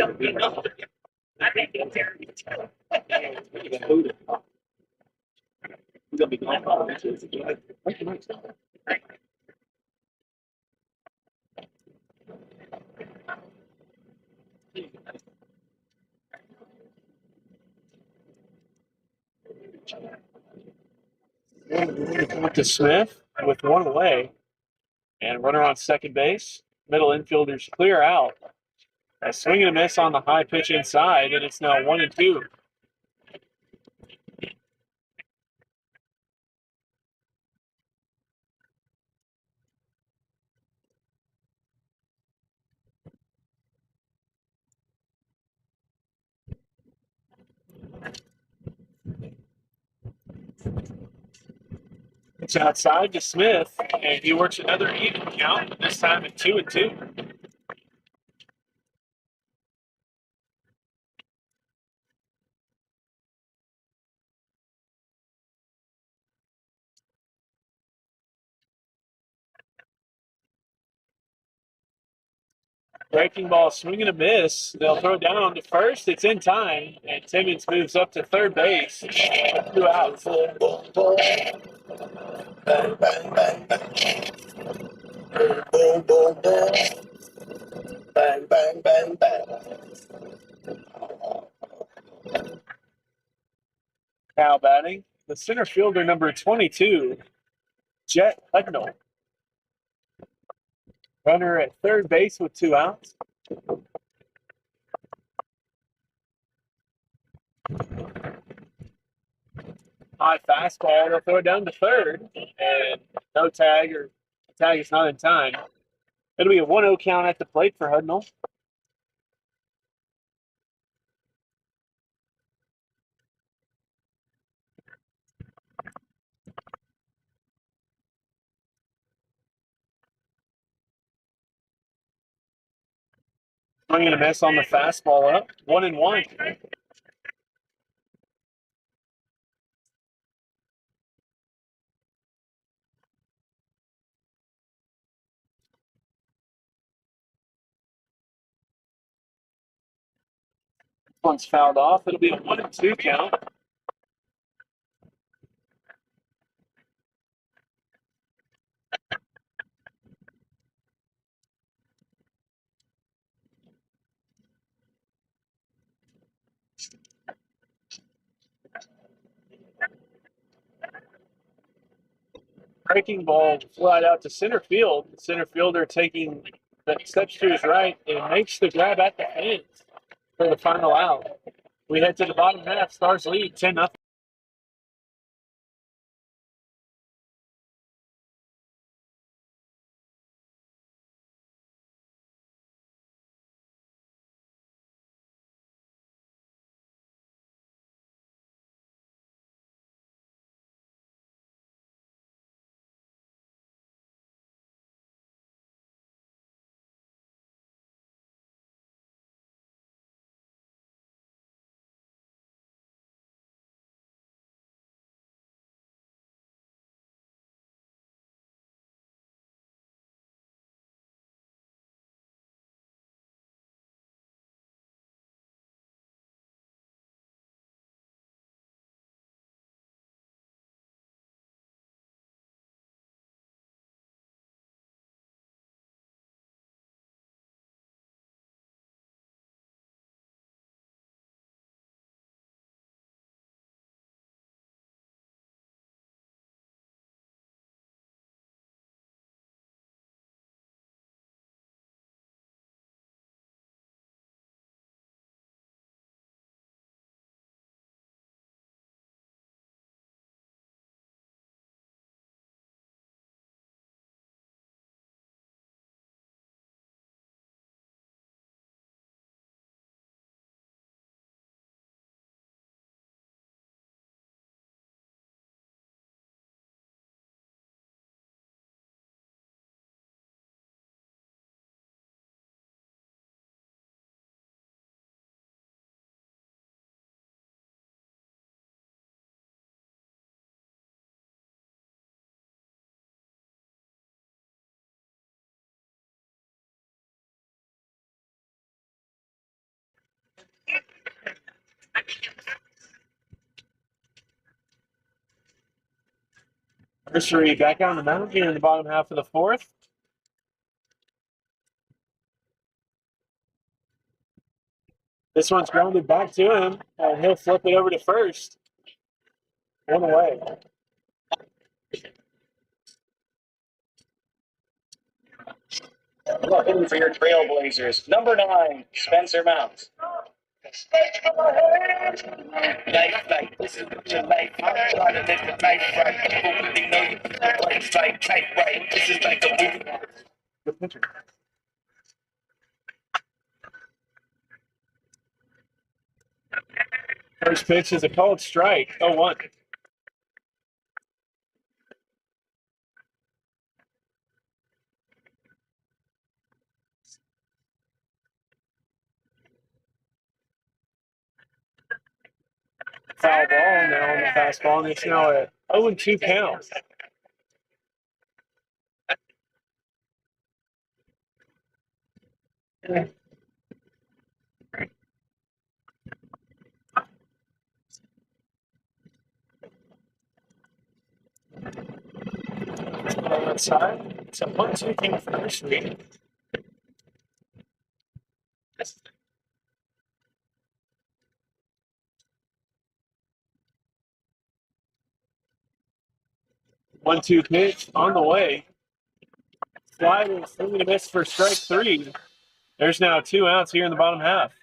I think it's gonna be gone. To Smith with one away. And runner on second base. Middle infielders clear out. A swing and a miss on the high pitch inside, and it's now 1-2. It's outside to Smith, and he works another even count, this time at 2-2. Breaking ball, swing and a miss. They'll throw it down to first. It's in time, and Timmons moves up to third base. 2 outs. Boom, boom, boom. Bang, bang, bang, bang. Boom, boom, boom. Bang, bang, bang, bang. Now batting, the center fielder number 22, Jet Hudnall. Runner at third base with 2 outs. High fastball. They'll throw it down to third, and no tag, or tag is not in time. It'll be a 1-0 count at the plate for Hudnall. Swing and a miss on the fastball up. 1-1. One's fouled off. It'll be a 1-2 count. Breaking ball flied out to center field. The center fielder taking the steps to his right and makes the grab at the fence for the final out. We head to the bottom half. Stars lead 10-0. Nursery back on the mound here in the bottom half of the fourth. This one's grounded back to him, and he'll flip it over to first. 1 away. Hitting for your Trailblazers. Number 9, Spencer Mounts. Life, this is what your life. I'm trying to live the life right. People really know you play like type right. This is like a movie. Good pitcher. First pitch is a called strike. 0-1. Foul ball now on the fastball, and it's now a 0-2 count. Outside, it's a 1-2 count for Nursery. One-two pitch on the way. Slider swinging a miss for strike 3. There's now 2 outs here in the bottom half.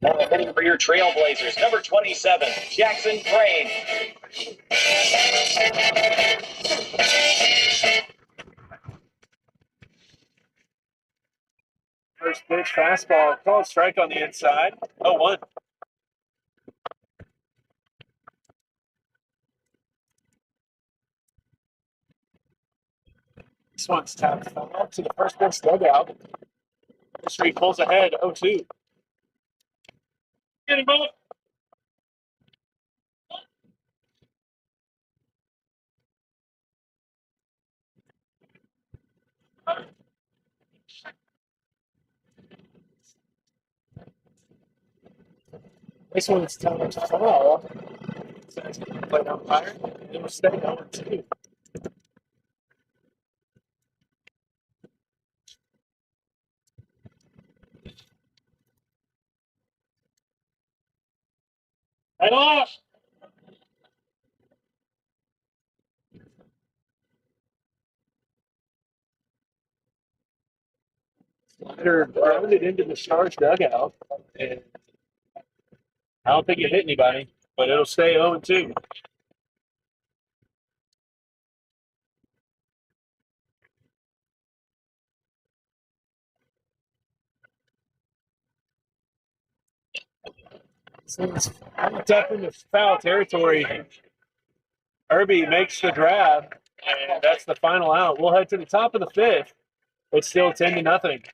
Hitting for your Trailblazers. Number 27, Jackson Crane. First pitch, fastball, called strike on the inside. 0-1. This one's tapped foul to the first base dugout. Nursery pulls ahead, 0-2. Get him up. This one's tapped foul. Says play umpire. It'll stay 0-2. Head off. Slider grounded into the Stars dugout, and I don't think it hit anybody, but it'll stay 0-2. Since it's up into foul territory, Irby makes the grab, and that's the final out. We'll head to the top of the 5th. It's still 10-0.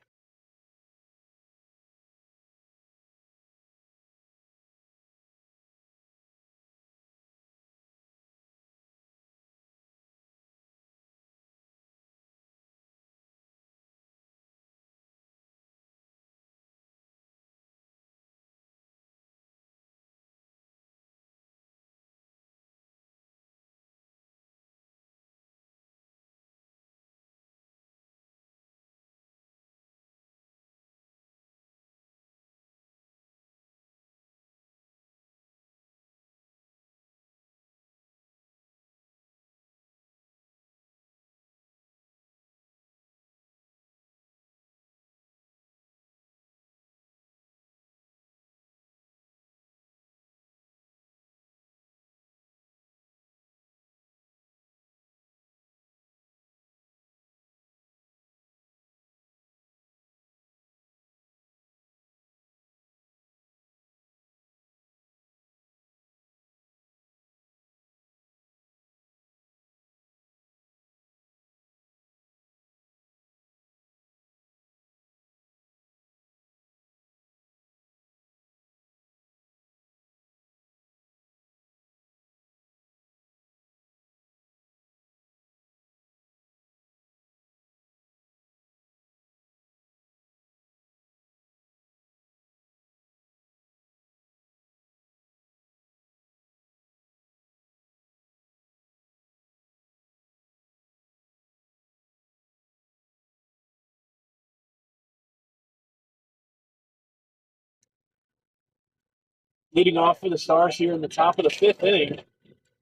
Leading off for the Stars here in the top of the fifth inning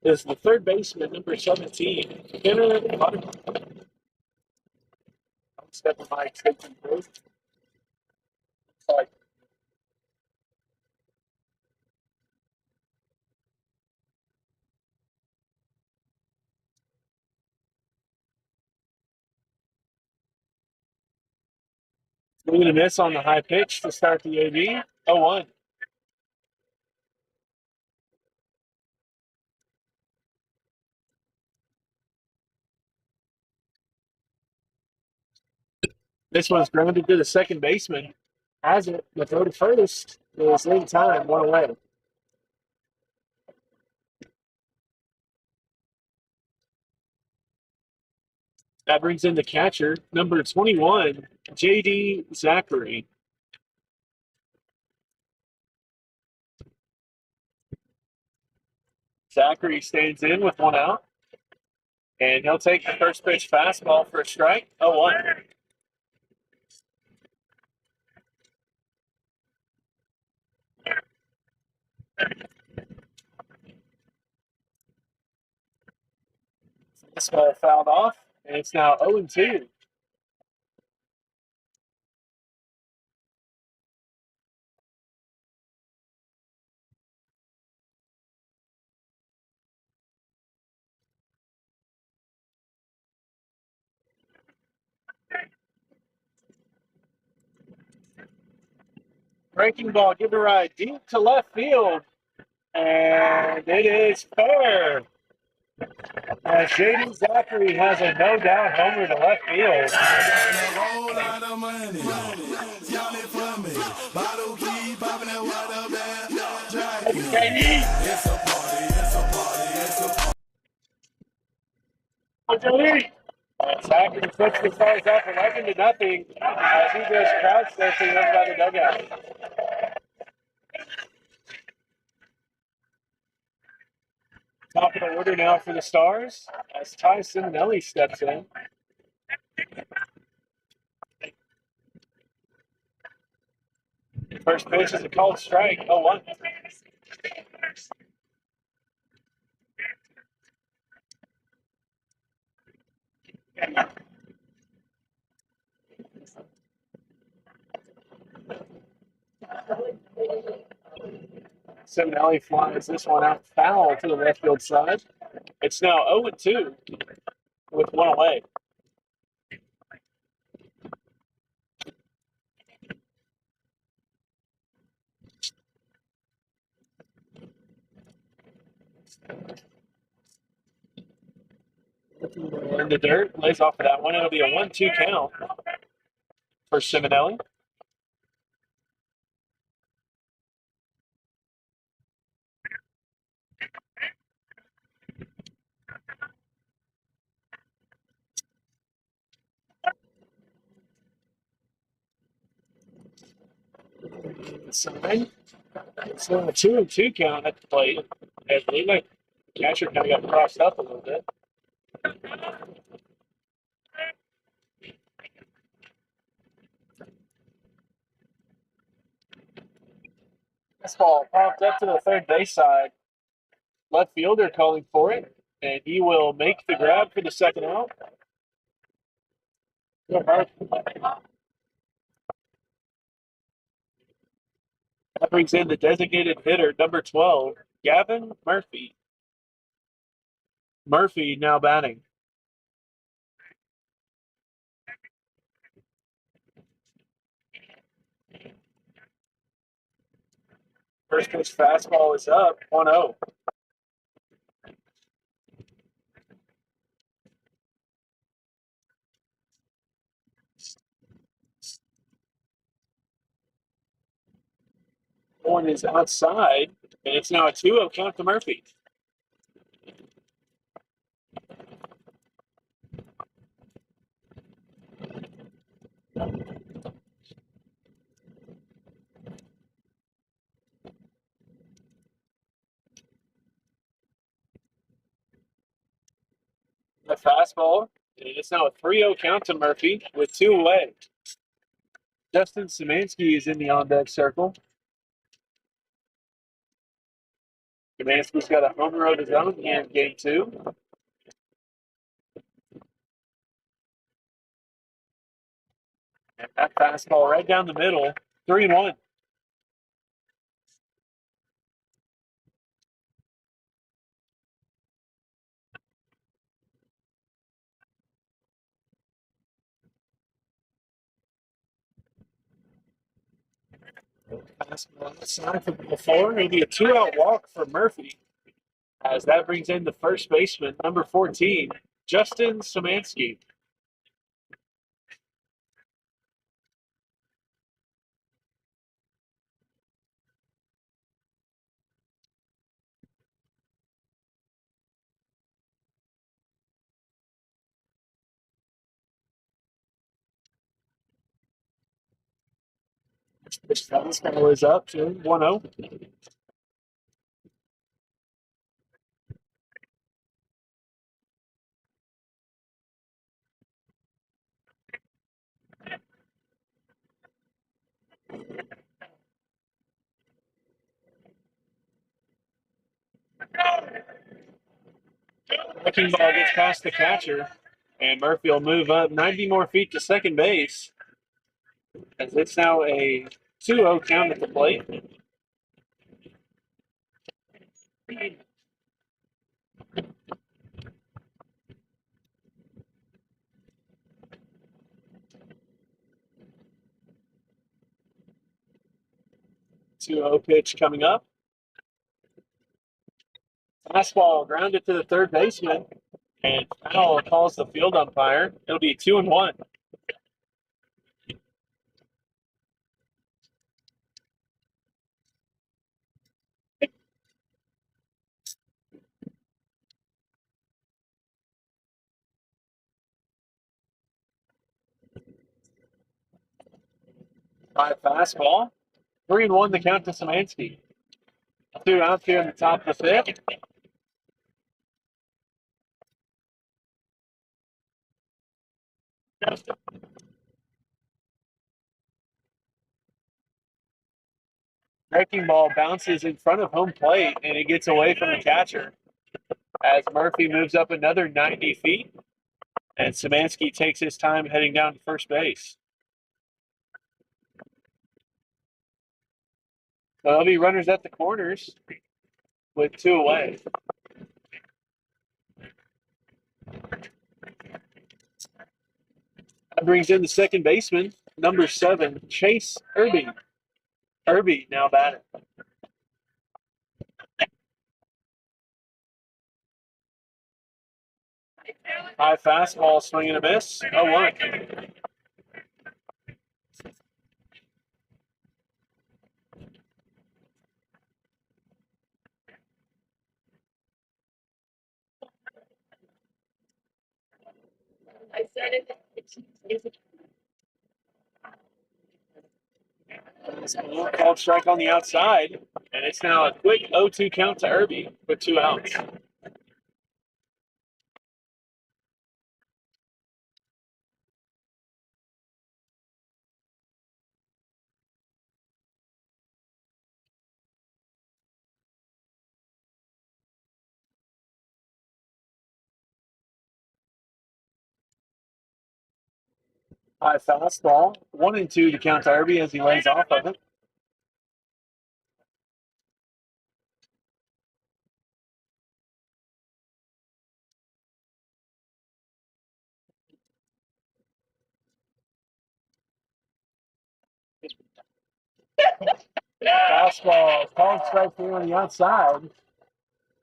is the third baseman, number 17, Kenner Butterfield. Step of my taking through. Sorry. Swing and a miss on the high pitch to start the AB. 0-1. This one's grounded to the second baseman. Has it. The throw to first is in time, one away. That brings in the catcher, number 21, J.D. Zachary. Zachary stands in with one out. And he'll take the first pitch fastball for a strike. 0-1. This ball fouled off, and it's now 0-2. Breaking ball, give a ride deep to left field, and it is fair. As J.D. Zachary has a no-doubt homer to left field. I got a whole lot of money. Y'all it for me. Bottle keep popping that water bag. It's a party, it's a party, it's a party. Zachary puts the Stars up 11-0 as he goes crowd surfing over by the dugout. Top of the order now for the Stars as Ty Simonelli steps in. First pitch is a called strike, 0-1. Simonelli flies this one out foul to the left field side. It's now 0-2 with one away. In the dirt, lays off of that one. It'll be a 1-2 count for Simonelli. Sign. So a 2-2 count at the plate. I believe my catcher kind of got crossed up a little bit. This ball popped up to the third base side. Left fielder calling for it, and he will make the grab for the second out. That brings in the designated hitter, number 12, Gavin Murphy. Murphy now batting. First pitch fastball is up, 1-0. One is outside, and it's now a 2-0 count to Murphy. The fastball, and it's now a 3-0 count to Murphy with 2 away. Justin Szymanski is in the on-deck circle. Szymanski's got a homer of his own here in game 2. And that fastball right down the middle, 3-1. Fastball outside for ball 4. It'll be a 2-out walk for Murphy, as that brings in the first baseman, number 14, Justin Szymanski. This fastball is up to 1-0. Breaking ball gets past the catcher, and Murphy will move up 90 more feet to second base, as it's now a 2-0 count at the plate. Two 0 pitch coming up. Fastball grounded to the third baseman, and foul calls the field umpire. It'll be 2-1. High fastball. 3-1 the count to Szymanski. 2 outs here in the top of the fifth. Breaking ball bounces in front of home plate, and it gets away from the catcher as Murphy moves up another 90 feet, and Szymanski takes his time heading down to first base. So there'll be runners at the corners with 2 away. That brings in the second baseman, number 7, Chase Irby. Irby now batting. High fastball, swing and a miss. 0-1. I said it. Called strike on the outside, and it's now a quick 0-2 count to Irby with 2 outs. High fastball, 1-2 to count to Irby as he lays off of it. Fastball, called strike 3 on the outside.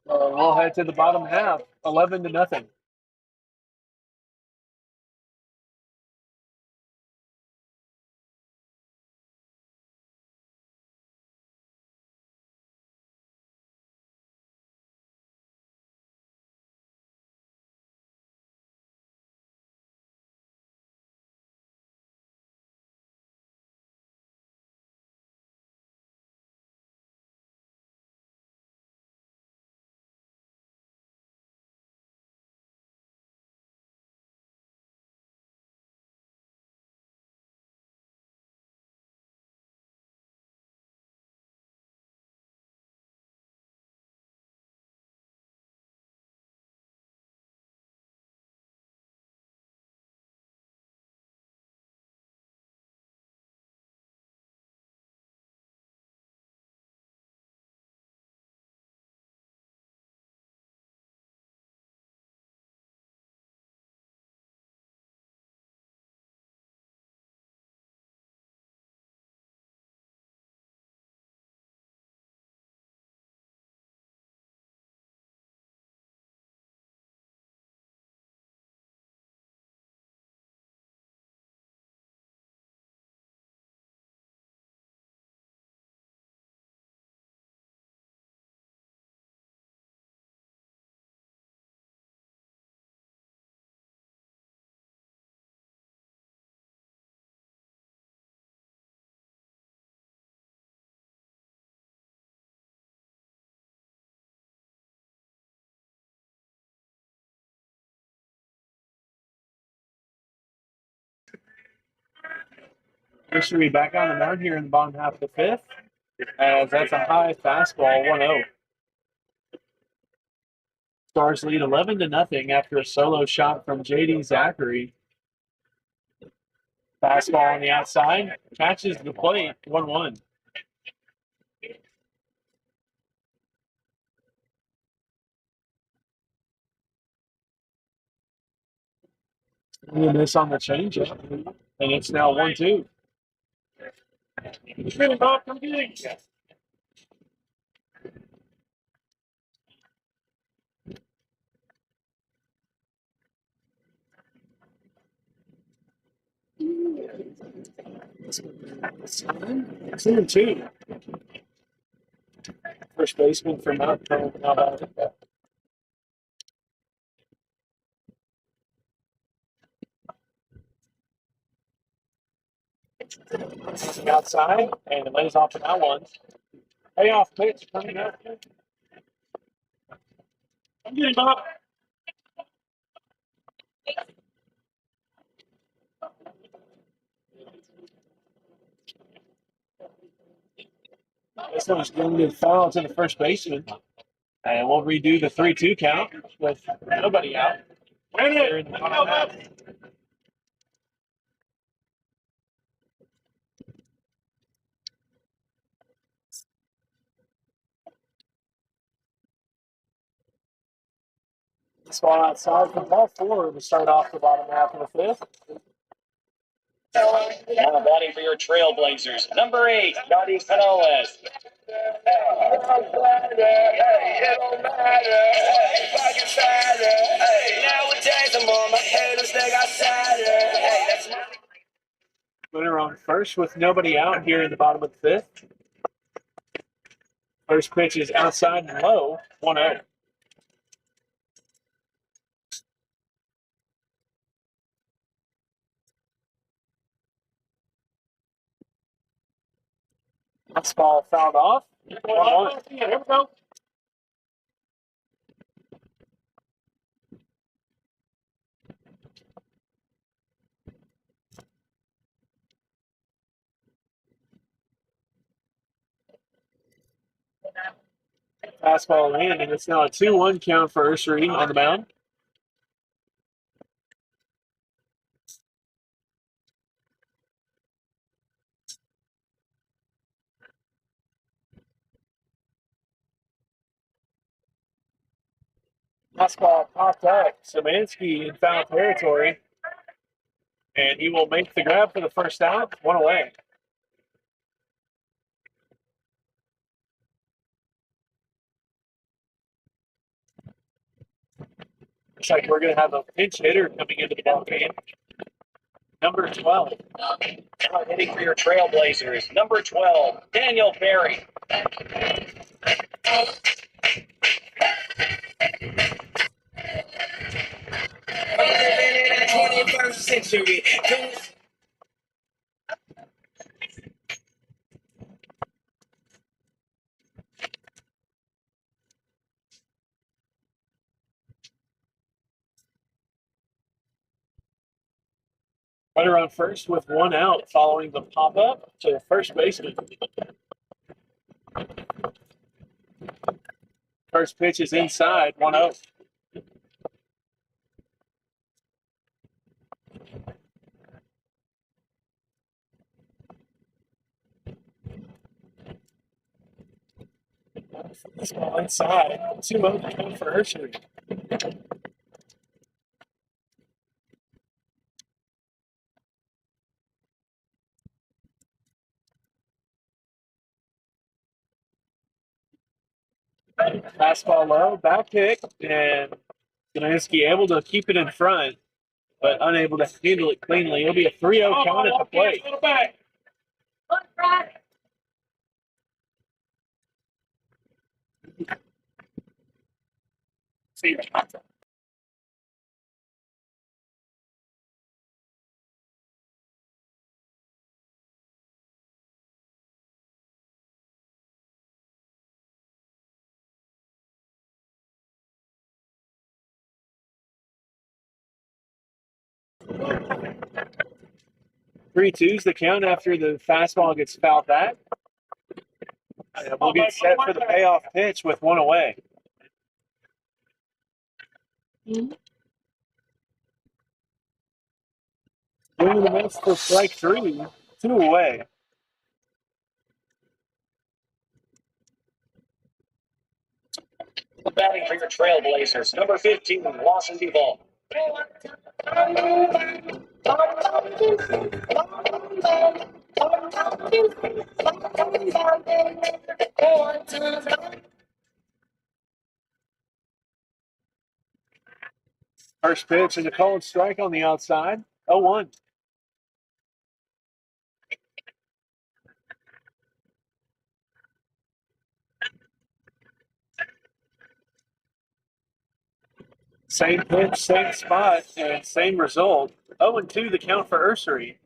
We'll head to the bottom half, 11-0. History back on the mound here in the bottom half of the fifth, as that's a high fastball, 1-0. Stars lead 11-0 after a solo shot from J.D. Zachary. Fastball on the outside, catches the plate, 1-1. Miss on the changeup, and it's now 1-2. Get him up, come get him. It's 2-2. First baseman for Mount Carmel. Outside, and it lays off of that one. Payoff pitch coming up. I'm getting up. This one's going to foul to the first baseman. And we'll redo the 3-2 count with nobody out. This ball outside from ball four to start off the bottom half of the fifth. Now batting for your Trailblazers, number 8, Yadi Canales. It don't matter. Fucking fatter. Nowadays I'm on my haters, they got sadder. That's my Winner on first with nobody out here in the bottom of the fifth. First pitch is outside and low, 1-0. This ball fouled off. 1-1. Here we go. Fastball in, and it's now a 2-1 count for Ursery on the mound. Fastball popped up. Szymanski in foul territory. And he will make the grab for the first out. One away. Looks like we're going to have a pinch hitter coming into the ball game. Number 12. Now hitting for your Trailblazers, number 12, Daniel Perry. living in the 21st century. Runner on first with one out following the pop-up to the first baseman. First pitch is inside, 1-0. This ball inside, 2-0 for Ursery. Fastball low, back kick, and Szymanski able to keep it in front, but unable to handle it cleanly. It'll be a 3-0 count at the plate. 3-2's the count after the fastball gets fouled back. And we'll get set for the payoff pitch with one away. Swing and a miss for strike 3. 2 away. Batting for your Trailblazers, number 15, Lawson Duvall. First pitch and a called strike on the outside. 0-1. Same pitch, same spot, and same result. 0-2 the count for Ursery.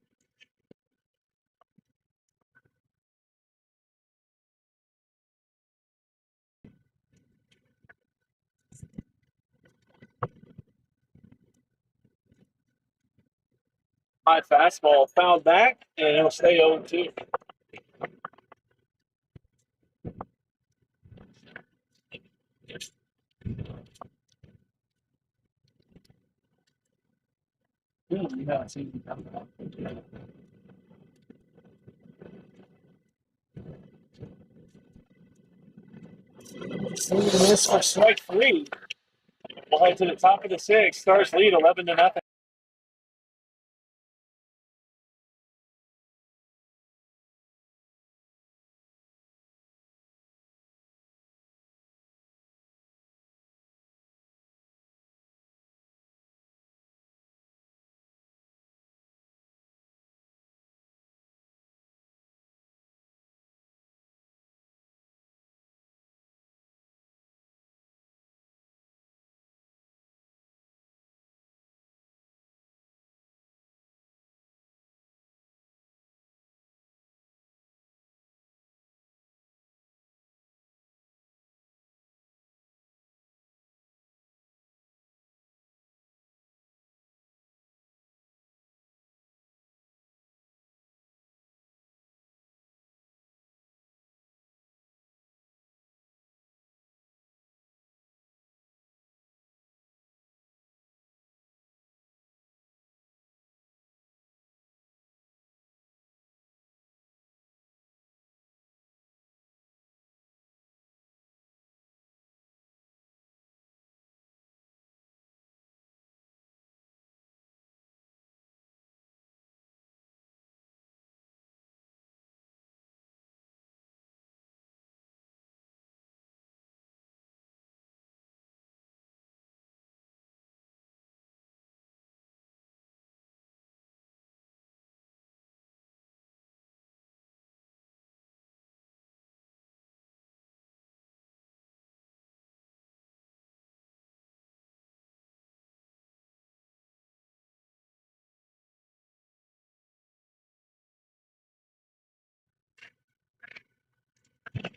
High fastball fouled back, and it'll stay 0-2. Swing and a miss for strike 3. We'll head to the top of the 6th. Stars lead 11-0.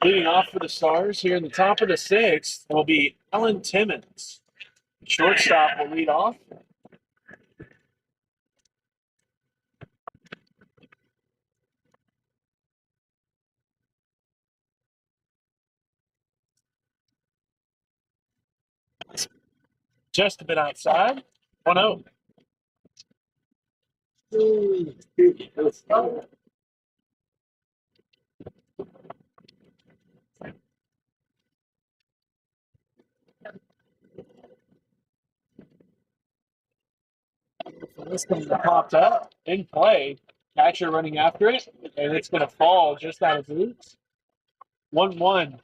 Leading off for the Stars here in the top of the 6th will be Alan Timmons. Shortstop will lead off. Just a bit outside. 1-0. This thing popped up in play. Catcher running after it, and it's going to fall just out of reach. 1-1.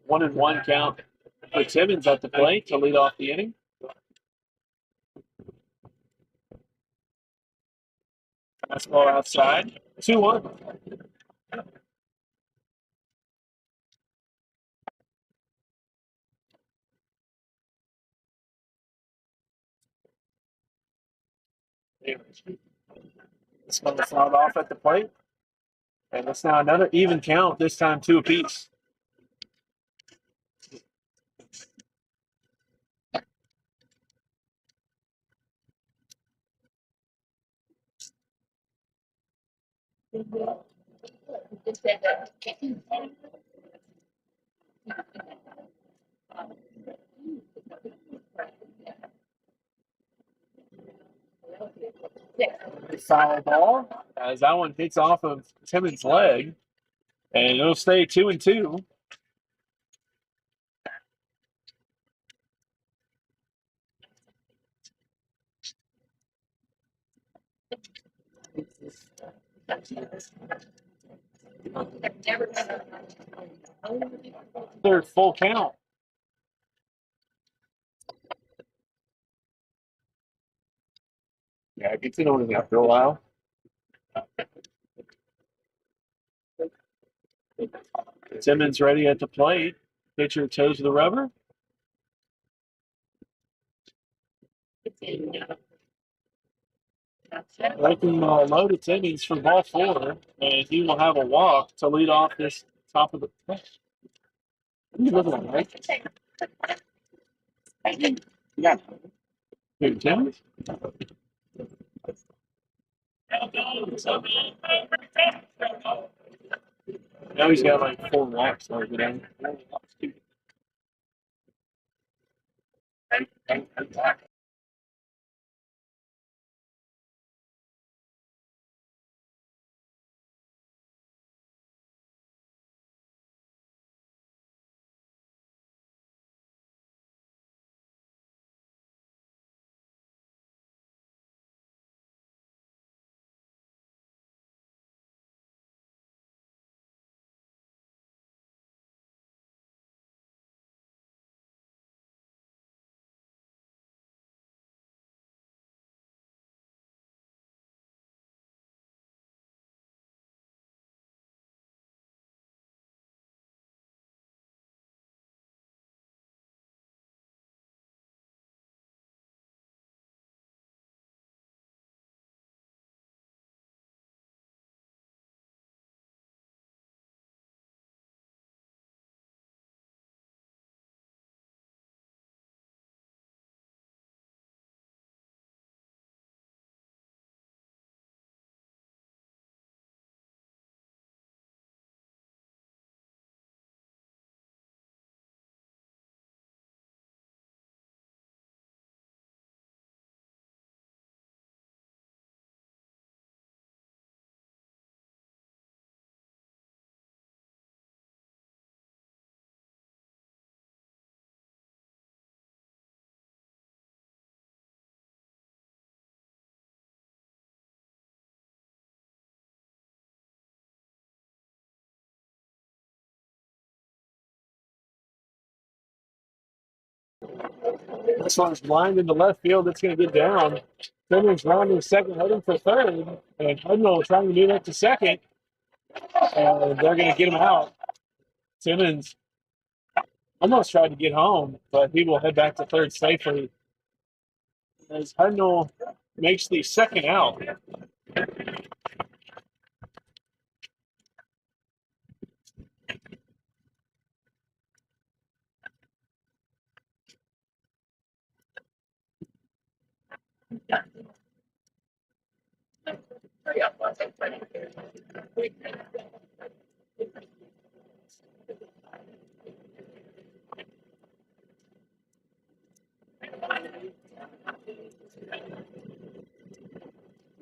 One and one count for Timmons at the plate to lead off the inning. Fastball outside. 2-1. This one was fouled off at the plate. And it's now another even count, this time 2 apiece. Foul ball as that one hits off of Timmons' leg. And it'll stay 2-2. Third full count. Yeah, it gets annoying after a while. Timmons ready at the plate. Pitcher toes the rubber. Breaking low to Timmons for ball 4, and he will have a walk to lead off this top of the pitch. You looking at right? Yeah. Who, Timmons? Now he's got like 4 walks over there. This one's blind into left field. It's going to get down. Timmons rounding second, heading for third. And Hudnall trying to move up to second. And they're going to get him out. Timmons almost tried to get home, but he will head back to third safely as Hudnall makes the second out.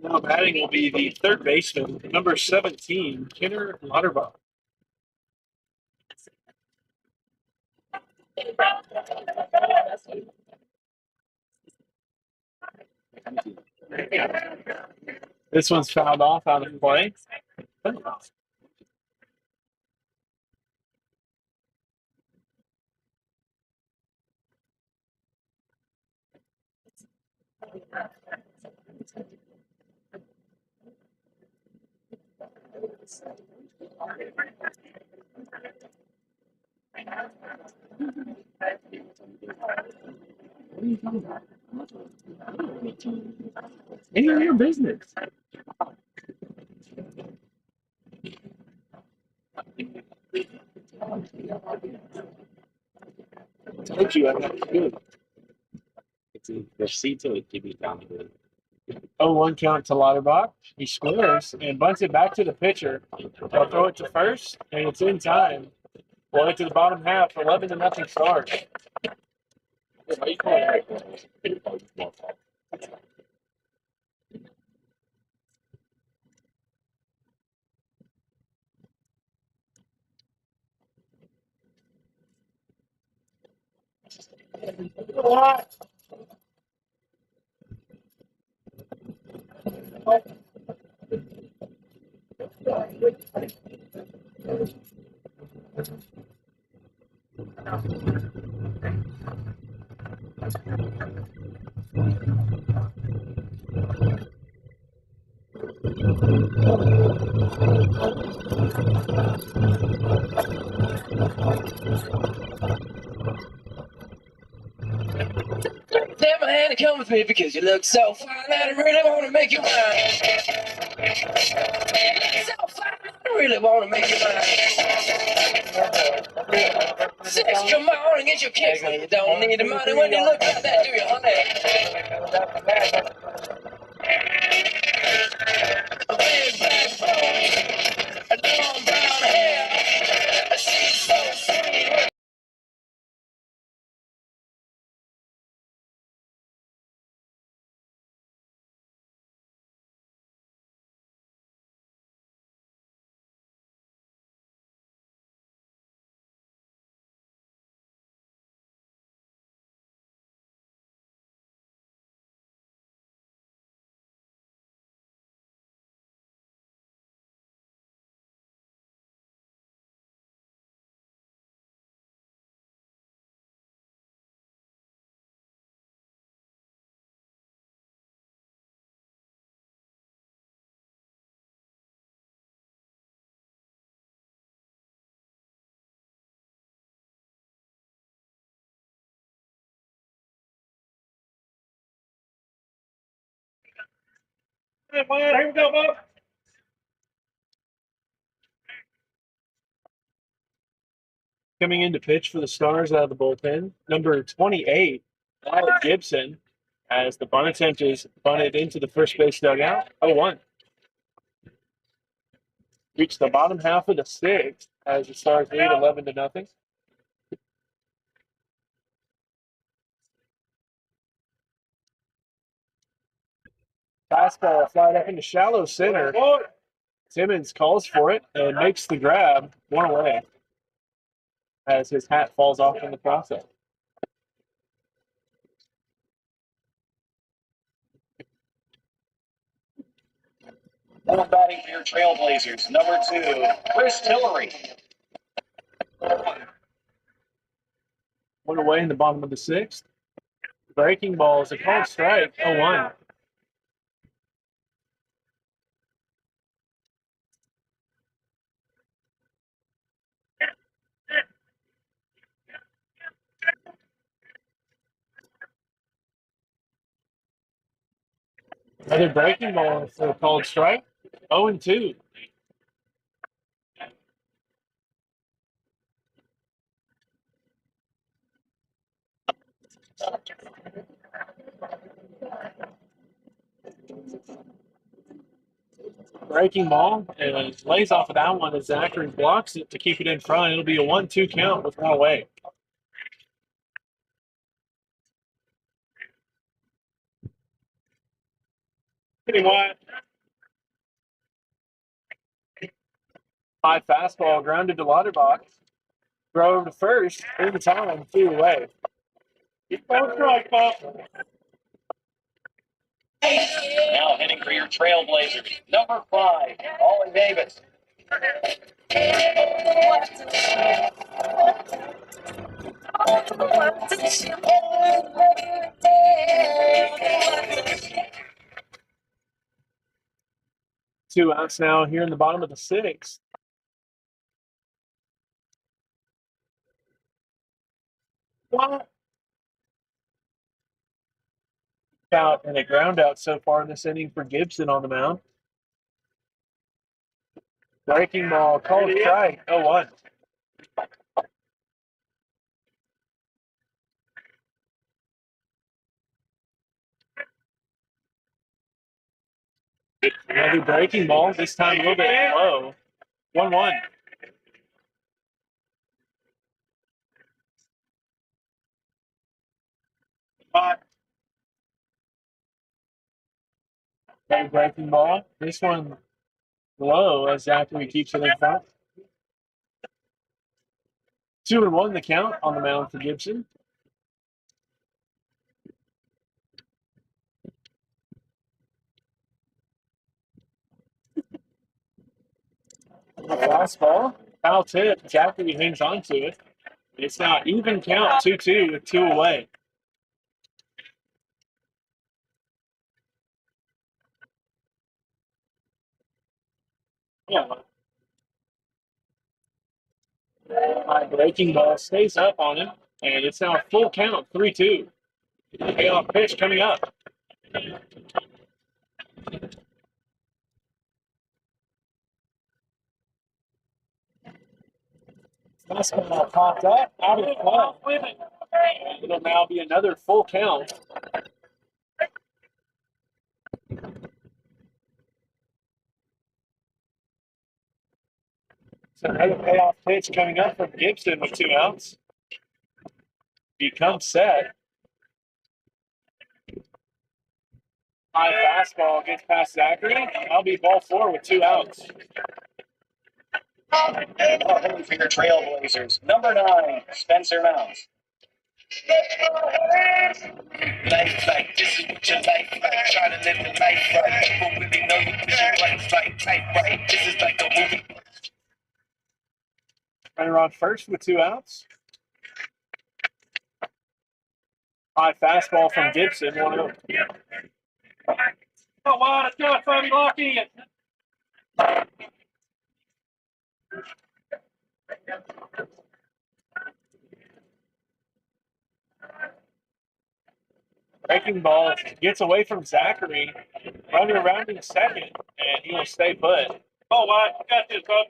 Now batting will be the third baseman, number 17, Kenner Lauterbach. This one's fouled off out of play. Any of your business. Told you I got to do. It's a recito it to be down good. 0-1 count to Lauterbach. He squares and bunts it back to the pitcher. They'll throw it to first, and it's in time. Well, into the bottom half, 11-0 start. How you call it? Take my hand and come with me because you look so fine that I really want to make you mine. So fine, I really want to make you mine. 6, come on and get your kicks on. You don't need the money when you look like that, do you, honey? A big black bones, a long brown hair, she's so sweet. Here we go, Bob. Coming in to pitch for the Stars out of the bullpen, number 28, Wyatt Gibson, as the bunt attempt is bunted into the first base dugout. 0-1. Reached the bottom half of the sixth as the Stars lead 11-0. Fastball flied up into shallow center. Timmons calls for it and makes the grab. 1 away as his hat falls off in the process. Now batting for your Trailblazers, number 2, Chris Tillery. 1 away in the bottom of the sixth. Breaking ball is a called strike. 0-1. Another breaking ball for a called strike. 0-2. Breaking ball and lays off of that one as Zachary blocks it to keep it in front. It'll be a 1-2 count with 1 away. Hitting Wyatt. High fastball grounded to Lauterbach. Throw over to first. In time, 2 away. Keep going strike, Bob. Now hitting for your Trailblazers, number 5, Ollie Davis. Two outs now here in the bottom of the sixth. Out and a ground out so far in this inning for Gibson on the mound. Breaking ball, called strike, 0-1. Another breaking ball, this time a little bit low. 1-1. Another breaking ball. This one low as Zachary keeps it in front. 2-1 the count on the mound for Gibson. Fastball, foul tip. Zachary hangs on to it. It's now even count 2-2 with 2 away. Yeah. My breaking ball stays up on him, and it's now a full count, 3-2. Payoff pitch coming up. Fastball popped up, out of play. It'll now be another full count. So another payoff pitch coming up from Gibson with 2 outs. Becomes set. High fastball gets past Zachary. I'll be ball 4 with 2 outs. Home for your Trailblazers. Number 9, Spencer Mounds. Life like this is what your life like. Try to live the life right. People really know you cause your life's like type right. This is like a movie. Runner on first with 2 outs. High fastball from Gibson, 1-0. Oh, wow, it's got funny locking it. Breaking ball gets away from Zachary. Runner around in second, and he will stay put. Oh, wow, you got this, bub.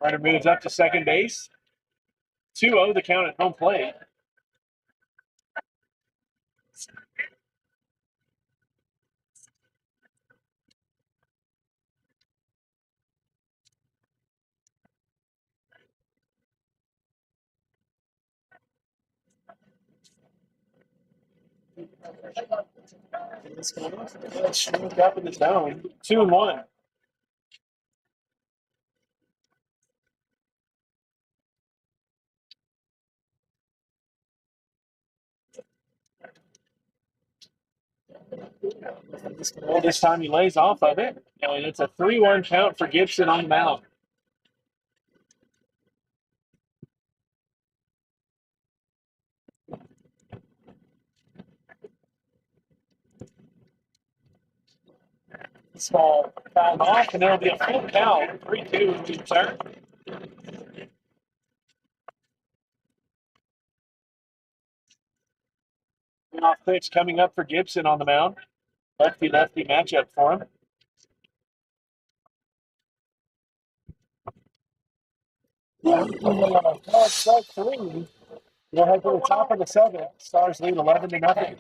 Runner moves up to second base. 2-0 the count at home plate. Shrink up in the zone. 2-1. Well, this time he lays off of it, and it's a 3-1 count for Gibson on the mound. This ball fouled off, and it'll be a full count, 3-2 to return. Off pitch coming up for Gibson on the mound. Lefty-lefty matchup for him. Strike 3. We'll head to the top of the 7th. Stars lead 11-0.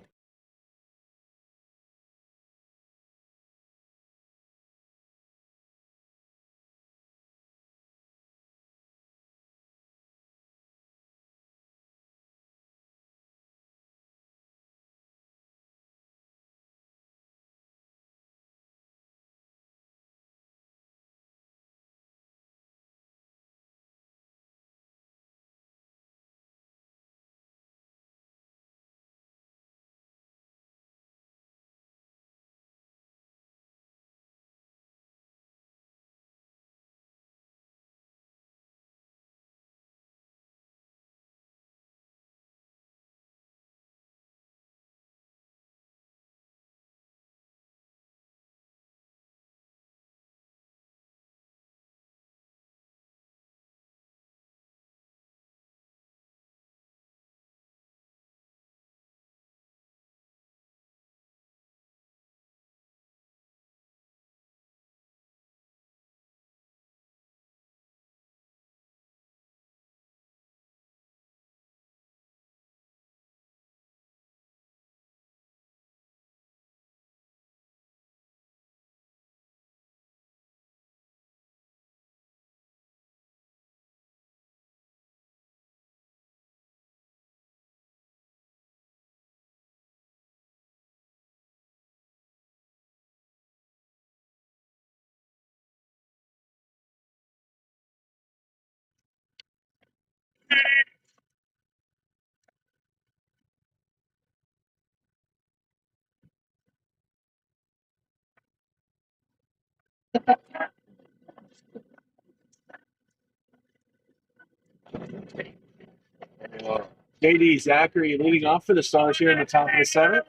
JD Zachary leading off for the Stars here in the top of the seventh.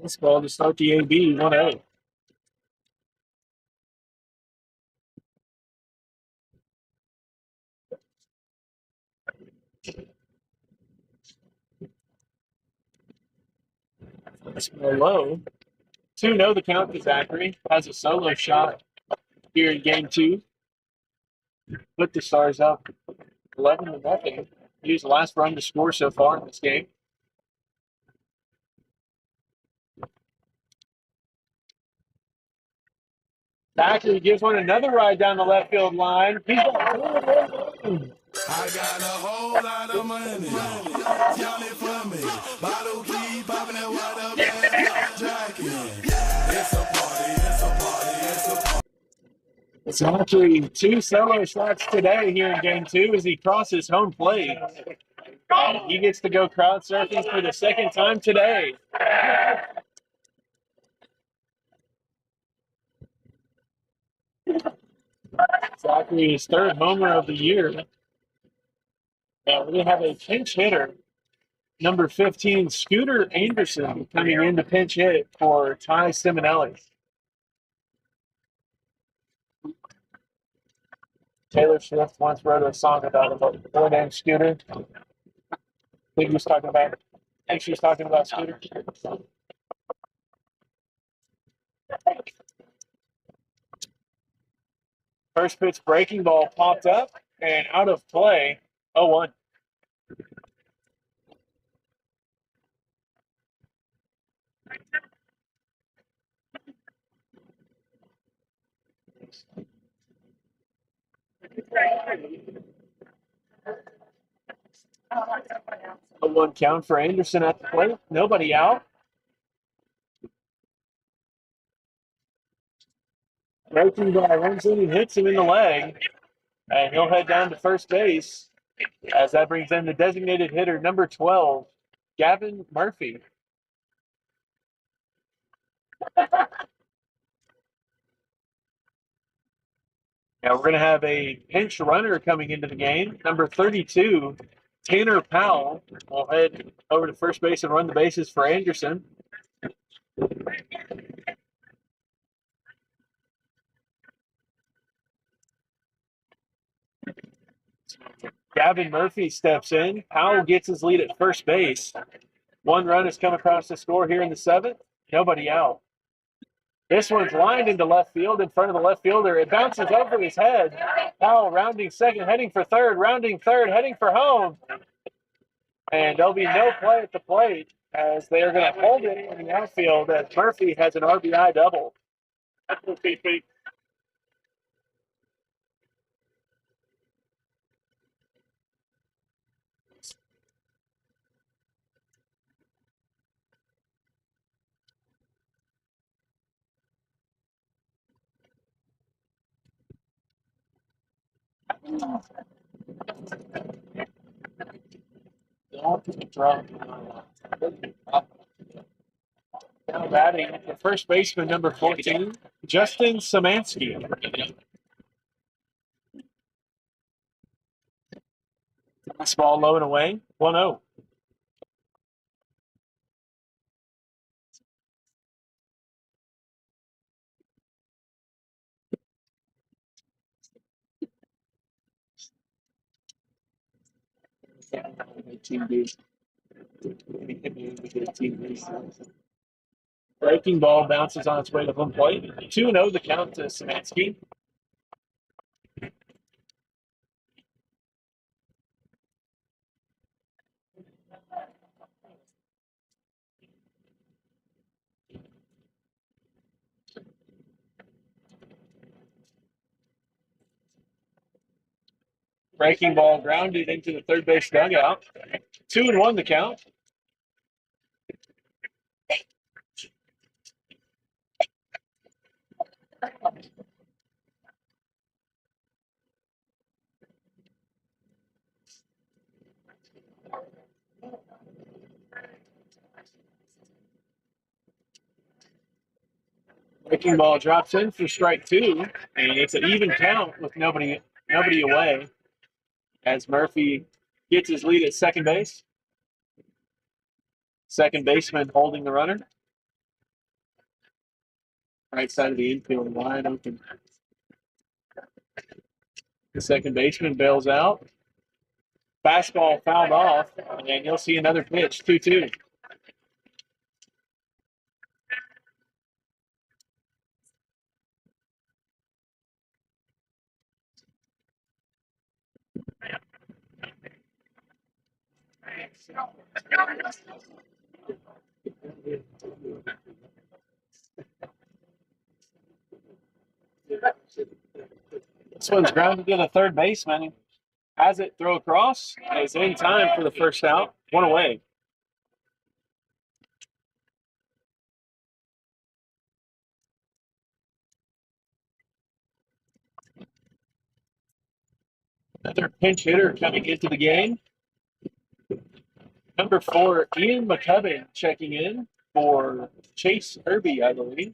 This ball to start the AB 1-0. This ball low. 2-0 the count to Zachary. Has a solo shot here in game two. Put the Stars up 11-0. He's the last run to score so far in this game. Zachary gives one another ride down the left field line. He's got I got a whole lot of money. Y'all it for me. Bottle keep popping that water bag. Jacking. It's a party, it's a party, it's a party. It's actually 2 solo shots today here in game two as he crosses home plate. He gets to go crowd surfing for the second time today. Zachary's third homer of the year. And we have a pinch hitter, number 15, Scooter Anderson, coming in to pinch hit for Ty Simonelli. Taylor Swift once wrote a song about a boy named Scooter. I think he was talking about. I think she was talking about Scooter. First pitch breaking ball popped up and out of play. 0-1. A 1 count for Anderson at the plate. Nobody out. Breaking ball runs in and hits him in the leg. And he'll head down to first base as that brings in the designated hitter, number 12, Gavin Murphy. Now we're going to have a pinch runner coming into the game, number 32, Tanner Powell. Will head over to first base and run the bases for Anderson. Gavin Murphy steps in. Powell gets his lead at first base. 1 run has come across the score here in the seventh. Nobody out. This one's lined into left field in front of the left fielder. It bounces over his head. Powell rounding second, heading for third, rounding third, heading for home. And there'll be no play at the plate as they are going to hold it in the outfield as Murphy has an RBI double. Now batting the first baseman, number 14, Justin Szymanski. Fastball low and away, 1-0. Breaking ball bounces on its way to home plate. 2-0 the count to Szymanski. Breaking ball grounded into the third base dugout. 2-1 the count. Breaking ball drops in for strike 2, and it's an even count with nobody away as Murphy gets his lead at second base. Second baseman holding the runner. Right side of the infield wide open. The second baseman bails out. Fastball fouled off, and you'll see another pitch, 2-2. This one's grounded to the third baseman. Has it throw across. Is in time for the first out. One away. Another pinch hitter coming into the game. Number 4, Ian McCubbin checking in for Chase Irby, I believe.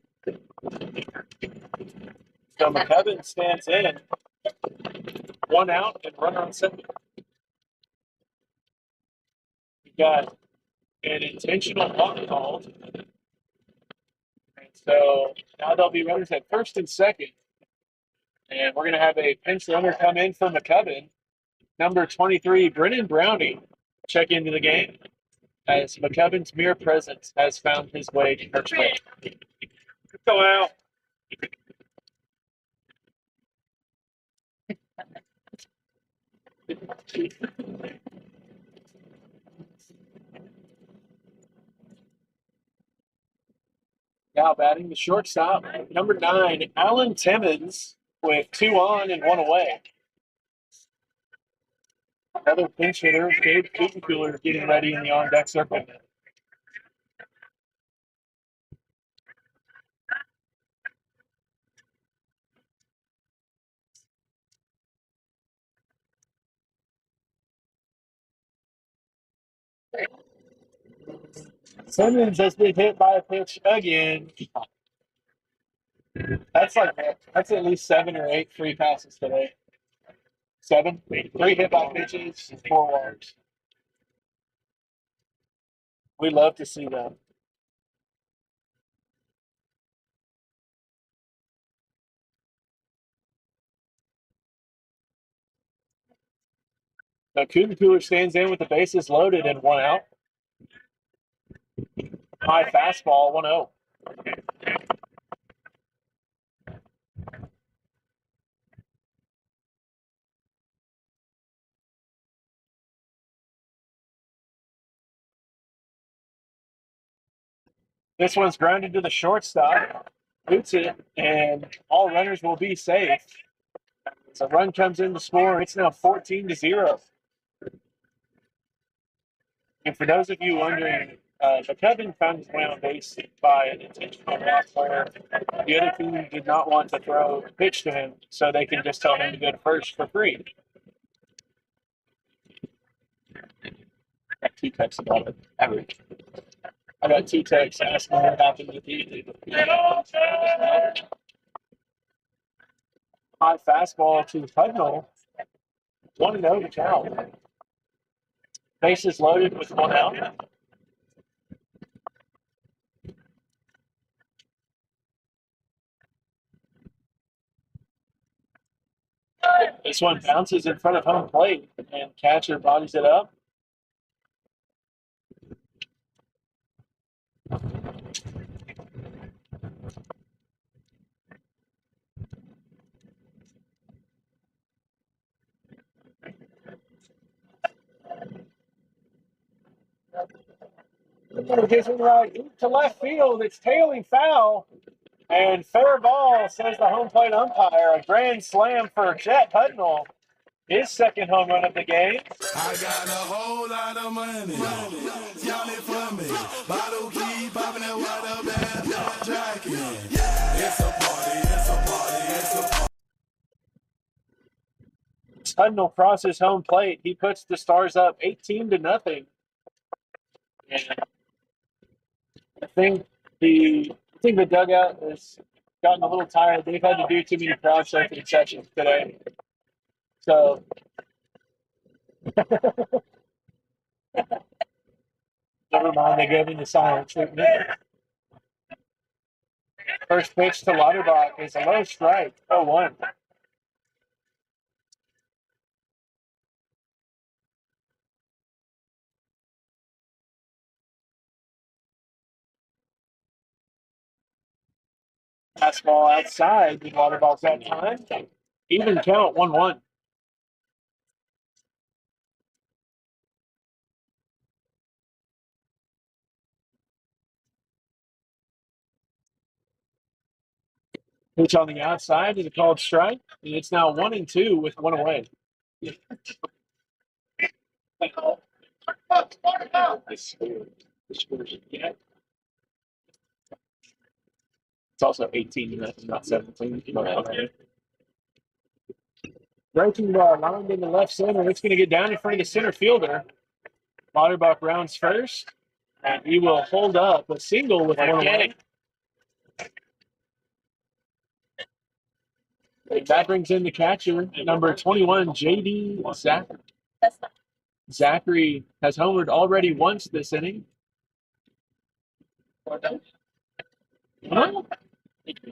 So McCubbin stands in. One out and runner on second. We got an intentional walk called. And so now there'll be runners at first and second. And we're going to have a pinch runner come in for McCubbin. Number 23, Brennan Browning, check into the game as McCubbin's mere presence has found his way to first base. Go out. Now batting the shortstop, number 9, Alan Timmons, with 2 on and 1 away. Another pinch hitter, Gabe Kuchencooler, getting ready in the on-deck circle. Simmons has been hit by a pitch again. That's at least 7 or 8 free passes today. 7, 3 hit by pitches, 4 walks. We love to see that. Now Kuchencooler stands in with the bases loaded and 1 out. High fastball, 1-0. This one's grounded to the shortstop. Boots it, and all runners will be safe. So run comes in to score. It's now 14-0. And for those of you wondering, McCubbin found his way on base by an intentional walk where the other team did not want to throw a pitch to him, so they can just tell him to go to first for free. I got 2 texts about it. I got 2 texts asking what happened to the high fastball to Pudnell. 1-0 to count. Bases loaded with 1 out. This one bounces in front of home plate, and catcher bodies it up. Gives it right to left field. It's tailing foul. And fair ball, says the home plate umpire. A grand slam for Jet Pudnell. His second home run of the game. I got a whole lot of money. Y'all it for me. Bottle key popping that water band. Jacking. It's a party, it's a party, it's a party. Pudnell crosses home plate. He puts the Stars up 18-0. And I think the dugout is gotten a little tired. They've had to do too many crowd surfing sessions today. So never mind, they gave him the silent treatment. First pitch to Lauterbach is a low strike, 0-1. Fastball outside, the Lauterbach's that time. Even count, 1-1. Pitch on the outside is a called strike, and it's now 1-2 with one away. It's also 18 minutes, not 17. Breaking ball lined in the left center. It's going to get down in front of the center fielder. Lauterbach rounds first, and he will hold up a single with one away. And that brings in the catcher, number 21, J.D. Zachary. Zachary has homered already once this inning. Am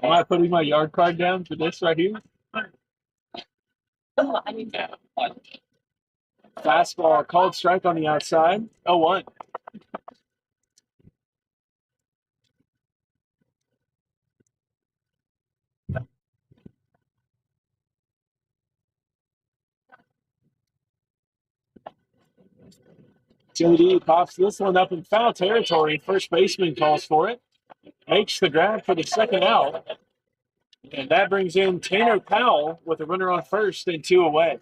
I putting my yard card down for this right here? Fastball, called strike on the outside, 0-1. JD pops this one up in foul territory. First baseman calls for it. Makes the grab for the second out. And that brings in Tanner Powell with a runner on first and two away.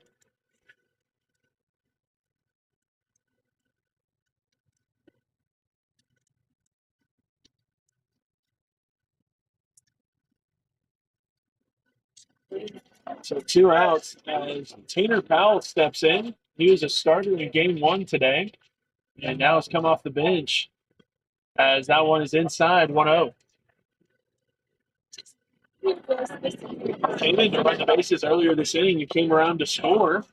So two outs as Tanner Powell steps in. He was a starter in game one today, and now has come off the bench as that one is inside 1-0. Came in to run the bases earlier this inning. He came around to score.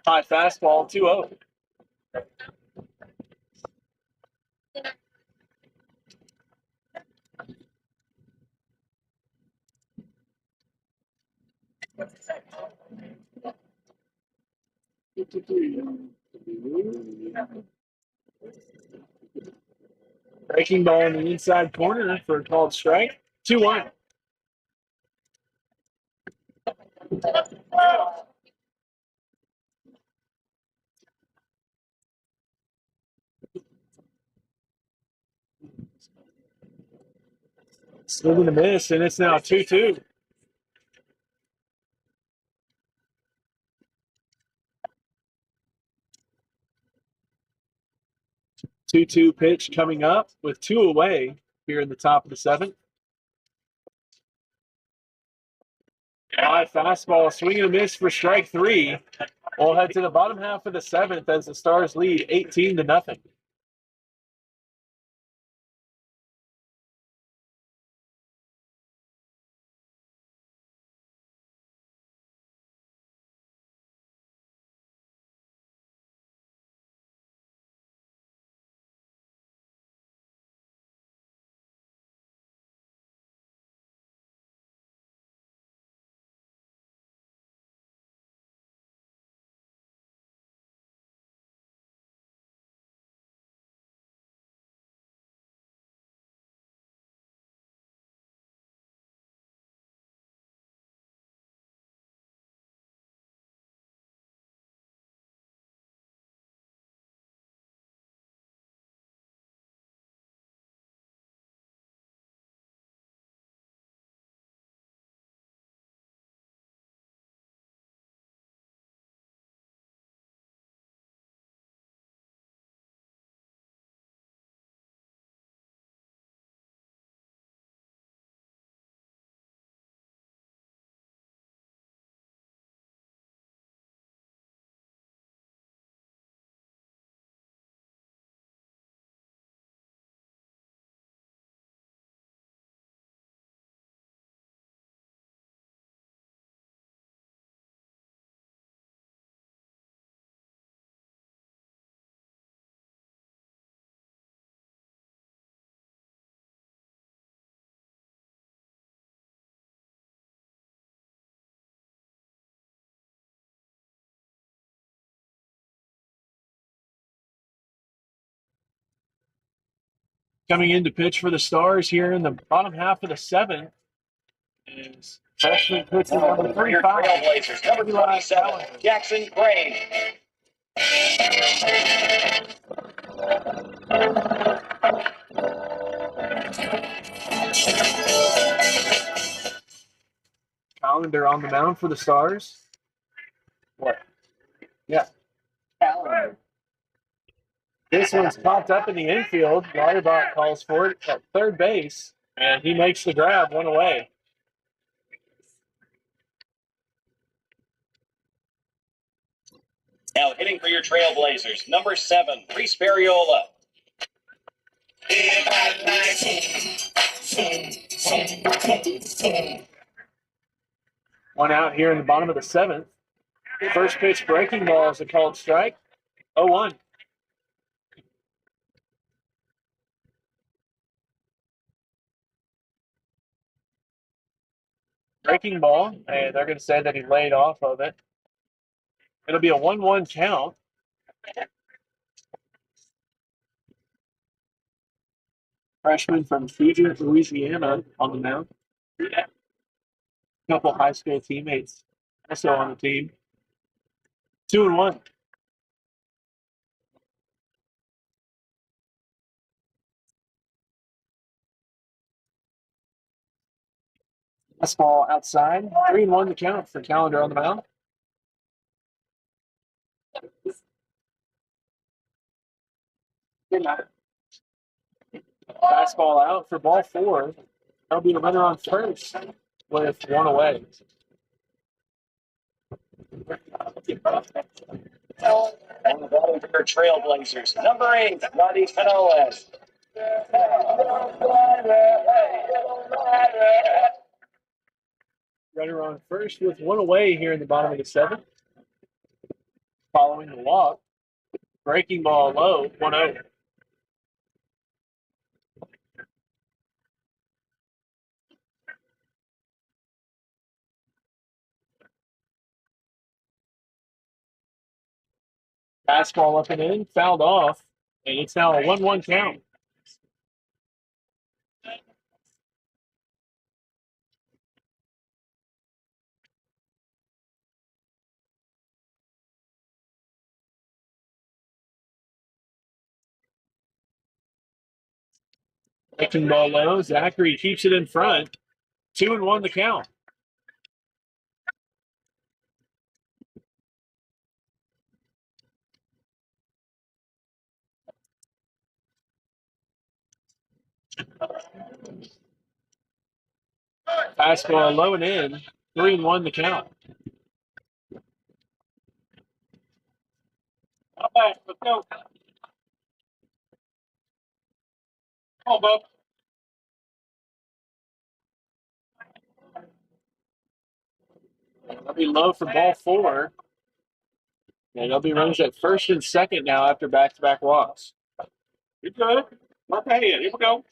High fastball, 2-0. Breaking ball in the inside corner for a called strike. 2-1. Swing and a miss, and it's now 2-2. 2-2 pitch coming up with two away here in the top of the seventh. High fastball, swing and a miss for strike three. We'll head to the bottom half of the seventh as the Stars lead 18-0. Coming in to pitch for the Stars here in the bottom half of the seventh is freshman pitcher number For your 35. Trailblazers, number 27, Jackson Crane. Callender on the mound for the Stars. What? Yeah. Callender. This one's popped up in the infield. Lauterbach calls for it at third base, and he makes the grab, one away. Now hitting for your Trailblazers, number 7, Reese Barriola. One out here in the bottom of the seventh. First pitch breaking ball is a called strike. 0-1. Breaking ball, and they're going to say that he laid off of it. It'll be a 1-1 count. Freshman from Fugit, Louisiana on the mound. Yeah. A couple high school teammates also on the team. 2-1. Fastball outside. 3-1 the count for Callender on the mound. Fastball out for ball 4. That'll be a runner on first with one away. And the bottom for your Trailblazers, number 8, Roddy Canales. Runner on first with one away here in the bottom of the seventh. Following the walk. Breaking ball low, 1-0. Fastball up and in, fouled off, and it's now a 1-1 count. Breaking ball low, Zachary keeps it in front. 2-1 the count. Fastball low and in, 3-1 the count. Not bad, let's go. Come on, Bob. That'll be low for ball 4. And they'll be runners at first and second now after back-to-back walks. You good? Mark ahead. Here we go.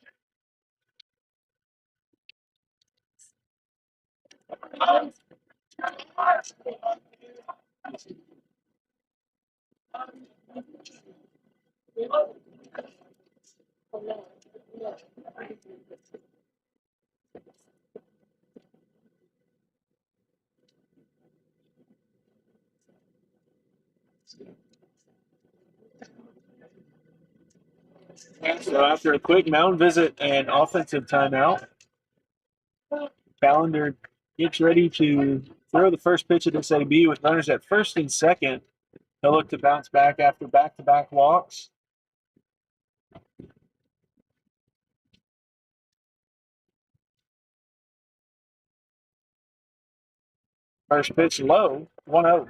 So after a quick mound visit and offensive timeout, Callender gets ready to throw the first pitch of this AB with runners at first and second. He'll look to bounce back after back-to-back walks. First pitch low, 1-0.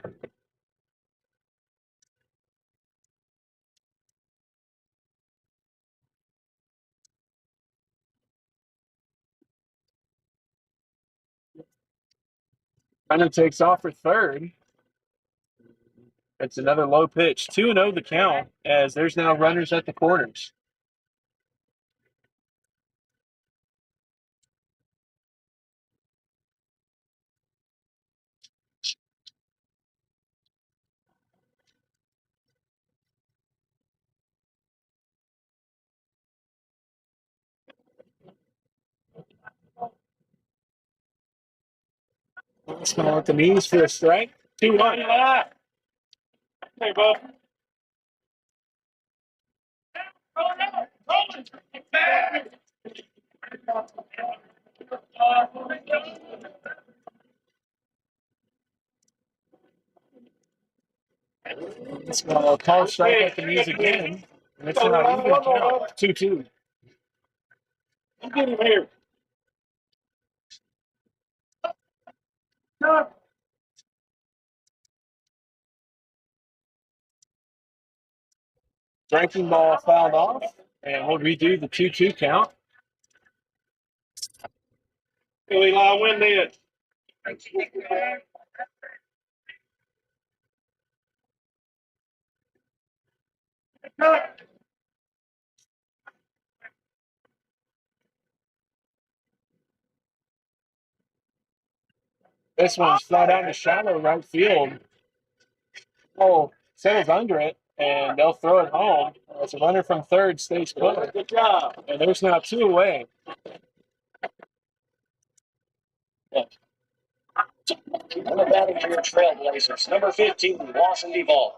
Runner takes off for third. It's another low pitch. 2-0 the count as there's now runners at the corners. Small at the knees for a strike. 2-1. Hey, bud. Small tall strike at the knees again. And it's not even count. 2-2. Get him here. Striking ball fouled off. And we'll redo the 2-2 count. Go, Eli, win this. This one's flat out in the shallow right field. Oh, settles under it, and they'll throw it home. As a runner from third stays put. Good job. And there's now 2 away. And the batting for your Trailblazers, number 15, Lawson Duvall.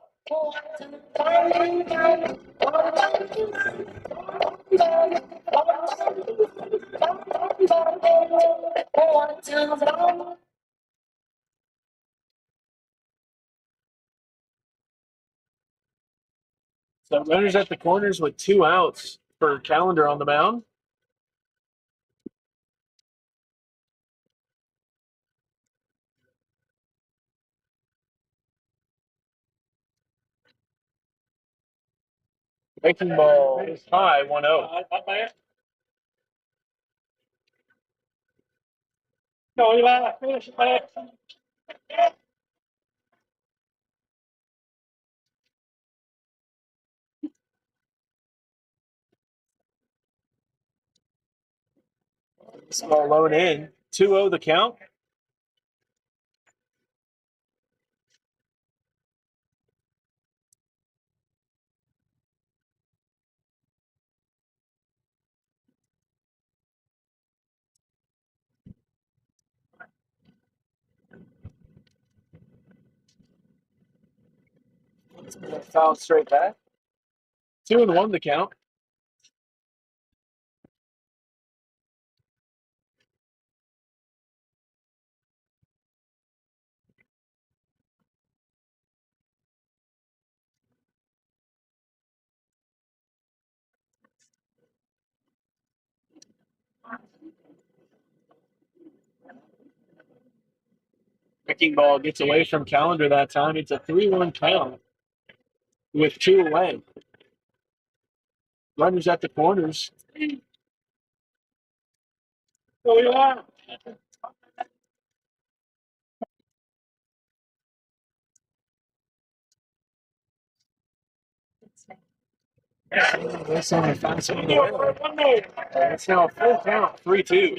So runners at the corners with 2 outs for Calendar on the mound. Breaking ball is high, 1-0. No, Eli, finish it, man. Small low and in. 2-0 the count. Foul straight back. 2-1 the count. Breaking ball gets away from Calendar that time. It's a 3-1 count with 2 away. Runners at the corners. Go, Eli. That's on the fastball. It's now a full count, 3-2.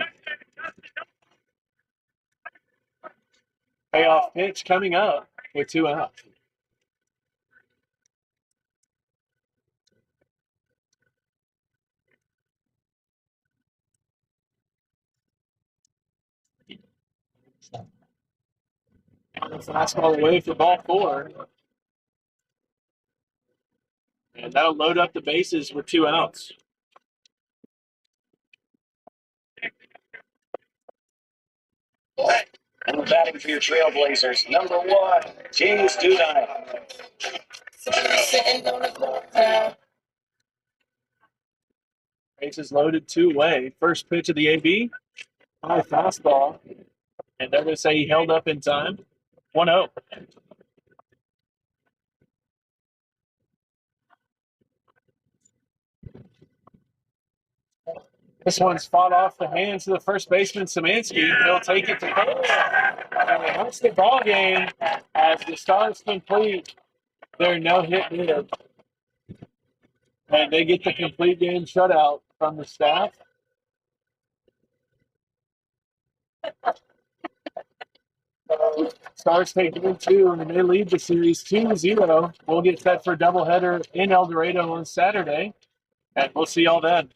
Payoff pitch coming up with 2 outs. Fastball away for ball 4. And that'll load up the bases with 2 outs. And the batting for your Trailblazers, number 1, James Dudine. Bases loaded, 2 away. First pitch of the AB. High fastball. And they're going to say he held up in time. 1-0. This one's fought off the hands of the first baseman, Szymanski. He'll take it to first. And that's the ball game as the Stars complete their no-hit bid. And they get the complete game shutout from the staff. Stars take game 2, and they lead the series 2-0. We'll get set for a doubleheader in El Dorado on Saturday, and we'll see y'all then.